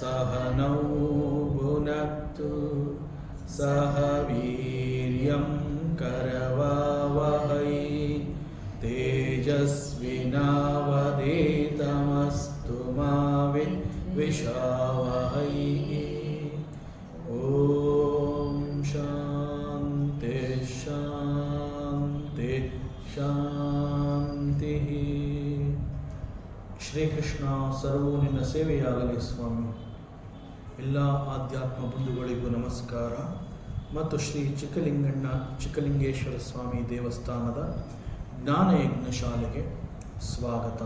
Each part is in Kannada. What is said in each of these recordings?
सहनौ भुनक्तु सह वीर्यं करवावहै तेजस्विनावधीतमस्तु मा विद्विषावहै। ॐ शान्ति शान्ति शान्तिः। ಶ್ರೀಕೃಷ್ಣ ಸರ್ವೂ ನಿನ್ನ ಸೇವೆಯಾಗಲಿ ಸ್ವಾಮಿ. ಎಲ್ಲ ಆಧ್ಯಾತ್ಮ ಬಂಧುಗಳಿಗೂ ನಮಸ್ಕಾರ ಮತ್ತು ಶ್ರೀ ಚಿಕ್ಕಲಿಂಗೇಶ್ವರ ಸ್ವಾಮಿ ದೇವಸ್ಥಾನದ ಜ್ಞಾನಯಜ್ಞ ಶಾಲೆಗೆ ಸ್ವಾಗತ.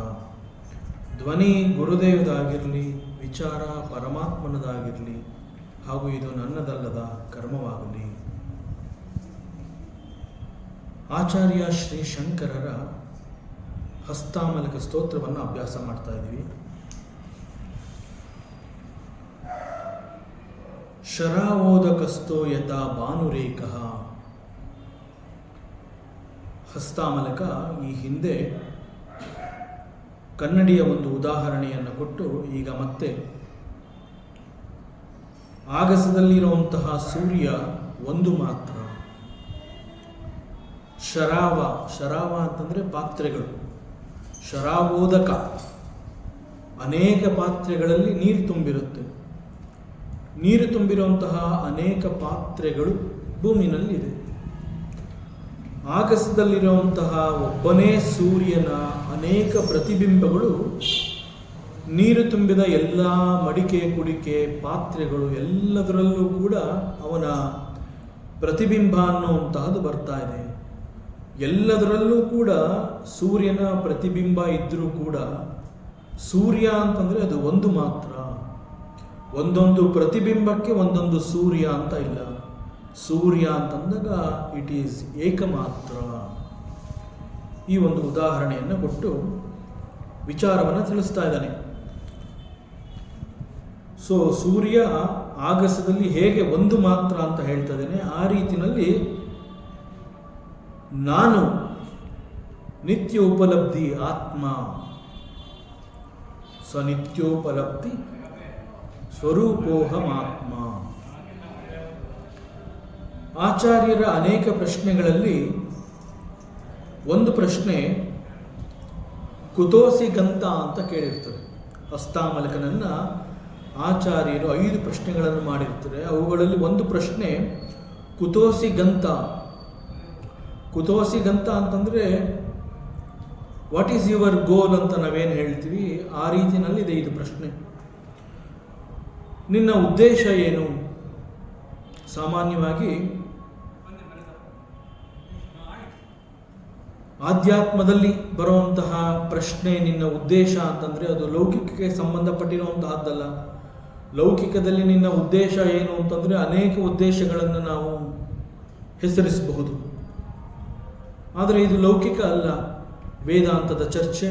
ಧ್ವನಿ ಗುರುದೇವದಾಗಿರಲಿ, ವಿಚಾರ ಪರಮಾತ್ಮನದಾಗಿರಲಿ, ಹಾಗೂ ಇದು ನನ್ನದಲ್ಲದ ಕರ್ಮವಾಗಲಿ. ಆಚಾರ್ಯ ಶ್ರೀ ಶಂಕರರ ಹಸ್ತಾಮಲಕ ಸ್ತೋತ್ರವನ್ನು ಅಭ್ಯಾಸ ಮಾಡ್ತಾ ಇದ್ದೀವಿ. ಶರಾವೋದಕಸ್ತೋ ಯಥಾ ಭಾನುರೇಕಃ. ಹಸ್ತಾಮಲಕ ಈ ಹಿಂದೆ ಕನ್ನಡಿಯ ಒಂದು ಉದಾಹರಣೆಯನ್ನು ಕೊಟ್ಟು ಈಗ ಮತ್ತೆ ಆಗಸದಲ್ಲಿರುವಂತಹ ಸೂರ್ಯ ಒಂದು ಮಾತ್ರ. ಶರಾವ ಅಂತಂದರೆ ಪಾತ್ರೆಗಳು. ಶರಾವೋದಕ, ಅನೇಕ ಪಾತ್ರೆಗಳಲ್ಲಿ ನೀರು ತುಂಬಿರುತ್ತೆ. ನೀರು ತುಂಬಿರುವಂತಹ ಅನೇಕ ಪಾತ್ರೆಗಳು ಭೂಮಿನಲ್ಲಿದೆ. ಆಗಸದಲ್ಲಿರುವಂತಹ ಒಬ್ಬನೇ ಸೂರ್ಯನ ಅನೇಕ ಪ್ರತಿಬಿಂಬಗಳು ನೀರು ತುಂಬಿದ ಎಲ್ಲ ಮಡಿಕೆ ಕುಡಿಕೆ ಪಾತ್ರೆಗಳು ಎಲ್ಲದರಲ್ಲೂ ಕೂಡ ಅವನ ಪ್ರತಿಬಿಂಬ ಅನ್ನುವಂತಹದ್ದು ಬರ್ತಾ ಇದೆ. ಎಲ್ಲದರಲ್ಲೂ ಕೂಡ ಸೂರ್ಯನ ಪ್ರತಿಬಿಂಬ ಇದ್ದರೂ ಕೂಡ ಸೂರ್ಯ ಅಂತಂದರೆ ಅದು ಒಂದು ಮಾತ್ರ. ಒಂದೊಂದು ಪ್ರತಿಬಿಂಬಕ್ಕೆ ಒಂದೊಂದು ಸೂರ್ಯ ಅಂತ ಇಲ್ಲ. ಸೂರ್ಯ ಅಂತಂದಾಗ ಇಟ್ ಈಸ್ ಏಕಮಾತ್ರ. ಈ ಒಂದು ಉದಾಹರಣೆಯನ್ನು ಕೊಟ್ಟು ವಿಚಾರವನ್ನು ತಿಳಿಸ್ತಾ ಇದ್ದಾನೆ. ಸೊ ಸೂರ್ಯ ಆಗಸದಲ್ಲಿ ಹೇಗೆ ಒಂದು ಮಾತ್ರ ಅಂತ ಹೇಳ್ತಾ ಇದ್ದೇನೆ, ಆ ರೀತಿಯಲ್ಲಿ ನಾನು ನಿತ್ಯ ಉಪಲಬ್ಧಿ ಆತ್ಮ. ಸ್ವನಿತ್ಯೋಪಲಬ್ಧಿ ಸ್ವರೂಪೋಹಮಾತ್ಮ. ಆಚಾರ್ಯರ ಅನೇಕ ಪ್ರಶ್ನೆಗಳಲ್ಲಿ ಒಂದು ಪ್ರಶ್ನೆ ಕುತೋಸಿ ಗಂತ ಅಂತ ಕೇಳಿರ್ತಾರೆ. ಹಸ್ತಾಮಲಕನನ್ನು ಆಚಾರ್ಯರು 5 ಪ್ರಶ್ನೆಗಳನ್ನು ಮಾಡಿರ್ತಾರೆ. ಅವುಗಳಲ್ಲಿ ಒಂದು ಪ್ರಶ್ನೆ ಕುತೋಸಿ ಗಂತ. ಕುತೋಸಿ ಗಂತ ಅಂತಂದರೆ ವಾಟ್ ಈಸ್ ಯುವರ್ ಗೋಲ್ ಅಂತ ನಾವೇನು ಹೇಳ್ತೀವಿ, ಆ ರೀತಿಯಲ್ಲಿ ಇದೆ ಇದು ಪ್ರಶ್ನೆ. ನಿನ್ನ ಉದ್ದೇಶ ಏನು? ಸಾಮಾನ್ಯವಾಗಿ ಆಧ್ಯಾತ್ಮದಲ್ಲಿ ಬರುವಂತಹ ಪ್ರಶ್ನೆ ನಿನ್ನ ಉದ್ದೇಶ ಅಂತಂದರೆ ಅದು ಲೌಕಿಕಕ್ಕೆ ಸಂಬಂಧಪಟ್ಟಿರುವಂತಹದ್ದಲ್ಲ. ಲೌಕಿಕದಲ್ಲಿ ನಿನ್ನ ಉದ್ದೇಶ ಏನು ಅಂತಂದರೆ ಅನೇಕ ಉದ್ದೇಶಗಳನ್ನು ನಾವು ಹೆಸರಿಸಬಹುದು. ಆದರೆ ಇದು ಲೌಕಿಕ ಅಲ್ಲ. ವೇದಾಂತದ ಚರ್ಚೆ,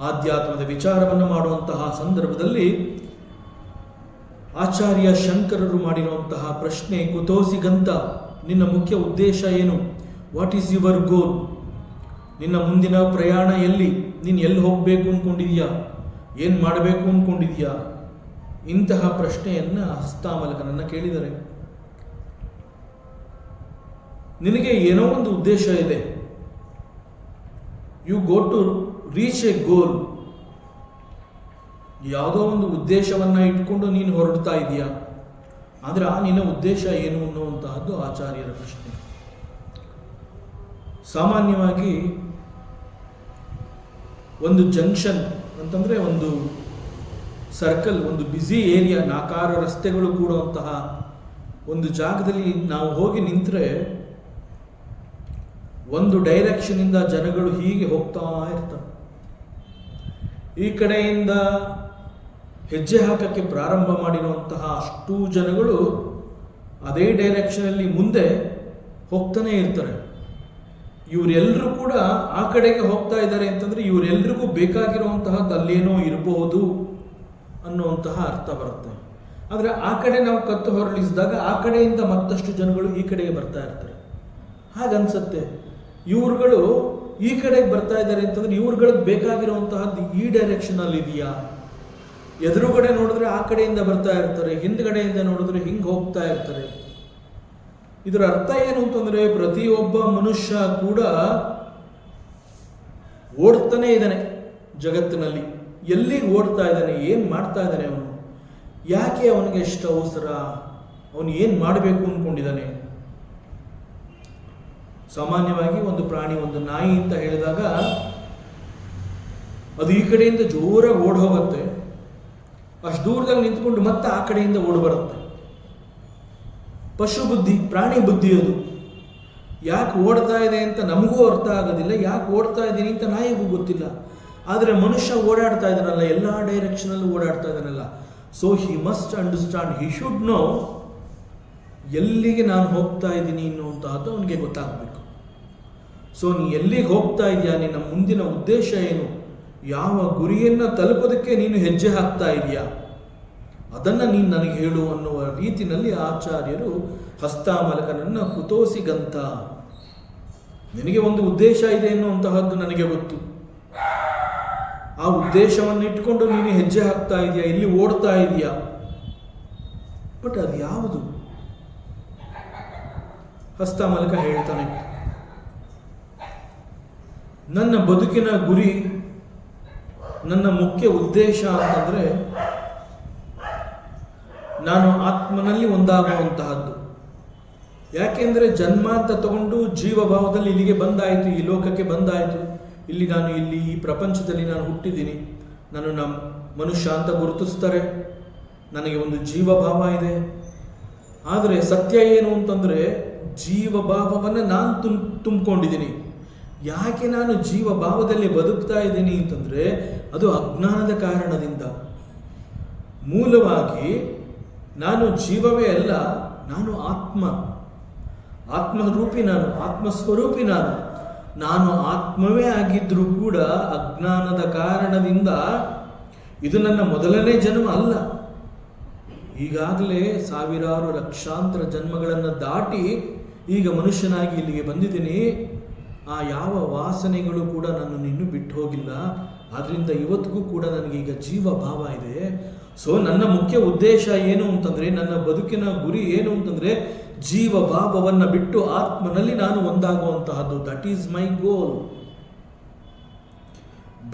ಆಧ್ಯಾತ್ಮದ ವಿಚಾರವನ್ನು ಮಾಡುವಂತಹ ಸಂದರ್ಭದಲ್ಲಿ ಆಚಾರ್ಯ ಶಂಕರರು ಮಾಡಿರುವಂತಹ ಪ್ರಶ್ನೆ ಕುತೋಸಿ ಗಂತ. ನಿನ್ನ ಮುಖ್ಯ ಉದ್ದೇಶ ಏನು? What is your goal? ನಿನ್ನ ಮುಂದಿನ ಪ್ರಯಾಣ ಎಲ್ಲಿ? ನೀನು ಎಲ್ಲಿ ಹೋಗಬೇಕು ಅಂದ್ಕೊಂಡಿದೀಯಾ? ಏನು ಮಾಡಬೇಕು ಅಂದ್ಕೊಂಡಿದೀಯಾ? ಇಂತಹ ಪ್ರಶ್ನೆಯನ್ನು ಹಸ್ತಾಮಲಕನನ್ನು ಕೇಳಿದರೆ, ನಿನಗೆ ಏನೋ ಒಂದು ಉದ್ದೇಶ ಇದೆ. You go to reach a goal. ಯಾವುದೋ ಒಂದು ಉದ್ದೇಶವನ್ನು ಇಟ್ಕೊಂಡು ನೀನು ಹೊರಡ್ತಾ ಇದೆಯಾ? ಆದರೆ ಆ ನಿನ್ನ ಉದ್ದೇಶ ಏನು ಅನ್ನುವಂತಹದ್ದು ಆಚಾರ್ಯರ ಪ್ರಶ್ನೆ. ಸಾಮಾನ್ಯವಾಗಿ ಒಂದು ಜಂಕ್ಷನ್ ಅಂತಂದರೆ ಒಂದು ಸರ್ಕಲ್, ಒಂದು ಬ್ಯುಸಿ ಏರಿಯಾ, 4 ರಸ್ತೆಗಳು ಕೂಡುವಂತಹ ಒಂದು ಜಾಗದಲ್ಲಿ ನಾವು ಹೋಗಿ ನಿಂತರೆ ಒಂದು ಡೈರೆಕ್ಷನಿಂದ ಜನಗಳು ಹೀಗೆ ಹೋಗ್ತಾ ಇರ್ತಾರೆ. ಈ ಕಡೆಯಿಂದ ಹೆಜ್ಜೆ ಹಾಕಕ್ಕೆ ಪ್ರಾರಂಭ ಮಾಡಿರುವಂತಹ ಅಷ್ಟೂ ಜನಗಳು ಅದೇ ಡೈರೆಕ್ಷನಲ್ಲಿ ಮುಂದೆ ಹೋಗ್ತಾನೆ ಇರ್ತಾರೆ. ಇವರೆಲ್ಲರೂ ಕೂಡ ಆ ಕಡೆಗೆ ಹೋಗ್ತಾ ಇದ್ದಾರೆ ಅಂತಂದರೆ ಇವರೆಲ್ಲರಿಗೂ ಬೇಕಾಗಿರುವಂತಹದ್ದು ಅಲ್ಲೇನೋ ಇರಬಹುದು ಅನ್ನುವಂತಹ ಅರ್ಥ ಬರುತ್ತೆ. ಆದರೆ ಆ ಕಡೆ ನಾವು ಕತ್ತು ಹೊರಳಿಸಿದಾಗ ಆ ಕಡೆಯಿಂದ ಮತ್ತಷ್ಟು ಜನಗಳು ಈ ಕಡೆಗೆ ಬರ್ತಾ ಇರ್ತಾರೆ. ಹಾಗನ್ಸುತ್ತೆ ಇವ್ರುಗಳು ಈ ಕಡೆಗೆ ಬರ್ತಾ ಇದ್ದಾರೆ ಅಂತಂದ್ರೆ ಇವ್ರುಗಳಿಗೆ ಬೇಕಾಗಿರುವಂತಹದ್ದು ಈ ಡೈರೆಕ್ಷನಲ್ಲಿ ಇದೆಯಾ ಎದುರುಗಡೆ ನೋಡಿದ್ರೆ ಆ ಕಡೆಯಿಂದ ಬರ್ತಾ ಇರ್ತಾರೆ, ಹಿಂದ್ಗಡೆಯಿಂದ ನೋಡಿದ್ರೆ ಹಿಂಗೆ ಹೋಗ್ತಾ ಇರ್ತಾರೆ. ಇದರ ಅರ್ಥ ಏನು ಅಂತಂದ್ರೆ ಪ್ರತಿಯೊಬ್ಬ ಮನುಷ್ಯ ಕೂಡ ಓಡ್ತಾನೆ ಇದ್ದಾನೆ ಜಗತ್ತಿನಲ್ಲಿ. ಎಲ್ಲಿಗೆ ಓಡ್ತಾ ಇದ್ದಾನೆ, ಏನು ಮಾಡ್ತಾ ಇದ್ದಾನೆ, ಅವನು ಯಾಕೆ, ಅವನಿಗೆ ಎಷ್ಟು ಅವಸರ, ಅವನು ಏನು ಮಾಡಬೇಕು ಅಂದ್ಕೊಂಡಿದ್ದಾನೆ. ಸಾಮಾನ್ಯವಾಗಿ ಒಂದು ಪ್ರಾಣಿ, ಒಂದು ನಾಯಿ ಅಂತ ಹೇಳಿದಾಗ ಅದು ಈ ಕಡೆಯಿಂದ ಜೋರಾಗಿ ಓಡ್ ಹೋಗುತ್ತೆ, ಅಷ್ಟು ದೂರದಲ್ಲಿ ನಿಂತ್ಕೊಂಡು ಮತ್ತೆ ಆ ಕಡೆಯಿಂದ ಓಡಿ ಬರುತ್ತೆ. ಪಶು ಬುದ್ಧಿ, ಪ್ರಾಣಿ ಬುದ್ಧಿ ಅದು. ಯಾಕೆ ಓಡ್ತಾ ಇದೆ ಅಂತ ನಮಗೂ ಅರ್ಥ ಆಗೋದಿಲ್ಲ, ಯಾಕೆ ಓಡ್ತಾ ಇದ್ದೀನಿ ಅಂತ ನಾಯಿಗೂ ಗೊತ್ತಿಲ್ಲ. ಆದರೆ ಮನುಷ್ಯ ಓಡಾಡ್ತಾ ಇದ್ದಾನಲ್ಲ, ಎಲ್ಲ ಡೈರೆಕ್ಷನಲ್ಲೂ ಓಡಾಡ್ತಾ ಇದ್ದಾನಲ್ಲ, so he must understand, he should know ಎಲ್ಲಿಗೆ ನಾನು ಹೋಗ್ತಾ ಇದ್ದೀನಿ ಅನ್ನುವಂತಹದ್ದು ಅವನಿಗೆ ಗೊತ್ತಾಗಬೇಕು. ಸೊ ನೀ ಎಲ್ಲಿಗೆ ಹೋಗ್ತಾ ಇದೆಯಾ, ನಿನ್ನ ಮುಂದಿನ ಉದ್ದೇಶ ಏನು, ಯಾವ ಗುರಿಯನ್ನು ತಲುಪೋದಕ್ಕೆ ನೀನು ಹೆಜ್ಜೆ ಹಾಕ್ತಾ ಇದೆಯಾ, ಅದನ್ನು ನೀನು ನನಗೆ ಹೇಳು ಅನ್ನುವ ರೀತಿಯಲ್ಲಿ ಆಚಾರ್ಯರು ಹಸ್ತಾಮಲಕನನ್ನು ಕುತೋಸಿಗಂತ, ನಿನಗೆ ಒಂದು ಉದ್ದೇಶ ಇದೆ ಎನ್ನುವಂತಹದ್ದು ನನಗೆ ಗೊತ್ತು, ಆ ಉದ್ದೇಶವನ್ನು ಇಟ್ಕೊಂಡು ನೀನು ಹೆಜ್ಜೆ ಹಾಕ್ತಾ ಇದೆಯಾ, ಇಲ್ಲಿ ಓಡ್ತಾ ಇದೆಯಾ, ಬಟ್ ಅದು ಯಾವುದು? ಹಸ್ತಾಮಲಕ ಹೇಳ್ತಾನೆ, ನನ್ನ ಬದುಕಿನ ಗುರಿ, ನನ್ನ ಮುಖ್ಯ ಉದ್ದೇಶ ಅಂತಂದ್ರೆ ನಾನು ಆತ್ಮನಲ್ಲಿ ಒಂದಾಗುವಂತಹದ್ದು. ಯಾಕೆಂದ್ರೆ ಜನ್ಮ ಅಂತ ತಗೊಂಡು ಜೀವಭಾವದಲ್ಲಿ ಇಲ್ಲಿಗೆ ಬಂದಾಯಿತು, ಈ ಲೋಕಕ್ಕೆ ಬಂದಾಯಿತು, ಇಲ್ಲಿ ಈ ಪ್ರಪಂಚದಲ್ಲಿ ನಾನು ಹುಟ್ಟಿದ್ದೀನಿ, ನಾನು ಮನುಷ್ಯ ಅಂತ ಗುರುತಿಸ್ತಾರೆ, ನನಗೆ ಒಂದು ಜೀವಭಾವ ಇದೆ. ಆದರೆ ಸತ್ಯ ಏನು ಅಂತಂದ್ರೆ ಜೀವಭಾವವನ್ನು ನಾನು ತುಂಬಿಕೊಂಡಿದ್ದೀನಿ. ಯಾಕೆ ನಾನು ಜೀವಭಾವದಲ್ಲಿ ಬದುಕ್ತಾ ಇದ್ದೀನಿ ಅಂತಂದ್ರೆ ಅದು ಅಜ್ಞಾನದ ಕಾರಣದಿಂದ. ಮೂಲವಾಗಿ ನಾನು ಜೀವವೇ ಅಲ್ಲ, ನಾನು ಆತ್ಮರೂಪಿ, ನಾನು ಆತ್ಮಸ್ವರೂಪಿ, ನಾನು ಆತ್ಮವೇ ಆಗಿದ್ರೂ ಕೂಡ ಅಜ್ಞಾನದ ಕಾರಣದಿಂದ ಇದು ನನ್ನ ಮೊದಲನೇ ಜನ್ಮ ಅಲ್ಲ. ಈಗಾಗಲೇ ಸಾವಿರಾರು ಲಕ್ಷಾಂತರ ಜನ್ಮಗಳನ್ನು ದಾಟಿ ಈಗ ಮನುಷ್ಯನಾಗಿ ಇಲ್ಲಿಗೆ ಬಂದಿದ್ದೀನಿ. ಆ ಯಾವ ವಾಸನೆಗಳು ಕೂಡ ನನ್ನನ್ನು ಇನ್ನೂ ಬಿಟ್ಟು ಹೋಗಿಲ್ಲ. ಆದ್ದರಿಂದ ಇವತ್ತಿಗೂ ಕೂಡ ನನಗೀಗ ಜೀವಭಾವ ಇದೆ. ಸೊ ನನ್ನ ಮುಖ್ಯ ಉದ್ದೇಶ ಏನು ಅಂತಂದರೆ, ನನ್ನ ಬದುಕಿನ ಗುರಿ ಏನು ಅಂತಂದರೆ ಜೀವಭಾವವನ್ನು ಬಿಟ್ಟು ಆತ್ಮನಲ್ಲಿ ನಾನು ಒಂದಾಗುವಂತಹದ್ದು. ದಟ್ ಈಸ್ ಮೈ ಗೋಲ್.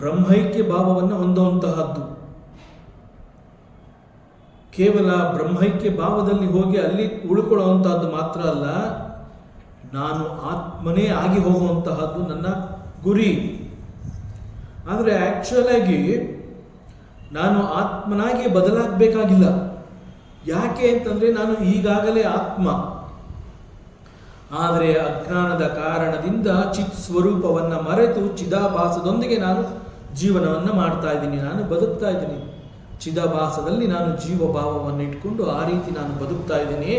ಬ್ರಹ್ಮೈಕ್ಯ ಭಾವವನ್ನು ಹೊಂದುವಂತಹದ್ದು. ಕೇವಲ ಬ್ರಹ್ಮೈಕ್ಯ ಭಾವದಲ್ಲಿ ಹೋಗಿ ಅಲ್ಲಿ ಉಳ್ಕೊಳ್ಳುವಂತಹದ್ದು ಮಾತ್ರ ಅಲ್ಲ, ನಾನು ಆತ್ಮನೇ ಆಗಿ ಹೋಗುವಂತಹದ್ದು ನನ್ನ ಗುರಿ. ಆದರೆ ಆಕ್ಚುಲ್ ಆಗಿ ನಾನು ಆತ್ಮನಾಗಿ ಬದಲಾಗಬೇಕಾಗಿಲ್ಲ. ಯಾಕೆ ಅಂತಂದ್ರೆ ನಾನು ಈಗಾಗಲೇ ಆತ್ಮ. ಆದರೆ ಅಜ್ಞಾನದ ಕಾರಣದಿಂದ ಚಿತ್ ಸ್ವರೂಪವನ್ನು ಮರೆತು ಚಿದಾಭಾಸದೊಂದಿಗೆ ನಾನು ಜೀವನವನ್ನು ಮಾಡ್ತಾ ಇದ್ದೀನಿ, ನಾನು ಬದುಕ್ತಾ ಇದ್ದೀನಿ. ಚಿದಾಭಾಸದಲ್ಲಿ ನಾನು ಜೀವಭಾವವನ್ನು ಇಟ್ಕೊಂಡು ಆ ರೀತಿ ನಾನು ಬದುಕ್ತಾ ಇದ್ದೀನಿ.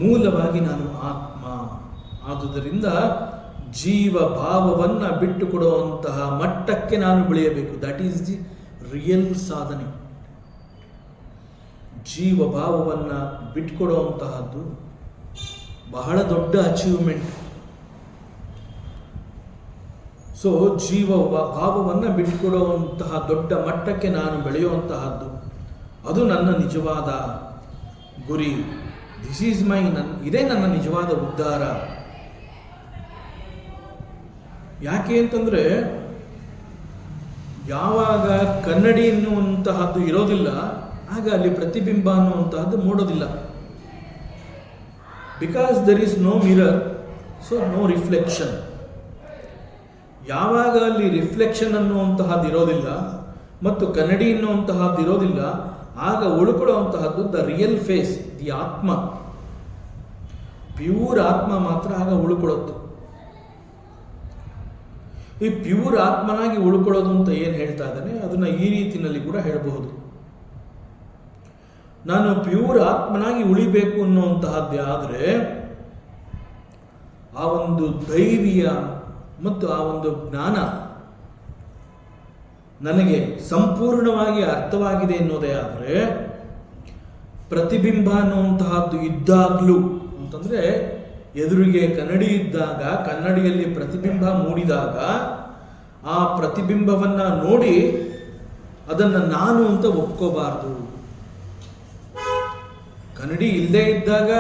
ಮೂಲವಾಗಿ ನಾನು ಆತ್ಮ. ಆದುದರಿಂದ ಜೀವಭಾವವನ್ನು ಬಿಟ್ಟುಕೊಡುವಂತಹ ಮಟ್ಟಕ್ಕೆ ನಾನು ಬೆಳೆಯಬೇಕು. ದಟ್ ಈಸ್ ದಿ ರಿಯಲ್ ಸಾಧನೆ. ಜೀವಭಾವವನ್ನು ಬಿಟ್ಟುಕೊಡುವಂತಹದ್ದು ಬಹಳ ದೊಡ್ಡ ಅಚೀವ್ಮೆಂಟ್. ಸೊ ಭಾವವನ್ನು ಬಿಟ್ಟುಕೊಡುವಂತಹ ದೊಡ್ಡ ಮಟ್ಟಕ್ಕೆ ನಾನು ಬೆಳೆಯುವಂತಹದ್ದು, ಅದು ನನ್ನ ನಿಜವಾದ ಗುರಿ. ದಿಸ್ ಈಸ್ ಇದೇ ನನ್ನ ನಿಜವಾದ ಉದ್ಧಾರ. ಯಾಕೆ ಅಂತಂದ್ರೆ ಯಾವಾಗ ಕನ್ನಡಿ ಎನ್ನುವಂತಹದ್ದು ಇರೋದಿಲ್ಲ, ಆಗ ಅಲ್ಲಿ ಪ್ರತಿಬಿಂಬ ಅನ್ನುವಂತಹದ್ದು ಮೂಡೋದಿಲ್ಲ. Because there is no mirror, so no reflection. ಯಾವಾಗ ಅಲ್ಲಿ ರಿಫ್ಲೆಕ್ಷನ್ ಅನ್ನುವಂತಹದ್ದು ಇರೋದಿಲ್ಲ ಮತ್ತು ಕನ್ನಡಿ ಎನ್ನುವಂತಹದ್ದು ಇರೋದಿಲ್ಲ, ಆಗ ಉಳ್ಕೊಳ್ಳುವಂತಹದ್ದು ದ ರಿಯಲ್ ಫೇಸ್, ದಿ ಆತ್ಮ. ಪ್ಯೂರ್ ಆತ್ಮ ಮಾತ್ರ ಆಗ ಉಳ್ಕೊಳ್ಳುತ್ತೆ. ಈ ಪ್ಯೂರ್ ಆತ್ಮನಾಗಿ ಉಳ್ಕೊಳ್ಳೋದು ಅಂತ ಏನು ಹೇಳ್ತಾ ಇದ್ದಾನೆ, ಅದನ್ನ ಈ ರೀತಿಯಲ್ಲಿ ಕೂಡ ಹೇಳಬಹುದು. ನಾನು ಪ್ಯೂರ್ ಆತ್ಮನಾಗಿ ಉಳಿಬೇಕು ಅನ್ನುವಂತಹದ್ದೇ ಆದರೆ ಆ ಒಂದು ಧೈರ್ಯ ಮತ್ತು ಆ ಒಂದು ಜ್ಞಾನ ನನಗೆ ಸಂಪೂರ್ಣವಾಗಿ ಅರ್ಥವಾಗಿದೆ ಎನ್ನುವುದೇ ಆದರೆ, ಪ್ರತಿಬಿಂಬ ಅನ್ನುವಂತಹದ್ದು ಇದ್ದಾಗಲೂ ಅಂತಂದ್ರೆ ಎದುರಿಗೆ ಕನ್ನಡಿ ಇದ್ದಾಗ, ಕನ್ನಡಿಯಲ್ಲಿ ಪ್ರತಿಬಿಂಬ ಮೂಡಿದಾಗ ಆ ಪ್ರತಿಬಿಂಬವನ್ನು ನೋಡಿ ಅದನ್ನು ನಾನು ಅಂತ ಒಪ್ಕೋಬಾರ್ದು. ಕನ್ನಡಿ ಇಲ್ಲದೆ ಇದ್ದಾಗ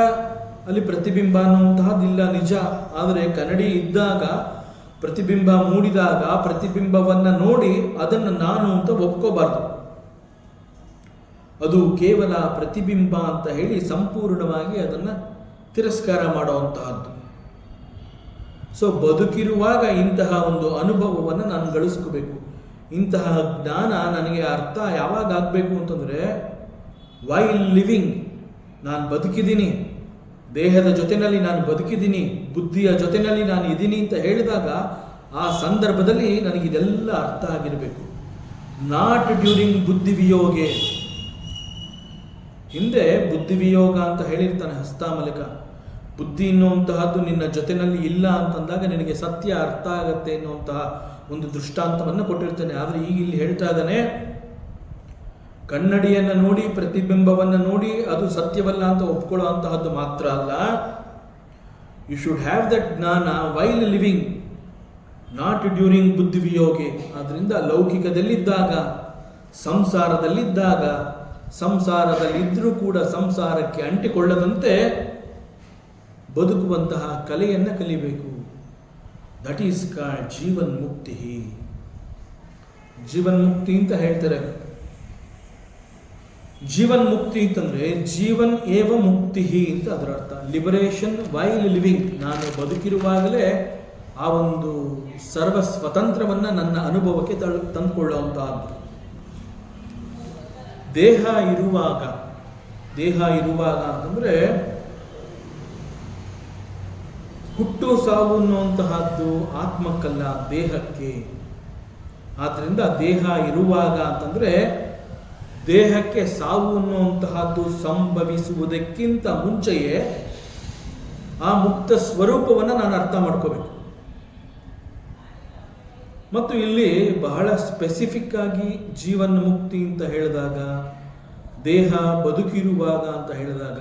ಅಲ್ಲಿ ಪ್ರತಿಬಿಂಬ ಅನ್ನುವಂತಹದ್ದಿಲ್ಲ, ನಿಜ. ಆದರೆ ಕನ್ನಡಿ ಇದ್ದಾಗ, ಪ್ರತಿಬಿಂಬ ಮೂಡಿದಾಗ ಪ್ರತಿಬಿಂಬವನ್ನು ನೋಡಿ ಅದನ್ನು ನಾನು ಅಂತ ಒಪ್ಕೋಬಾರ್ದು. ಅದು ಕೇವಲ ಪ್ರತಿಬಿಂಬ ಅಂತ ಹೇಳಿ ಸಂಪೂರ್ಣವಾಗಿ ಅದನ್ನು ತಿರಸ್ಕಾರ ಮಾಡುವಂತಹದ್ದು. ಸೊ ಬದುಕಿರುವಾಗ ಇಂತಹ ಒಂದು ಅನುಭವವನ್ನು ನಾನು ಗಳಿಸ್ಕೋಬೇಕು. ಇಂತಹ ಜ್ಞಾನ ನನಗೆ ಅರ್ಥ ಯಾವಾಗ ಆಗಬೇಕು ಅಂತಂದರೆ, ವೈಲ್ ಲಿವಿಂಗ್, ನಾನು ಬದುಕಿದ್ದೀನಿ, ದೇಹದ ಜೊತೆಯಲ್ಲಿ ನಾನು ಬದುಕಿದ್ದೀನಿ, ಬುದ್ಧಿಯ ಜೊತೆಯಲ್ಲಿ ನಾನು ಇದ್ದೀನಿ ಅಂತ ಹೇಳಿದಾಗ ಆ ಸಂದರ್ಭದಲ್ಲಿ ನನಗಿದೆಲ್ಲ ಅರ್ಥ ಆಗಿರಬೇಕು. ನಾಟ್ ಡ್ಯೂರಿಂಗ್ ಬುದ್ಧಿ ವಿಯೋಗೆ. ಹಿಂದೆ ಬುದ್ಧಿ ವಿಯೋಗ ಅಂತ ಹೇಳಿರ್ತಾನೆ ಹಸ್ತಾಮಲಕ. ಬುದ್ಧಿ ಎನ್ನುವಂತಹದ್ದು ನಿನ್ನ ಜೊತೆಯಲ್ಲಿ ಇಲ್ಲ ಅಂತಂದಾಗ ನಿನಗೆ ಸತ್ಯ ಅರ್ಥ ಆಗತ್ತೆ ಎನ್ನುವಂತಹ ಒಂದು ದೃಷ್ಟಾಂತವನ್ನು ಕೊಟ್ಟಿರ್ತಾನೆ. ಆದರೆ ಈಗ ಇಲ್ಲಿ ಹೇಳ್ತಾ ಇದ್ದಾನೆ, ಕನ್ನಡಿಯನ್ನು ನೋಡಿ ಪ್ರತಿಬಿಂಬವನ್ನು ನೋಡಿ ಅದು ಸತ್ಯವಲ್ಲ ಅಂತ ಒಪ್ಕೊಳ್ಳುವಂತಹದ್ದು ಮಾತ್ರ ಅಲ್ಲ, ಯು ಶುಡ್ ಹ್ಯಾವ್ ದಟ್ ಜ್ಞಾನ ವೈಲ್ ಲಿವಿಂಗ್, ನಾಟ್ ಡ್ಯೂರಿಂಗ್ ಬುದ್ಧಿ ವಿಯೋಗೆ. ಆದ್ದರಿಂದ ಲೌಕಿಕದಲ್ಲಿದ್ದಾಗ, ಸಂಸಾರದಲ್ಲಿದ್ದಾಗ, ಸಂಸಾರದಲ್ಲಿದ್ದರೂ ಕೂಡ ಸಂಸಾರಕ್ಕೆ ಅಂಟಿಕೊಳ್ಳದಂತೆ ಬದುಕುವಂತಹ ಕಲೆಯನ್ನು ಕಲಿಬೇಕು. ದಟ್ ಈಸ್ ಕಾಲ್ಡ್ ಜೀವನ್ ಮುಕ್ತಿ. ಜೀವನ್ ಮುಕ್ತಿ ಅಂತ ಹೇಳ್ತಾರೆ. ಜೀವನ್ ಮುಕ್ತಿ ಅಂತಂದ್ರೆ ಜೀವನ್ ಏವ ಮುಕ್ತಿ ಅಂತ ಅದರ ಅರ್ಥ. Liberation while living. ನಾನು ಬದುಕಿರುವಾಗಲೇ ಆ ಒಂದು ಸರ್ವ ಸ್ವತಂತ್ರವನ್ನು ನನ್ನ ಅನುಭವಕ್ಕೆ ತಂದುಕೊಳ್ಳುವಂತಹದ್ದು. ದೇಹ ಇರುವಾಗ ಅಂತಂದ್ರೆ ಹುಟ್ಟು ಸಾವು ಅನ್ನುವಂತಹದ್ದು ಆತ್ಮಕ್ಕಲ್ಲ, ದೇಹಕ್ಕೆ. ಆದ್ರಿಂದ ದೇಹ ಇರುವಾಗ ಅಂತಂದ್ರೆ ದೇಹಕ್ಕೆ ಸಾವು ಅನ್ನುವಂತಹದ್ದು ಸಂಭವಿಸುವುದಕ್ಕಿಂತ ಮುಂಚೆಯೇ ಆ ಮುಕ್ತ ಸ್ವರೂಪವನ್ನು ನಾನು ಅರ್ಥ ಮಾಡ್ಕೋಬೇಕು. ಮತ್ತು ಇಲ್ಲಿ ಬಹಳ ಸ್ಪೆಸಿಫಿಕ್ ಆಗಿ ಜೀವನ್ ಮುಕ್ತಿ ಅಂತ ಹೇಳಿದಾಗ, ದೇಹ ಬದುಕಿರುವಾಗ ಅಂತ ಹೇಳಿದಾಗ,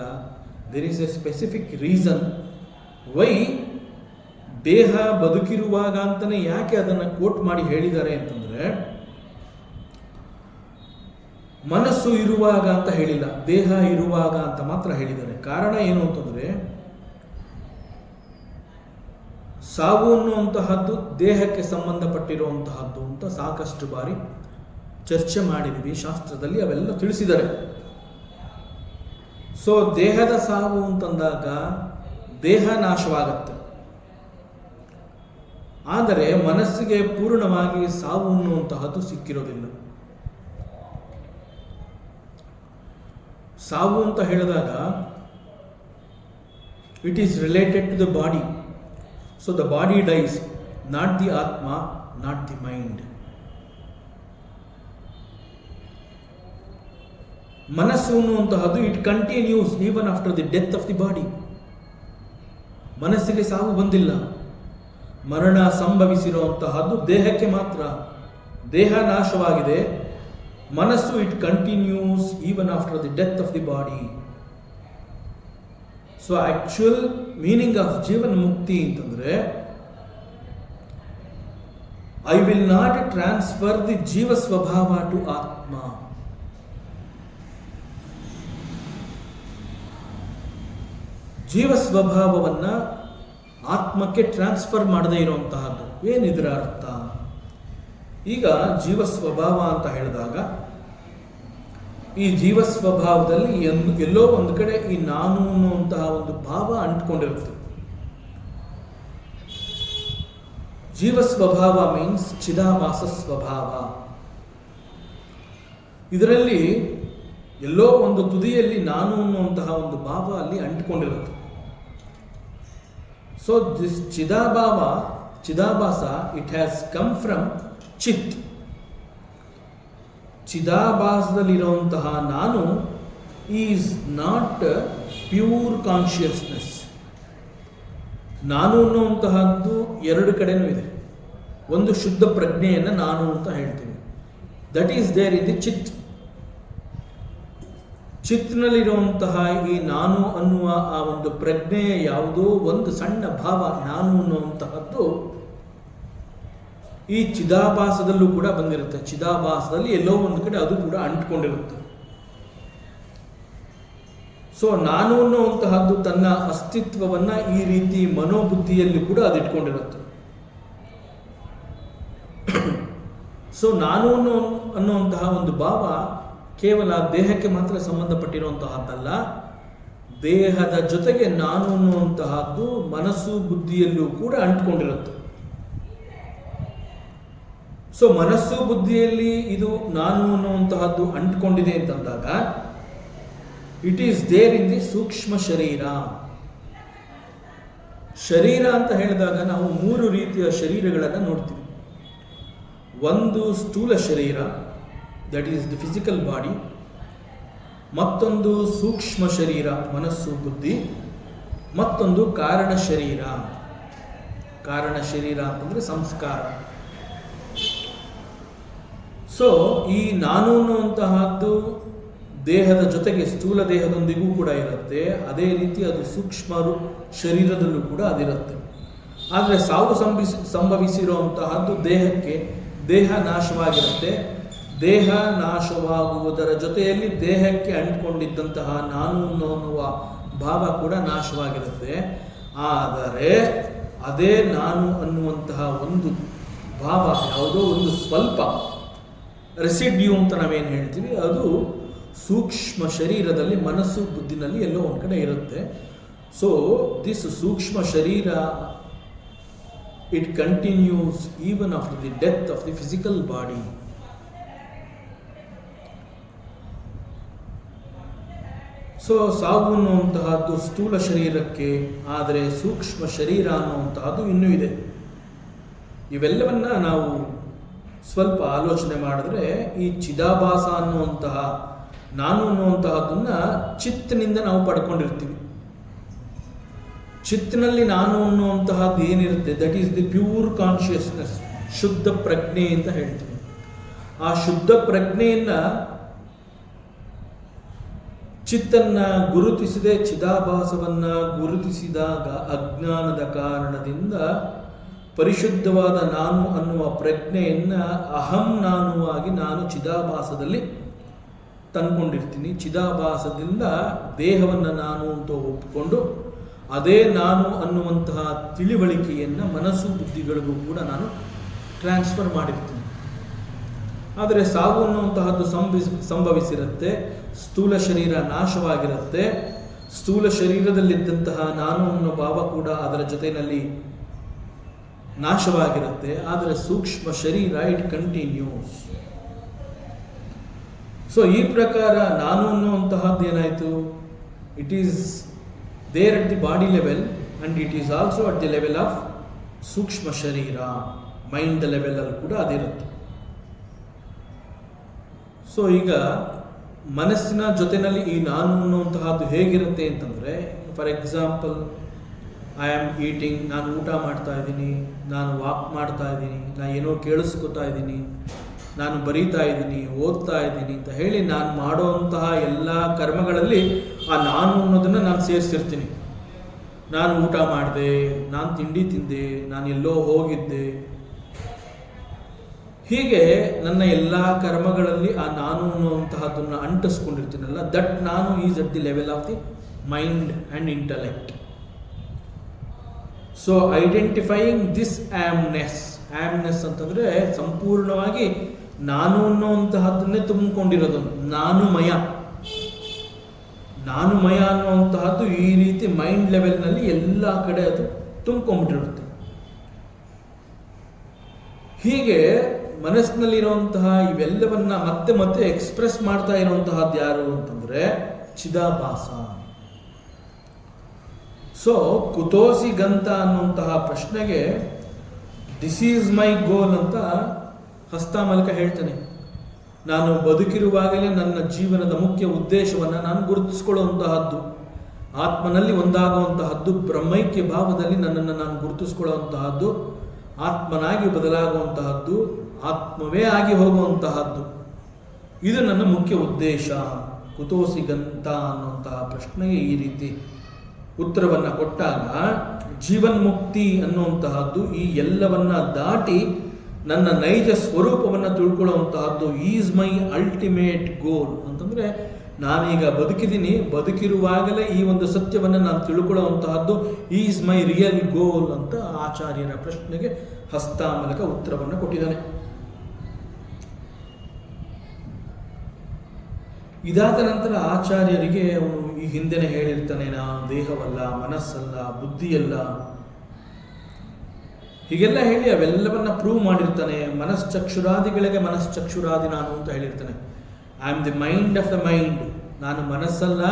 there is a specific reason why ದೇಹ ಬದುಕಿರುವಾಗ ಅಂತಲೇ ಯಾಕೆ ಅದನ್ನು ಕೋಟ್ ಮಾಡಿ ಹೇಳಿದ್ದಾರೆ ಅಂತಂದರೆ, ಮನಸ್ಸು ಇರುವಾಗ ಅಂತ ಹೇಳಿಲ್ಲ, ದೇಹ ಇರುವಾಗ ಅಂತ ಮಾತ್ರ ಹೇಳಿದ್ದಾರೆ. ಕಾರಣ ಏನು ಅಂತಂದರೆ, ಸಾವು ಅನ್ನುವಂತಹದ್ದು ದೇಹಕ್ಕೆ ಸಂಬಂಧಪಟ್ಟಿರುವಂತಹದ್ದು ಅಂತ ಸಾಕಷ್ಟು ಬಾರಿ ಚರ್ಚೆ ಮಾಡಿದ್ವಿ. ಶಾಸ್ತ್ರದಲ್ಲಿ ಅವೆಲ್ಲ ತಿಳಿಸಿದ್ದಾರೆ. ಸೊ ದೇಹದ ಸಾವು ಅಂತಂದಾಗ ದೇಹ ನಾಶವಾಗತ್ತೆ, ಆದರೆ ಮನಸ್ಸಿಗೆ ಪೂರ್ಣವಾಗಿ ಸಾವು ಅನ್ನುವಂತಹದ್ದು ಸಿಕ್ಕಿರೋದಿಲ್ಲ. ಸಾವು ಅಂತ ಹೇಳಿದಾಗ it is related to the body. So the body dies, not the ಆತ್ಮ, ನಾಟ್ ದಿ ಮೈಂಡ್. ಮನಸ್ಸು ಅನ್ನುವಂತಹದ್ದು it continues even after the death of the body. ಮನಸ್ಸಿಗೆ ಸಾವು ಬಂದಿಲ್ಲ, ಮರಣ ಸಂಭವಿಸಿರುವಂತಹದ್ದು ದೇಹಕ್ಕೆ ಮಾತ್ರ. ದೇಹ ನಾಶವಾಗಿದೆ, ಮನಸ್ಸು it continues even after the death of the body. So actual meaning of Jeevan ಮುಕ್ತಿ ಅಂತಂದ್ರೆ, I will not transfer the ಜೀವ ಸ್ವಭಾವ ಟು ಆತ್ಮ. ಜೀವ ಸ್ವಭಾವವನ್ನ ಆತ್ಮಕ್ಕೆ ಟ್ರಾನ್ಸ್ಫರ್ ಮಾಡದೇ ಇರುವಂತಹದ್ದು. ಏನಿದರ ಅರ್ಥ? ಈಗ ಜೀವ ಸ್ವಭಾವ ಅಂತ ಹೇಳಿದಾಗ ಈ ಜೀವ ಸ್ವಭಾವದಲ್ಲಿ ಎಲ್ಲೋ ಒಂದು ಕಡೆ ಈ ನಾನು ಅನ್ನುವಂತಹ ಒಂದು ಭಾವ ಅಂಟ್ಕೊಂಡಿರುತ್ತೆ. ಜೀವ ಸ್ವಭಾವ ಮೀನ್ಸ್ ಚಿದಾಭಾಸ ಸ್ವಭಾವ. ಇದರಲ್ಲಿ ಎಲ್ಲೋ ಒಂದು ತುದಿಯಲ್ಲಿ ನಾನು ಅನ್ನುವಂತಹ ಒಂದು ಭಾವ ಅಲ್ಲಿ ಅಂಟಿಕೊಂಡಿರುತ್ತೆ. ಸೊ ದಿಸ್ ಚಿದಾಭಾಸ ಇಟ್ ಹ್ಯಾಸ್ ಕಮ್ ಫ್ರಮ್ ಚಿತ್. ಚಿದಾಭಾಸದಲ್ಲಿರುವಂತಹ ನಾನು ಈಸ್ ನಾಟ್ ಪ್ಯೂರ್ ಕಾನ್ಷಿಯಸ್ನೆಸ್. ನಾನು ಅನ್ನುವಂತಹದ್ದು ಎರಡು ಕಡೆನೂ ಇದೆ. ಒಂದು ಶುದ್ಧ ಪ್ರಜ್ಞೆಯನ್ನು ನಾನು ಅಂತ ಹೇಳ್ತೀವಿ, that is there in the ಚಿತ್. ಚಿತ್ನಲ್ಲಿರುವಂತಹ ಈ ನಾನು ಅನ್ನುವ ಆ ಒಂದು ಪ್ರಜ್ಞೆಯ ಯಾವುದೋ ಒಂದು ಸಣ್ಣ ಭಾವ ನಾನು ಅನ್ನುವಂತಹದ್ದು ಈ ಚಿದಾಭಾಸದಲ್ಲೂ ಕೂಡ ಬಂದಿರುತ್ತೆ. ಚಿದಾಭಾಸದಲ್ಲಿ ಎಲ್ಲೋ ಒಂದು ಕಡೆ ಅದು ಕೂಡ ಅಂಟ್ಕೊಂಡಿರುತ್ತೆ. ಸೊ ನಾನು ಅನ್ನುವಂತಹದ್ದು ತನ್ನ ಅಸ್ತಿತ್ವವನ್ನು ಈ ರೀತಿ ಮನೋಬುದ್ಧಿಯಲ್ಲಿ ಕೂಡ ಅದು ಇಟ್ಕೊಂಡಿರುತ್ತೆ. ಸೊ ನಾನು ಅನ್ನುವಂತಹ ಒಂದು ಭಾವ ಕೇವಲ ದೇಹಕ್ಕೆ ಮಾತ್ರ ಸಂಬಂಧಪಟ್ಟಿರುವಂತಹದ್ದಲ್ಲ, ದೇಹದ ಜೊತೆಗೆ ನಾನು ಅನ್ನುವಂತಹದ್ದು ಮನಸ್ಸು ಬುದ್ಧಿಯಲ್ಲೂ ಕೂಡ ಅಂಟ್ಕೊಂಡಿರುತ್ತೆ. ಸೊ ಮನಸ್ಸು ಬುದ್ಧಿಯಲ್ಲಿ ಇದು ನಾನು ಅನ್ನುವಂತಹದ್ದು ಅಂಟ್ಕೊಂಡಿದೆ ಅಂತಂದಾಗ it is there in the ಸೂಕ್ಷ್ಮ ಶರೀರ. ಶರೀರ ಅಂತ ಹೇಳಿದಾಗ ನಾವು 3 ರೀತಿಯ ಶರೀರಗಳನ್ನು ನೋಡ್ತೀವಿ. ಒಂದು ಸ್ಥೂಲ ಶರೀರ, that is the physical body. ಮತ್ತೊಂದು ಸೂಕ್ಷ್ಮ ಶರೀರ, ಮನಸ್ಸು ಬುದ್ಧಿ. ಮತ್ತೊಂದು ಕಾರಣ ಶರೀರ. ಕಾರಣ ಶರೀರ ಅಂತಂದರೆ ಸಂಸ್ಕಾರ. ಸೊ ಈ ನಾನು ಅನ್ನುವಂತಹದ್ದು ದೇಹದ ಜೊತೆಗೆ ಸ್ಥೂಲ ದೇಹದೊಂದಿಗೂ ಕೂಡ ಇರುತ್ತೆ, ಅದೇ ರೀತಿ ಅದು ಸೂಕ್ಷ್ಮ ಶರೀರದಲ್ಲೂ ಕೂಡ ಅದಿರುತ್ತೆ. ಆದರೆ ಸಾವು ಸಂಭವಿಸಿರುವಂತಹದ್ದು ದೇಹಕ್ಕೆ, ದೇಹ ನಾಶವಾಗಿರುತ್ತೆ. ದೇಹ ನಾಶವಾಗುವುದರ ಜೊತೆಯಲ್ಲಿ ದೇಹಕ್ಕೆ ಅಂಟಿಕೊಂಡಿದ್ದಂತಹ ನಾನು ಅನ್ನುವ ಭಾವ ಕೂಡ ನಾಶವಾಗಿರುತ್ತೆ. ಆದರೆ ಅದೇ ನಾನು ಅನ್ನುವಂತಹ ಒಂದು ಭಾವ, ಯಾವುದೋ ಒಂದು ಸ್ವಲ್ಪ ರೆಸಿಡ್ಯೂ ಅಂತ ನಾವೇನು ಹೇಳ್ತೀವಿ, ಅದು ಸೂಕ್ಷ್ಮ ಶರೀರದಲ್ಲಿ, ಮನಸ್ಸು ಬುದ್ಧಿನಲ್ಲಿ ಎಲ್ಲೋ ಒಂದು ಕಡೆ ಇರುತ್ತೆ. ಸೊ ದಿಸ್ ಸೂಕ್ಷ್ಮ ಶರೀರ, it continues even after the death of the physical body. So ಸಾವು ಅನ್ನುವಂತಹದ್ದು ಸ್ಥೂಲ ಶರೀರಕ್ಕೆ, ಆದರೆ ಸೂಕ್ಷ್ಮ ಶರೀರ ಅನ್ನುವಂತಹದ್ದು ಇನ್ನೂ ಇದೆ. ಇವೆಲ್ಲವನ್ನ ನಾವು ಸ್ವಲ್ಪ ಆಲೋಚನೆ ಮಾಡಿದ್ರೆ ಈ ಚಿದಾಭಾಸ ಅನ್ನುವಂತಹ ನಾನು ಅನ್ನುವಂತಹದ್ದನ್ನ ಚಿತ್ತಿನಿಂದ ನಾವು ಪಡ್ಕೊಂಡಿರ್ತೀವಿ. ಚಿತ್ತಿನಲ್ಲಿ ನಾನು ಅನ್ನುವಂತಹದ್ದು ಏನಿರುತ್ತೆ, that is the pure consciousness, ಶುದ್ಧ ಪ್ರಜ್ಞೆ ಅಂತ ಹೇಳ್ತೀವಿ. ಆ ಶುದ್ಧ ಪ್ರಜ್ಞೆಯನ್ನ ಚಿತ್ತನ್ನ ಗುರುತಿಸದೆ ಚಿದಾಭಾಸವನ್ನ ಗುರುತಿಸಿದಾಗ ಅಜ್ಞಾನದ ಕಾರಣದಿಂದ ಪರಿಶುದ್ಧವಾದ ನಾನು ಅನ್ನುವ ಪ್ರಜ್ಞೆಯನ್ನ ಅಹಂ ನಾನುವಾಗಿ ನಾನು ಚಿದಾಭಾಸದಲ್ಲಿ ತಂದ್ಕೊಂಡಿರ್ತೀನಿ. ಚಿದಾಭಾಸದಿಂದ ದೇಹವನ್ನು ನಾನು ಅಂತ ಒಪ್ಪಿಕೊಂಡು ಅದೇ ನಾನು ಅನ್ನುವಂತಹ ತಿಳಿವಳಿಕೆಯನ್ನು ಮನಸ್ಸು ಬುದ್ಧಿಗಳಿಗೂ ಕೂಡ ನಾನು ಟ್ರಾನ್ಸ್ಫರ್ ಮಾಡಿರ್ತೀನಿ. ಆದರೆ ಸಾವು ಅನ್ನುವಂತಹದ್ದು ಸಂಭವಿಸಿರುತ್ತೆ. ಸ್ಥೂಲ ಶರೀರ ನಾಶವಾಗಿರುತ್ತೆ. ಸ್ಥೂಲ ಶರೀರದಲ್ಲಿದ್ದಂತಹ ನಾನು ಅನ್ನೋ ಭಾವ ಕೂಡ ಅದರ ಜೊತೆಯಲ್ಲಿ ನಾಶವಾಗಿರುತ್ತೆ. ಆದರೆ ಸೂಕ್ಷ್ಮ ಶರೀರ ಇಟ್ ಕಂಟಿನ್ಯೂಸ್. ಸೊ ಈ ಪ್ರಕಾರ ನಾನು ಅನ್ನುವಂತಹದ್ದು ಏನಾಯಿತು, it is there at the body level and it is also at the level of ಸೂಕ್ಷ್ಮ ಶರೀರ, ಮೈಂಡ್ ಲೆವೆಲಲ್ಲಿ ಕೂಡ ಅದಿರುತ್ತೆ. ಸೊ ಈಗ ಮನಸ್ಸಿನ ಜೊತೆಯಲ್ಲಿ ಈ ನಾನು ಅನ್ನುವಂತಹದ್ದು ಹೇಗಿರುತ್ತೆ ಅಂತಂದರೆ, for example I am eating, ನಾನು ಊಟ ಮಾಡ್ತಾ ಇದ್ದೀನಿ, ನಾನು ವಾಕ್ ಮಾಡ್ತಾ ಇದ್ದೀನಿ, ನಾನು ಏನೋ ಕೇಳಿಸ್ಕೊತಾ ಇದ್ದೀನಿ, ನಾನು ಬರೀತಾ ಇದ್ದೀನಿ, ಓದ್ತಾ ಇದ್ದೀನಿ ಅಂತ ಹೇಳಿ ನಾನು ಮಾಡುವಂತಹ ಎಲ್ಲ ಕರ್ಮಗಳಲ್ಲಿ ಆ ನಾನು ಅನ್ನೋದನ್ನು ನಾನು ಸೇರಿಸಿರ್ತೀನಿ. ನಾನು ಊಟ ಮಾಡಿದೆ, ನಾನು ತಿಂಡಿ ತಿಂದೆ, ನಾನು ಎಲ್ಲೋ ಹೋಗಿದ್ದೆ, ಹೀಗೆ ನನ್ನ ಎಲ್ಲ ಕರ್ಮಗಳಲ್ಲಿ ಆ ನಾನು ಅನ್ನುವಂತಹದ್ದನ್ನು ಅಂಟಿಸ್ಕೊಂಡಿರ್ತೀನಲ್ಲ, ದಟ್ ನಾನು is at the level of the mind and intellect. So identifying this amness ಅಂತಂದರೆ ಸಂಪೂರ್ಣವಾಗಿ ನಾನು ಅನ್ನುವಂತಹದ್ದನ್ನೇ ತುಂಬಿಕೊಂಡಿರೋದು. ನಾನುಮಯ ಅನ್ನುವಂತಹದ್ದು ಈ ರೀತಿ ಮೈಂಡ್ ಲೆವೆಲ್ನಲ್ಲಿ ಎಲ್ಲ ಕಡೆ ಅದು ತುಂಬಿಕೊಂಡ್ಬಿಟ್ಟಿರುತ್ತೆ. ಹೀಗೆ ಮನಸ್ಸಿನಲ್ಲಿರುವಂತಹ ಇವೆಲ್ಲವನ್ನ ಮತ್ತೆ ಮತ್ತೆ ಎಕ್ಸ್ಪ್ರೆಸ್ ಮಾಡ್ತಾ ಇರುವಂತಹದ್ದು ಯಾರು ಅಂತಂದ್ರೆ ಚಿದಾಭಾಸ. ಸೊ ಕುತೋಸಿ ಗಂತ ಅನ್ನುವಂತಹ ಪ್ರಶ್ನೆಗೆ ದಿಸ್ ಈಸ್ ಮೈ ಗೋಲ್ ಅಂತ ಹಸ್ತಮಲಕ ಹೇಳ್ತಾನೆ. ನಾನು ಬದುಕಿರುವಾಗಲೇ ನನ್ನ ಜೀವನದ ಮುಖ್ಯ ಉದ್ದೇಶವನ್ನು ನಾನು ಗುರುತಿಸ್ಕೊಳ್ಳುವಂತಹದ್ದು, ಆತ್ಮನಲ್ಲಿ ಒಂದಾಗುವಂತಹದ್ದು, ಬ್ರಹ್ಮೈಕ್ಯ ಭಾವದಲ್ಲಿ ನನ್ನನ್ನು ನಾನು ಗುರುತಿಸ್ಕೊಳ್ಳುವಂತಹದ್ದು, ಆತ್ಮನಾಗಿ ಬದಲಾಗುವಂತಹದ್ದು, ಆತ್ಮವೇ ಆಗಿ ಹೋಗುವಂತಹದ್ದು, ಇದು ನನ್ನ ಮುಖ್ಯ ಉದ್ದೇಶ. ಕುತೋಸಿ ಗಂತ ಅನ್ನುವಂತಹ ಪ್ರಶ್ನೆಗೆ ಈ ರೀತಿ ಉತ್ತರವನ್ನು ಕೊಟ್ಟಾಗ ಜೀವನ್ಮುಕ್ತಿ ಅನ್ನುವಂತಹದ್ದು ಈ ಎಲ್ಲವನ್ನ ದಾಟಿ ನನ್ನ ನೈಜ ಸ್ವರೂಪವನ್ನು ತಿಳ್ಕೊಳ್ಳುವಂತಹದ್ದು ಈಸ್ ಮೈ ಅಲ್ಟಿಮೇಟ್ ಗೋಲ್ ಅಂತಂದರೆ, ನಾನೀಗ ಬದುಕಿದ್ದೀನಿ, ಬದುಕಿರುವಾಗಲೇ ಈ ಒಂದು ಸತ್ಯವನ್ನು ನಾನು ತಿಳ್ಕೊಳ್ಳುವಂತಹದ್ದು ಈಸ್ ಮೈ ರಿಯಲ್ ಗೋಲ್ ಅಂತ ಆಚಾರ್ಯರ ಪ್ರಶ್ನೆಗೆ ಹಸ್ತಾಮಲಕ ಉತ್ತರವನ್ನು ಕೊಟ್ಟಿದ್ದಾನೆ. ಇದಾದ ನಂತರ ಆಚಾರ್ಯರಿಗೆ ಅವನು ಈ ಹಿಂದೆನೇ ಹೇಳಿರ್ತಾನೆ, ನಾನು ದೇಹವಲ್ಲ, ಮನಸ್ಸಲ್ಲ, ಬುದ್ಧಿಯಲ್ಲ, ಹೀಗೆಲ್ಲ ಹೇಳಿ ಅವೆಲ್ಲವನ್ನ ಪ್ರೂವ್ ಮಾಡಿರ್ತಾನೆ. ಮನಶ್ಚಕ್ಷುರಾದಿಗಳಿಗೆ ಮನಶ್ಚಕ್ಷುರಾದಿ ನಾನು ಅಂತ ಹೇಳಿರ್ತಾನೆ. I am the mind of the mind, ನಾನು ಮನಸ್ಸಲ್ಲ,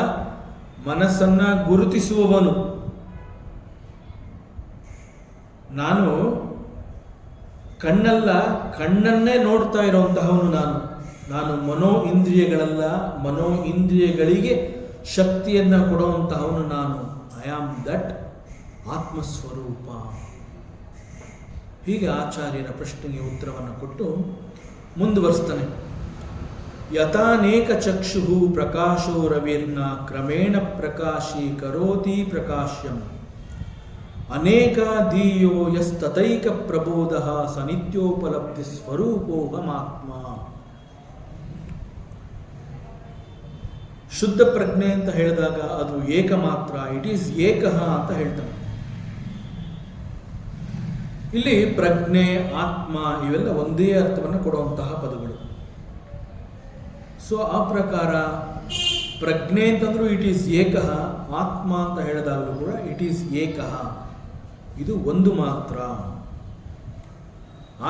ಮನಸ್ಸನ್ನ ಗುರುತಿಸುವವನು. ನಾನು ಕಣ್ಣಲ್ಲ, ಕಣ್ಣನ್ನೇ ನೋಡ್ತಾ ಇರುವಂತಹವನು ನಾನು ಮನೋ ಇಂದ್ರಿಯಗಳಲ್ಲ, ಮನೋ ಇಂದ್ರಿಯಗಳಿಗೆ ಶಕ್ತಿಯನ್ನು ಕೊಡುವಂತಹವನು ನಾನು. ಐ ಆಮ್ ದಟ್ ಆತ್ಮಸ್ವರೂಪ. ಹೀಗೆ ಆಚಾರ್ಯರ ಪ್ರಶ್ನೆಗೆ ಉತ್ತರವನ್ನು ಕೊಟ್ಟು ಮುಂದುವರಿಸ್ತಾನೆ. ಯಥಾನೇಕ ಚಕ್ಷು ಪ್ರಕಾಶೋ ರವಿರ್ನ ಕ್ರಮೇಣ ಪ್ರಕಾಶಿ ಕರೋತಿ ಪ್ರಕಾಶ್ಯಂ ಅನೇಕ ಧೀಯೋ ಯಸ್ತತೈಕ ಪ್ರಬೋಧ ಸ ನಿತ್ಯೋಪಲಬ್ಧಿ ಸ್ವರೂಪೋಹಮಾತ್ಮ. ಶುದ್ಧ ಪ್ರಜ್ಞೆ ಅಂತ ಹೇಳಿದಾಗ ಅದು ಏಕ ಮಾತ್ರ, ಇಟ್ ಈಸ್ ಏಕಃ ಅಂತ ಹೇಳ್ತಾನೆ. ಇಲ್ಲಿ ಪ್ರಜ್ಞೆ, ಆತ್ಮ ಇವೆಲ್ಲ ಒಂದೇ ಅರ್ಥವನ್ನು ಕೊಡುವಂತಹ ಪದಗಳು. ಸೊ ಆ ಪ್ರಕಾರ ಪ್ರಜ್ಞೆ ಅಂತಂದ್ರೂ ಇಟ್ ಈಸ್ ಏಕಃ, ಆತ್ಮ ಅಂತ ಹೇಳಿದಾಗಲೂ ಕೂಡ ಇಟ್ ಈಸ್ ಏಕಃ, ಇದು ಒಂದು ಮಾತ್ರ.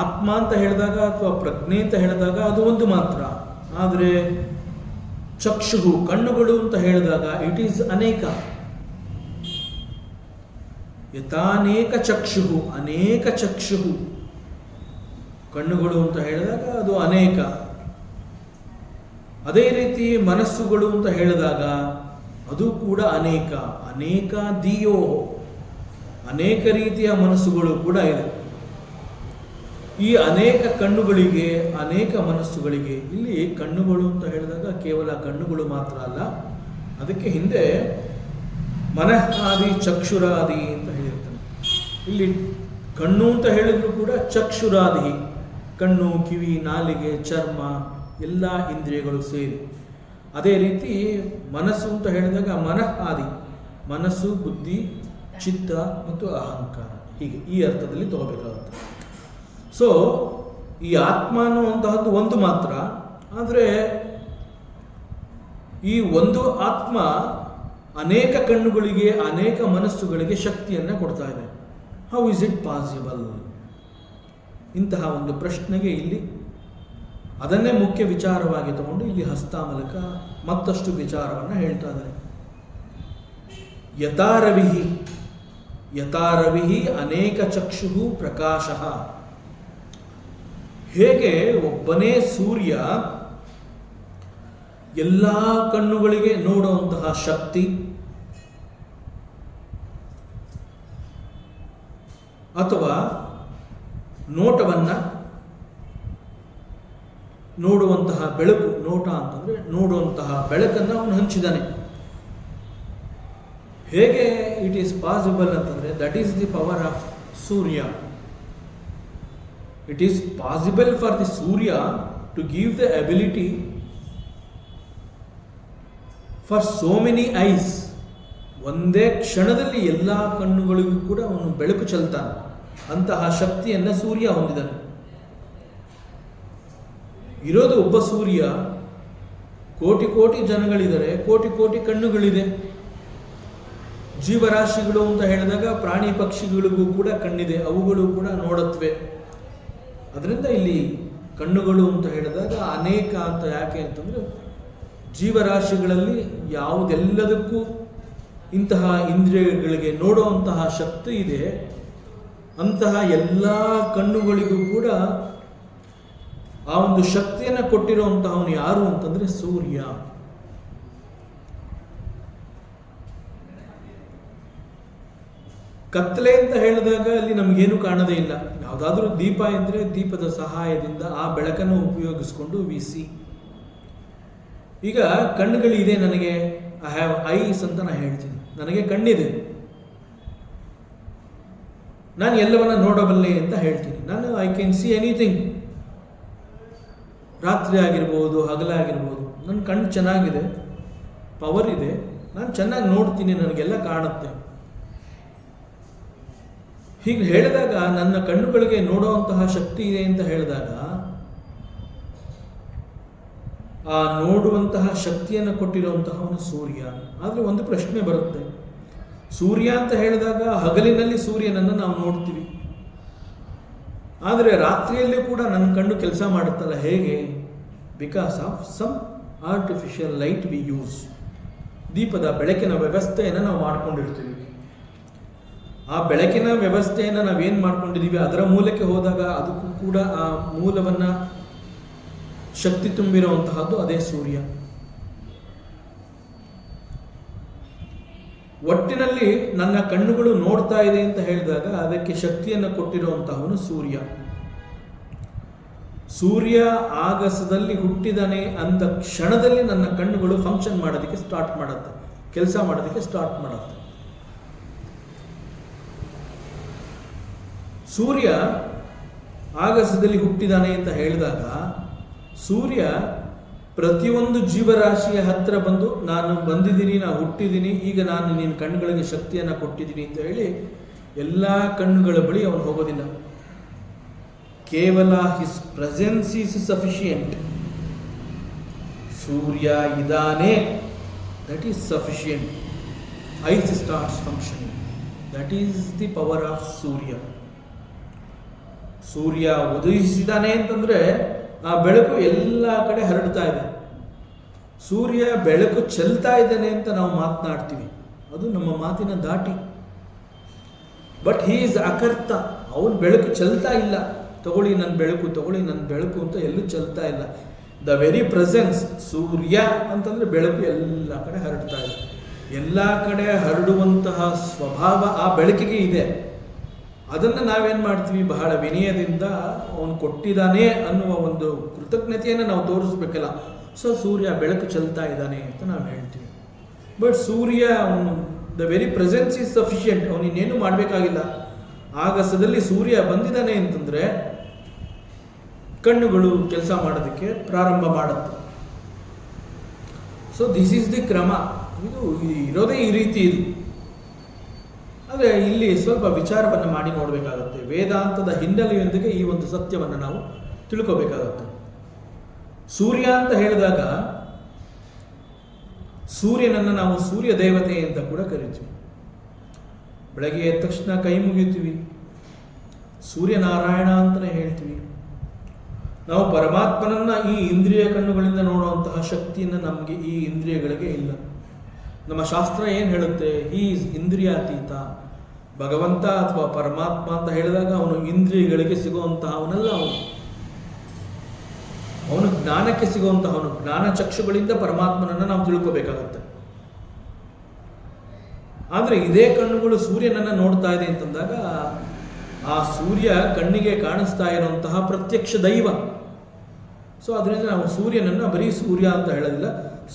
ಆತ್ಮ ಅಂತ ಹೇಳಿದಾಗ ಅಥವಾ ಪ್ರಜ್ಞೆ ಅಂತ ಹೇಳಿದಾಗ ಅದು ಒಂದು ಮಾತ್ರ. ಆದರೆ ಚಕ್ಷು, ಕಣ್ಣುಗಳು ಅಂತ ಹೇಳಿದಾಗ ಇಟ್ ಈಸ್ ಅನೇಕ. ಯಥಾನೇಕ ಚಕ್ಷು, ಅನೇಕ ಚಕ್ಷು, ಕಣ್ಣುಗಳು ಅಂತ ಹೇಳಿದಾಗ ಅದು ಅನೇಕ. ಅದೇ ರೀತಿ ಮನಸ್ಸುಗಳು ಅಂತ ಹೇಳಿದಾಗ ಅದು ಕೂಡ ಅನೇಕ. ಅನೇಕ ಧಿಯೋ, ಅನೇಕ ರೀತಿಯ ಮನಸ್ಸುಗಳು ಕೂಡ ಇದೆ. ಈ ಅನೇಕ ಕಣ್ಣುಗಳಿಗೆ, ಅನೇಕ ಮನಸ್ಸುಗಳಿಗೆ, ಇಲ್ಲಿ ಕಣ್ಣುಗಳು ಅಂತ ಹೇಳಿದಾಗ ಕೇವಲ ಕಣ್ಣುಗಳು ಮಾತ್ರ ಅಲ್ಲ, ಅದಕ್ಕೆ ಹಿಂದೆ ಮನಃಾದಿ ಚಕ್ಷುರಾದಿ ಅಂತ ಹೇಳಿರ್ತಾನೆ. ಇಲ್ಲಿ ಕಣ್ಣು ಅಂತ ಹೇಳಿದ್ರು ಕೂಡ ಚಕ್ಷುರಾದಿ, ಕಣ್ಣು, ಕಿವಿ, ನಾಲಿಗೆ, ಚರ್ಮ ಎಲ್ಲ ಇಂದ್ರಿಯಗಳು ಸೇರಿ. ಅದೇ ರೀತಿ ಮನಸ್ಸು ಅಂತ ಹೇಳಿದಾಗ ಮನಃ ಆದಿ, ಮನಸ್ಸು, ಬುದ್ಧಿ, ಚಿತ್ತ ಮತ್ತು ಅಹಂಕಾರ, ಹೀಗೆ ಈ ಅರ್ಥದಲ್ಲಿ ತಗೋಬೇಕಾಗುತ್ತೆ. ಸೊ ಈ ಆತ್ಮ ಅನ್ನುವಂತಹದ್ದು ಒಂದು ಮಾತ್ರ. ಆದರೆ ಈ ಒಂದು ಆತ್ಮ ಅನೇಕ ಕಣ್ಣುಗಳಿಗೆ, ಅನೇಕ ಮನಸ್ಸುಗಳಿಗೆ ಶಕ್ತಿಯನ್ನು ಕೊಡ್ತಾ ಇದೆ. How is it possible? ಇಂತಹ ಒಂದು ಪ್ರಶ್ನೆಗೆ ಇಲ್ಲಿ ಅದನ್ನೇ ಮುಖ್ಯ ವಿಚಾರವಾಗಿ ತಗೊಂಡು ಇಲ್ಲಿ ಹಸ್ತಾಮಲಕ ಮತ್ತಷ್ಟು ವಿಚಾರವನ್ನು ಹೇಳ್ತಾ ಇದ್ದಾರೆ. ಯಥಾರವಿಹಿ, ಯಥಾರವಿಹಿ ಅನೇಕ ಚಕ್ಷು ಪ್ರಕಾಶಃ. ಹೇಗೆ ಒಬ್ಬನೇ ಸೂರ್ಯ ಎಲ್ಲ ಕಣ್ಣುಗಳಿಗೆ ನೋಡುವಂತಹ ಶಕ್ತಿ, ಅಥವಾ ನೋಟವನ್ನು ನೋಡುವಂತಹ ಬೆಳಕು, ನೋಟ ಅಂತಂದರೆ ನೋಡುವಂತಹ ಬೆಳಕನ್ನು ಅವನು ಹಂಚಿದ್ದಾನೆ. ಹೇಗೆ ಇಟ್ ಈಸ್ ಪಾಸಿಬಲ್ ಅಂತಂದರೆ that is the power of Surya. It is possible for the Surya to give the ability for so many eyes. ಒಂದೇ ಕ್ಷಣದಲ್ಲಿ ಎಲ್ಲ ಕಣ್ಣುಗಳಿಗೂ ಕೂಡ ಅವನು ಬೆಳಕು ಚೆಲ್ತಾನೆ. ಅಂತಹ ಶಕ್ತಿಯನ್ನು ಸೂರ್ಯ ಹೊಂದಿದ್ದಾನೆ. ಇರೋದು ಒಬ್ಬ ಸೂರ್ಯ, ಕೋಟಿ ಕೋಟಿ ಜನಗಳಿದ್ದಾರೆ, ಕೋಟಿ ಕೋಟಿ ಕಣ್ಣುಗಳಿದೆ. ಜೀವರಾಶಿಗಳು ಅಂತ ಹೇಳಿದಾಗ ಪ್ರಾಣಿ ಪಕ್ಷಿಗಳಿಗೂ ಕೂಡ ಕಣ್ಣಿದೆ, ಅವುಗಳು ಕೂಡ ನೋಡುತ್ತವೆ. ಅದರಿಂದ ಇಲ್ಲಿ ಕಣ್ಣುಗಳು ಅಂತ ಹೇಳಿದಾಗ ಅನೇಕ ಅಂತ ಯಾಕೆ ಅಂತಂದರೆ, ಜೀವರಾಶಿಗಳಲ್ಲಿ ಯಾವುದೆಲ್ಲದಕ್ಕೂ ಇಂತಹ ಇಂದ್ರಿಯಗಳಿಗೆ ನೋಡುವಂತಹ ಶಕ್ತಿ ಇದೆ, ಅಂತಹ ಎಲ್ಲ ಕಣ್ಣುಗಳಿಗೂ ಕೂಡ ಆ ಒಂದು ಶಕ್ತಿಯನ್ನು ಕೊಟ್ಟಿರುವಂತಹವನು ಯಾರು ಅಂತಂದರೆ ಸೂರ್ಯ. ಕತ್ತಲೆ ಅಂತ ಹೇಳಿದಾಗ ಅಲ್ಲಿ ನಮಗೇನು ಕಾಣದೇ ಇಲ್ಲ. ಯಾವುದಾದ್ರೂ ದೀಪ ಇದ್ದರೆ ದೀಪದ ಸಹಾಯದಿಂದ ಆ ಬೆಳಕನ್ನು ಉಪಯೋಗಿಸ್ಕೊಂಡು ವಿ. ಈಗ ಕಣ್ಣುಗಳಿದೆ ನನಗೆ, ಐ ಹ್ಯಾವ್ ಐಸ್ ಅಂತ ನಾನು ಹೇಳ್ತೀನಿ, ನನಗೆ ಕಣ್ಣಿದೆ, ನಾನು ಎಲ್ಲವನ್ನ ನೋಡಬಲ್ಲೆ ಅಂತ ಹೇಳ್ತೀನಿ. I can see anything. ರಾತ್ರಿ ಆಗಿರ್ಬೋದು, ಹಗಲಾಗಿರ್ಬೋದು, ನನ್ನ ಕಣ್ಣು ಚೆನ್ನಾಗಿದೆ, ಪವರ್ ಇದೆ, ನಾನು ಚೆನ್ನಾಗಿ ನೋಡ್ತೀನಿ, ನನಗೆಲ್ಲ ಕಾಣುತ್ತೆ. ಹೀಗೆ ಹೇಳಿದಾಗ, ನನ್ನ ಕಣ್ಣುಗಳಿಗೆ ನೋಡುವಂತಹ ಶಕ್ತಿ ಇದೆ ಅಂತ ಹೇಳಿದಾಗ, ಆ ನೋಡುವಂತಹ ಶಕ್ತಿಯನ್ನು ಕೊಟ್ಟಿರುವಂತಹವನು ಸೂರ್ಯ. ಆದರೆ ಒಂದು ಪ್ರಶ್ನೆ ಬರುತ್ತೆ, ಸೂರ್ಯ ಅಂತ ಹೇಳಿದಾಗ ಹಗಲಿನಲ್ಲಿ ಸೂರ್ಯನನ್ನು ನಾವು ನೋಡ್ತೀವಿ, ಆದರೆ ರಾತ್ರಿಯಲ್ಲೂ ಕೂಡ ನನ್ನ ಕಣ್ಣು ಕೆಲಸ ಮಾಡುತ್ತಲ್ಲ, ಹೇಗೆ? Because of some artificial light we use. ದೀಪದ ಬೆಳಕಿನ ವ್ಯವಸ್ಥೆಯನ್ನು ನಾವು ಮಾಡ್ಕೊಂಡಿರ್ತೀವಿ. ಆ ಬೆಳಕಿನ ವ್ಯವಸ್ಥೆಯನ್ನು ನಾವೇನು ಮಾಡ್ಕೊಂಡಿದ್ದೀವಿ, ಅದರ ಮೂಲಕ್ಕೆ ಹೋದಾಗ ಅದಕ್ಕೂ ಕೂಡ ಆ ಮೂಲವನ್ನು ಶಕ್ತಿ ತುಂಬಿರುವಂತಹದ್ದು ಅದೇ ಸೂರ್ಯ. ಒಟ್ಟಿನಲ್ಲಿ ನನ್ನ ಕಣ್ಣುಗಳು ನೋಡ್ತಾ ಇದೆ ಅಂತ ಹೇಳಿದಾಗ ಅದಕ್ಕೆ ಶಕ್ತಿಯನ್ನು ಕೊಟ್ಟಿರುವಂತಹವನು ಸೂರ್ಯ. ಸೂರ್ಯ ಆಗಸದಲ್ಲಿ ಹುಟ್ಟಿದಾನೆ ಅಂದ ಕ್ಷಣದಲ್ಲಿ ನನ್ನ ಕಣ್ಣುಗಳು ಫಂಕ್ಷನ್ ಮಾಡೋದಕ್ಕೆ ಸ್ಟಾರ್ಟ್ ಮಾಡುತ್ತೆ, ಕೆಲಸ ಮಾಡೋದಕ್ಕೆ ಸ್ಟಾರ್ಟ್ ಮಾಡುತ್ತೆ. ಸೂರ್ಯ ಆಗಸದಲ್ಲಿ ಹುಟ್ಟಿದಾನೆ ಅಂತ ಹೇಳಿದಾಗ ಸೂರ್ಯ ಪ್ರತಿಯೊಂದು ಜೀವರಾಶಿಯ ಹತ್ತಿರ ಬಂದು, ನಾನು ಬಂದಿದ್ದೀನಿ, ನಾನು ಹುಟ್ಟಿದ್ದೀನಿ, ಈಗ ನಾನು ನಿನ್ನ ಕಣ್ಣುಗಳಿಗೆ ಶಕ್ತಿಯನ್ನು ಕೊಟ್ಟಿದ್ದೀನಿ ಅಂತ ಹೇಳಿ ಎಲ್ಲ ಕಣ್ಣುಗಳ ಬಳಿ ಅವನು ಹೋಗೋದಿಲ್ಲ. ಕೇವಲ ಹಿಸ್ ಪ್ರೆಸೆನ್ಸ್ ಈಸ್ ಸಫಿಷಿಯೆಂಟ್. ಸೂರ್ಯ ಇದ್ದಾನೆ, that is sufficient. Eyes starts functioning. That is the power of ಸೂರ್ಯ. ಸೂರ್ಯ ಉದಯಿಸಿದಾನೆ ಅಂತಂದ್ರೆ ಆ ಬೆಳಕು ಎಲ್ಲ ಕಡೆ ಹರಡ್ತಾ ಇದೆ. ಸೂರ್ಯ ಬೆಳಕು ಚೆಲ್ತಾ ಇದ್ದಾನೆ ಅಂತ ನಾವು ಮಾತನಾಡ್ತೀವಿ, ಅದು ನಮ್ಮ ಮಾತಿನ ದಾಟಿ. ಬಟ್ ಹೀ ಈಸ್ ಅಕರ್ತ. ಅವನು ಬೆಳಕು ಚೆಲ್ತಾ ಇಲ್ಲ, ತಗೊಳ್ಳಿ ನನ್ನ ಬೆಳಕು, ತಗೊಳ್ಳಿ ನನ್ನ ಬೆಳಕು ಅಂತ ಎಲ್ಲೂ ಚೆಲ್ತಾ ಇಲ್ಲ. ದ ವೆರಿ ಪ್ರೆಸೆನ್ಸ್, ಸೂರ್ಯ ಅಂತಂದ್ರೆ ಬೆಳಕು ಎಲ್ಲ ಕಡೆ ಹರಡ್ತಾ ಇದೆ. ಎಲ್ಲ ಕಡೆ ಹರಡುವಂತಹ ಸ್ವಭಾವ ಆ ಬೆಳಕಿಗೆ ಇದೆ. ಅದನ್ನು ನಾವೇನು ಮಾಡ್ತೀವಿ, ಬಹಳ ವಿನಯದಿಂದ ಅವನು ಕೊಟ್ಟಿದ್ದಾನೆ ಅನ್ನುವ ಒಂದು ಕೃತಜ್ಞತೆಯನ್ನು ನಾವು ತೋರಿಸ್ಬೇಕಲ್ಲ. ಸೊ ಸೂರ್ಯ ಬೆಳಕು ಚೆಲ್ತಾ ಇದ್ದಾನೆ ಅಂತ ನಾವು ಹೇಳ್ತೀವಿ. ಬಟ್ ಸೂರ್ಯ ಅವನು the very presence is sufficient. ಅವನು ಇನ್ನೇನು ಮಾಡಬೇಕಾಗಿಲ್ಲ. ಆಗಸದಲ್ಲಿ ಸೂರ್ಯ ಬಂದಿದ್ದಾನೆ ಅಂತಂದರೆ ಕಣ್ಣುಗಳು ಕೆಲಸ ಮಾಡೋದಕ್ಕೆ ಪ್ರಾರಂಭ ಮಾಡುತ್ತೆ. ಸೊ ದಿಸ್ ಈಸ್ ದಿ ಕ್ರಮ. ಇದು ಇರೋದೇ ಈ ರೀತಿ ಇದು. ಆದರೆ ಇಲ್ಲಿ ಸ್ವಲ್ಪ ವಿಚಾರವನ್ನು ಮಾಡಿ ನೋಡಬೇಕಾಗುತ್ತೆ. ವೇದಾಂತದ ಹಿನ್ನೆಲೆಯೊಂದಿಗೆ ಈ ಒಂದು ಸತ್ಯವನ್ನು ನಾವು ತಿಳ್ಕೋಬೇಕಾಗುತ್ತೆ. ಸೂರ್ಯ ಅಂತ ಹೇಳಿದಾಗ ಸೂರ್ಯನನ್ನು ನಾವು ಸೂರ್ಯ ದೇವತೆ ಅಂತ ಕೂಡ ಕರಿತೀವಿ. ಬೆಳಗ್ಗೆ ಎದ್ದ ತಕ್ಷಣ ಕೈ ಮುಗಿತೀವಿ, ಸೂರ್ಯನಾರಾಯಣ ಅಂತಲೇ ಹೇಳ್ತೀವಿ. ನಾವು ಪರಮಾತ್ಮನನ್ನ ಈ ಇಂದ್ರಿಯ ಕಣ್ಣುಗಳಿಂದ ನೋಡುವಂತಹ ಶಕ್ತಿಯನ್ನು ನಮಗೆ ಈ ಇಂದ್ರಿಯಗಳಿಗೆ ಇಲ್ಲ. ನಮ್ಮ ಶಾಸ್ತ್ರ ಏನು ಹೇಳುತ್ತೆ, ಈ ಇಂದ್ರಿಯಾತೀತ. ಭಗವಂತ ಅಥವಾ ಪರಮಾತ್ಮ ಅಂತ ಹೇಳಿದಾಗ ಅವನು ಇಂದ್ರಿಯಗಳಿಗೆ ಸಿಗುವಂತಹ ಅವನಲ್ಲ. ಅವನು ಜ್ಞಾನಕ್ಕೆ ಸಿಗುವಂತಹವನು. ಜ್ಞಾನ ಚಕ್ಷುಗಳಿಂದ ಪರಮಾತ್ಮನನ್ನು ನಾವು ತಿಳ್ಕೋಬೇಕಾಗತ್ತೆ. ಆದರೆ ಇದೇ ಕಣ್ಣುಗಳು ಸೂರ್ಯನನ್ನು ನೋಡ್ತಾ ಇದೆ ಅಂತಂದಾಗ ಆ ಸೂರ್ಯ ಕಣ್ಣಿಗೆ ಕಾಣಿಸ್ತಾ ಇರುವಂತಹ ಪ್ರತ್ಯಕ್ಷ ದೈವ. ಸೊ ಅದರಿಂದ ನಾವು ಸೂರ್ಯನನ್ನು ಬರೀ ಸೂರ್ಯ ಅಂತ ಹೇಳೋದಿಲ್ಲ,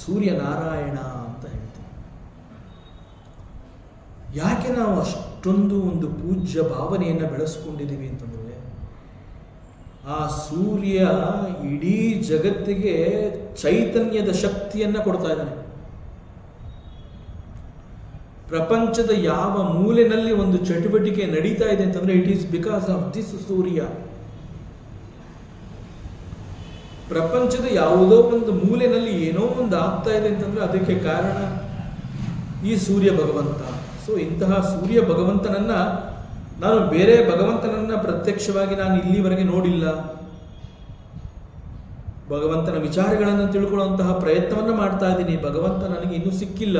ಸೂರ್ಯನಾರಾಯಣ ಅಂತ ಹೇಳ್ತೀವಿ. ಯಾಕೆ ನಾವು ಅಷ್ಟೊಂದು ಒಂದು ಪೂಜ್ಯ ಭಾವನೆಯನ್ನು ಬೆಳೆಸ್ಕೊಂಡಿದ್ದೀವಿ ಅಂತಂದರೆ, ಆ ಸೂರ್ಯ ಇಡೀ ಜಗತ್ತಿಗೆ ಚೈತನ್ಯದ ಶಕ್ತಿಯನ್ನು ಕೊಡ್ತಾ ಇದ್ದಾನೆ. ಪ್ರಪಂಚದ ಯಾವ ಮೂಲೆಯಲ್ಲಿ ಒಂದು ಚಟುವಟಿಕೆ ನಡೀತಾ ಇದೆ ಅಂತಂದ್ರೆ it is because of this Surya. ಪ್ರಪಂಚದ ಯಾವುದೋ ಒಂದು ಮೂಲೆಯಲ್ಲಿ ಏನೋ ಒಂದು ಆಗ್ತಾ ಇದೆ ಅಂತಂದ್ರೆ ಅದಕ್ಕೆ ಕಾರಣ ಈ ಸೂರ್ಯ ಭಗವಂತ. ಸೊ ಇಂತಹ ಸೂರ್ಯ ಭಗವಂತನನ್ನ ನಾನು ಬೇರೆ ಭಗವಂತನನ್ನ ಪ್ರತ್ಯಕ್ಷವಾಗಿ ನಾನು ಇಲ್ಲಿವರೆಗೆ ನೋಡಿಲ್ಲ. ಭಗವಂತನ ವಿಚಾರಗಳನ್ನು ತಿಳ್ಕೊಳ್ಳುವಂತಹ ಪ್ರಯತ್ನವನ್ನು ಮಾಡ್ತಾ ಇದ್ದೀನಿ, ಭಗವಂತ ನನಗೆ ಇನ್ನೂ ಸಿಕ್ಕಿಲ್ಲ.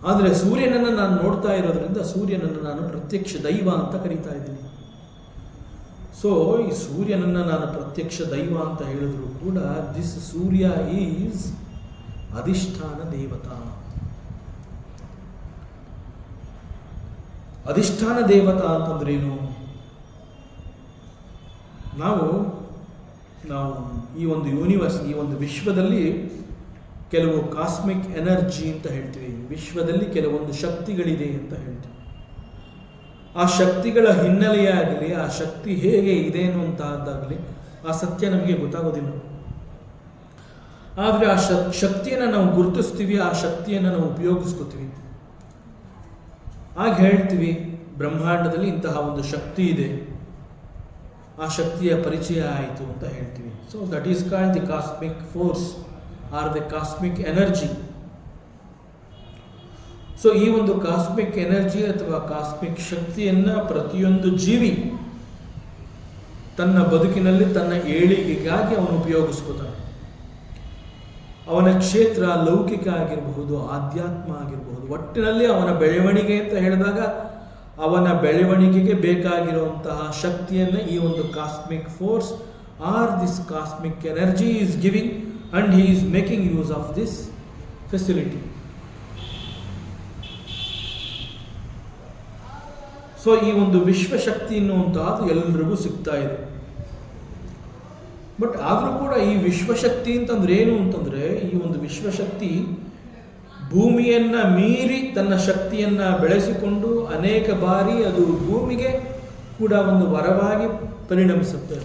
ಆದರೆ ಸೂರ್ಯನನ್ನು ನಾನು ನೋಡ್ತಾ ಇರೋದ್ರಿಂದ ಸೂರ್ಯನನ್ನು ನಾನು ಪ್ರತ್ಯಕ್ಷ ದೈವ ಅಂತ ಕರೀತಾ ಇದ್ದೀನಿ. ಸೊ ಈ ಸೂರ್ಯನನ್ನು ನಾನು ಪ್ರತ್ಯಕ್ಷ ದೈವ ಅಂತ ಹೇಳಿದ್ರು ಕೂಡ ದಿಸ್ ಸೂರ್ಯ ಈಸ್ ಅಧಿಷ್ಠಾನ ದೇವತಾ. ಅಧಿಷ್ಠಾನ ದೇವತಾ ಅಂತಂದ್ರೇನು? ನಾವು ಈ ಒಂದು ಯೂನಿವರ್ಸ್, ಈ ಒಂದು ವಿಶ್ವದಲ್ಲಿ ಕೆಲವು ಕಾಸ್ಮಿಕ್ ಎನರ್ಜಿ ಅಂತ ಹೇಳ್ತೀವಿ. ವಿಶ್ವದಲ್ಲಿ ಕೆಲವೊಂದು ಶಕ್ತಿಗಳಿದೆ ಅಂತ ಹೇಳ್ತೀವಿ. ಆ ಶಕ್ತಿಗಳ ಹಿನ್ನೆಲೆಯಾಗಲಿ, ಆ ಶಕ್ತಿ ಹೇಗೆ ಇದೆ ಅನ್ನುವಂತಹದ್ದಾಗಲಿ ಆ ಸತ್ಯ ನಮಗೆ ಗೊತ್ತಾಗೋದಿಲ್ಲ. ಆದರೆ ಆ ಶಕ್ತಿಯನ್ನು ನಾವು ಗುರುತಿಸ್ತೀವಿ, ಆ ಶಕ್ತಿಯನ್ನು ನಾವು ಉಪಯೋಗಿಸ್ಕೋತೀವಿ. ಆಗ ಹೇಳ್ತೀವಿ ಬ್ರಹ್ಮಾಂಡದಲ್ಲಿ ಇಂತಹ ಒಂದು ಶಕ್ತಿ ಇದೆ, ಆ ಶಕ್ತಿಯ ಪರಿಚಯ ಆಯಿತು ಅಂತ ಹೇಳ್ತೀವಿ. So that is called the cosmic force R the cosmic energy. So ಈ ಒಂದು ಕಾಸ್ಮಿಕ್ ಎನರ್ಜಿ ಅಥವಾ ಕಾಸ್ಮಿಕ್ ಶಕ್ತಿಯನ್ನು ಪ್ರತಿಯೊಂದು ಜೀವಿ ತನ್ನ ಬದುಕಿನಲ್ಲಿ ತನ್ನ ಏಳಿಗೆಗಾಗಿ ಅವನು ಉಪಯೋಗಿಸ್ಕೋತಾನೆ. ಅವನ ಕ್ಷೇತ್ರ ಲೌಕಿಕ ಆಗಿರಬಹುದು, ಆಧ್ಯಾತ್ಮ ಆಗಿರಬಹುದು, ಒಟ್ಟಿನಲ್ಲಿ ಅವನ ಬೆಳವಣಿಗೆ ಅಂತ ಹೇಳಿದಾಗ ಅವನ ಬೆಳವಣಿಗೆಗೆ ಬೇಕಾಗಿರುವಂತಹ ಶಕ್ತಿಯನ್ನು ಈ ಒಂದು cosmic force or this cosmic energy is giving and he is making use of this facility. So ಈ ಒಂದು ವಿಶ್ವಶಕ್ತಿ ಎನ್ನುವಂತಹದ್ದು ಎಲ್ಲರಿಗೂ ಸಿಗ್ತಾ ಇದೆ. ಬಟ್ ಆದರೂ ಕೂಡ ಈ ವಿಶ್ವಶಕ್ತಿ ಅಂತಂದ್ರೆ ಏನು ಅಂತಂದ್ರೆ, ಈ ಒಂದು ವಿಶ್ವಶಕ್ತಿ ಭೂಮಿಯನ್ನ ಮೀರಿ ತನ್ನ ಶಕ್ತಿಯನ್ನ ಬೆಳೆಸಿಕೊಂಡು ಅನೇಕ ಬಾರಿ ಅದು ಭೂಮಿಗೆ ಕೂಡ ಒಂದು ವರವಾಗಿ ಪರಿಣಮಿಸುತ್ತೆ.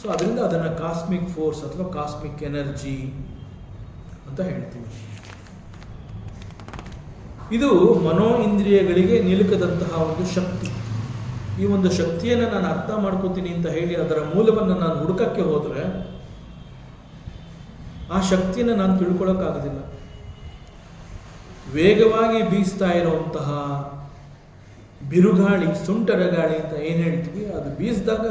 ಸೊ ಅದರಿಂದ ಅದನ್ನು ಕಾಸ್ಮಿಕ್ ಫೋರ್ಸ್ ಅಥವಾ ಕಾಸ್ಮಿಕ್ ಎನರ್ಜಿ ಅಂತ ಹೇಳ್ತೀವಿ. ಇದು ಮನೋ ಇಂದ್ರಿಯಗಳಿಗೆ ನಿಲುಕದಂತಹ ಒಂದು ಶಕ್ತಿ. ಈ ಒಂದು ಶಕ್ತಿಯನ್ನು ನಾನು ಅರ್ಥ ಮಾಡ್ಕೋತೀನಿ ಅಂತ ಹೇಳಿ ಅದರ ಮೂಲವನ್ನು ನಾನು ಹುಡುಕಕ್ಕೆ ಹೋದರೆ ಆ ಶಕ್ತಿಯನ್ನು ನಾನು ತಿಳ್ಕೊಳ್ಳೋಕ್ಕಾಗೋದಿಲ್ಲ. ವೇಗವಾಗಿ ಬೀಸ್ತಾ ಇರುವಂತಹ ಬಿರುಗಾಳಿ, ಸುಂಟರ ಗಾಳಿ ಅಂತ ಏನು ಹೇಳ್ತೀವಿ, ಅದು ಬೀಸಿದಾಗ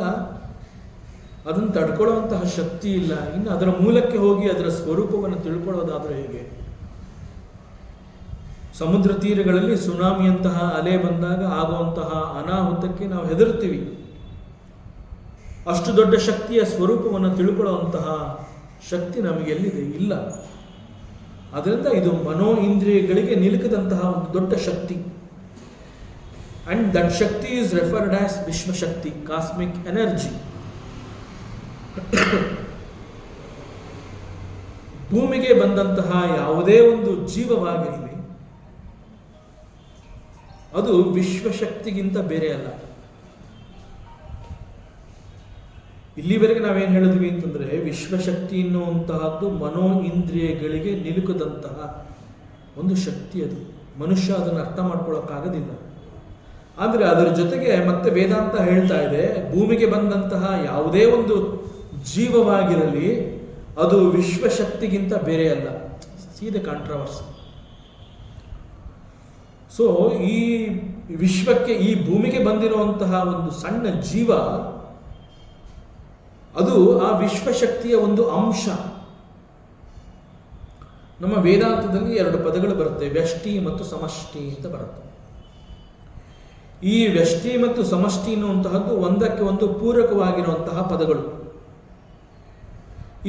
ಅದನ್ನು ತಡ್ಕೊಳ್ಳುವಂತಹ ಶಕ್ತಿ ಇಲ್ಲ. ಇನ್ನು ಅದರ ಮೂಲಕ್ಕೆ ಹೋಗಿ ಅದರ ಸ್ವರೂಪವನ್ನು ತಿಳ್ಕೊಳ್ಳೋದಾದರೆ ಹೇಗೆ? ಸಮುದ್ರ ತೀರಗಳಲ್ಲಿ ಸುನಾಮಿಯಂತಹ ಅಲೆ ಬಂದಾಗ ಆಗುವಂತಹ ಅನಾಹುತಕ್ಕೆ ನಾವು ಹೆದರ್ತೀವಿ. ಅಷ್ಟು ದೊಡ್ಡ ಶಕ್ತಿಯ ಸ್ವರೂಪವನ್ನು ತಿಳ್ಕೊಳ್ಳುವಂತಹ ಶಕ್ತಿ ನಮಗೆ ಎಲ್ಲಿದೆ? ಇಲ್ಲ. ಅದರಿಂದ ಇದು ಮನೋ ಇಂದ್ರಿಯಗಳಿಗೆ ನಿಲುಕದಂತಹ ಒಂದು ದೊಡ್ಡ ಶಕ್ತಿ. And that shakti is referred as vishwashakti, cosmic energy. ಭೂಮಿಗೆ ಬಂದಂತಹ ಯಾವುದೇ ಒಂದು ಜೀವವಾಗಿರಲಿ ಅದು ವಿಶ್ವಶಕ್ತಿಗಿಂತ ಬೇರೆ ಅಲ್ಲ. ಇಲ್ಲಿವರೆಗೆ ನಾವೇನು ಹೇಳಿದ್ವಿ ಅಂತಂದ್ರೆ, ವಿಶ್ವಶಕ್ತಿ ಎನ್ನುವಂತಹದ್ದು ಮನೋ ಇಂದ್ರಿಯಗಳಿಗೆ ನಿಲುಕದಂತಹ ಒಂದು ಶಕ್ತಿ. ಅದು ಮನುಷ್ಯ ಅದನ್ನು ಅರ್ಥ ಮಾಡ್ಕೊಳ್ಳೋಕ್ಕಾಗೋದಿಲ್ಲ. ಆದರೆ ಅದರ ಜೊತೆಗೆ ಮತ್ತೆ ವೇದಾಂತ ಹೇಳ್ತಾ ಇದೆ, ಭೂಮಿಗೆ ಬಂದಂತಹ ಯಾವುದೇ ಒಂದು ಜೀವವಾಗಿರಲಿ ಅದು ವಿಶ್ವಶಕ್ತಿಗಿಂತ ಬೇರೆ ಅಲ್ಲ. ಸೀದ ಕಾಂಟ್ರವರ್ಸಿ. ಸೊ ಈ ವಿಶ್ವಕ್ಕೆ, ಈ ಭೂಮಿಗೆ ಬಂದಿರುವಂತಹ ಒಂದು ಸಣ್ಣ ಜೀವ ಅದು ಆ ವಿಶ್ವಶಕ್ತಿಯ ಒಂದು ಅಂಶ. ನಮ್ಮ ವೇದಾಂತದಲ್ಲಿ 2 ಪದಗಳು ಬರುತ್ತೆ, ವ್ಯಷ್ಟಿ ಮತ್ತು ಸಮಷ್ಟಿ ಅಂತ ಬರುತ್ತೆ. ಈ ವ್ಯಷ್ಟಿ ಮತ್ತು ಸಮಷ್ಟಿ ಎನ್ನುವಂತಹದ್ದು ಒಂದಕ್ಕೆ ಒಂದು ಪೂರಕವಾಗಿರುವಂತಹ ಪದಗಳು.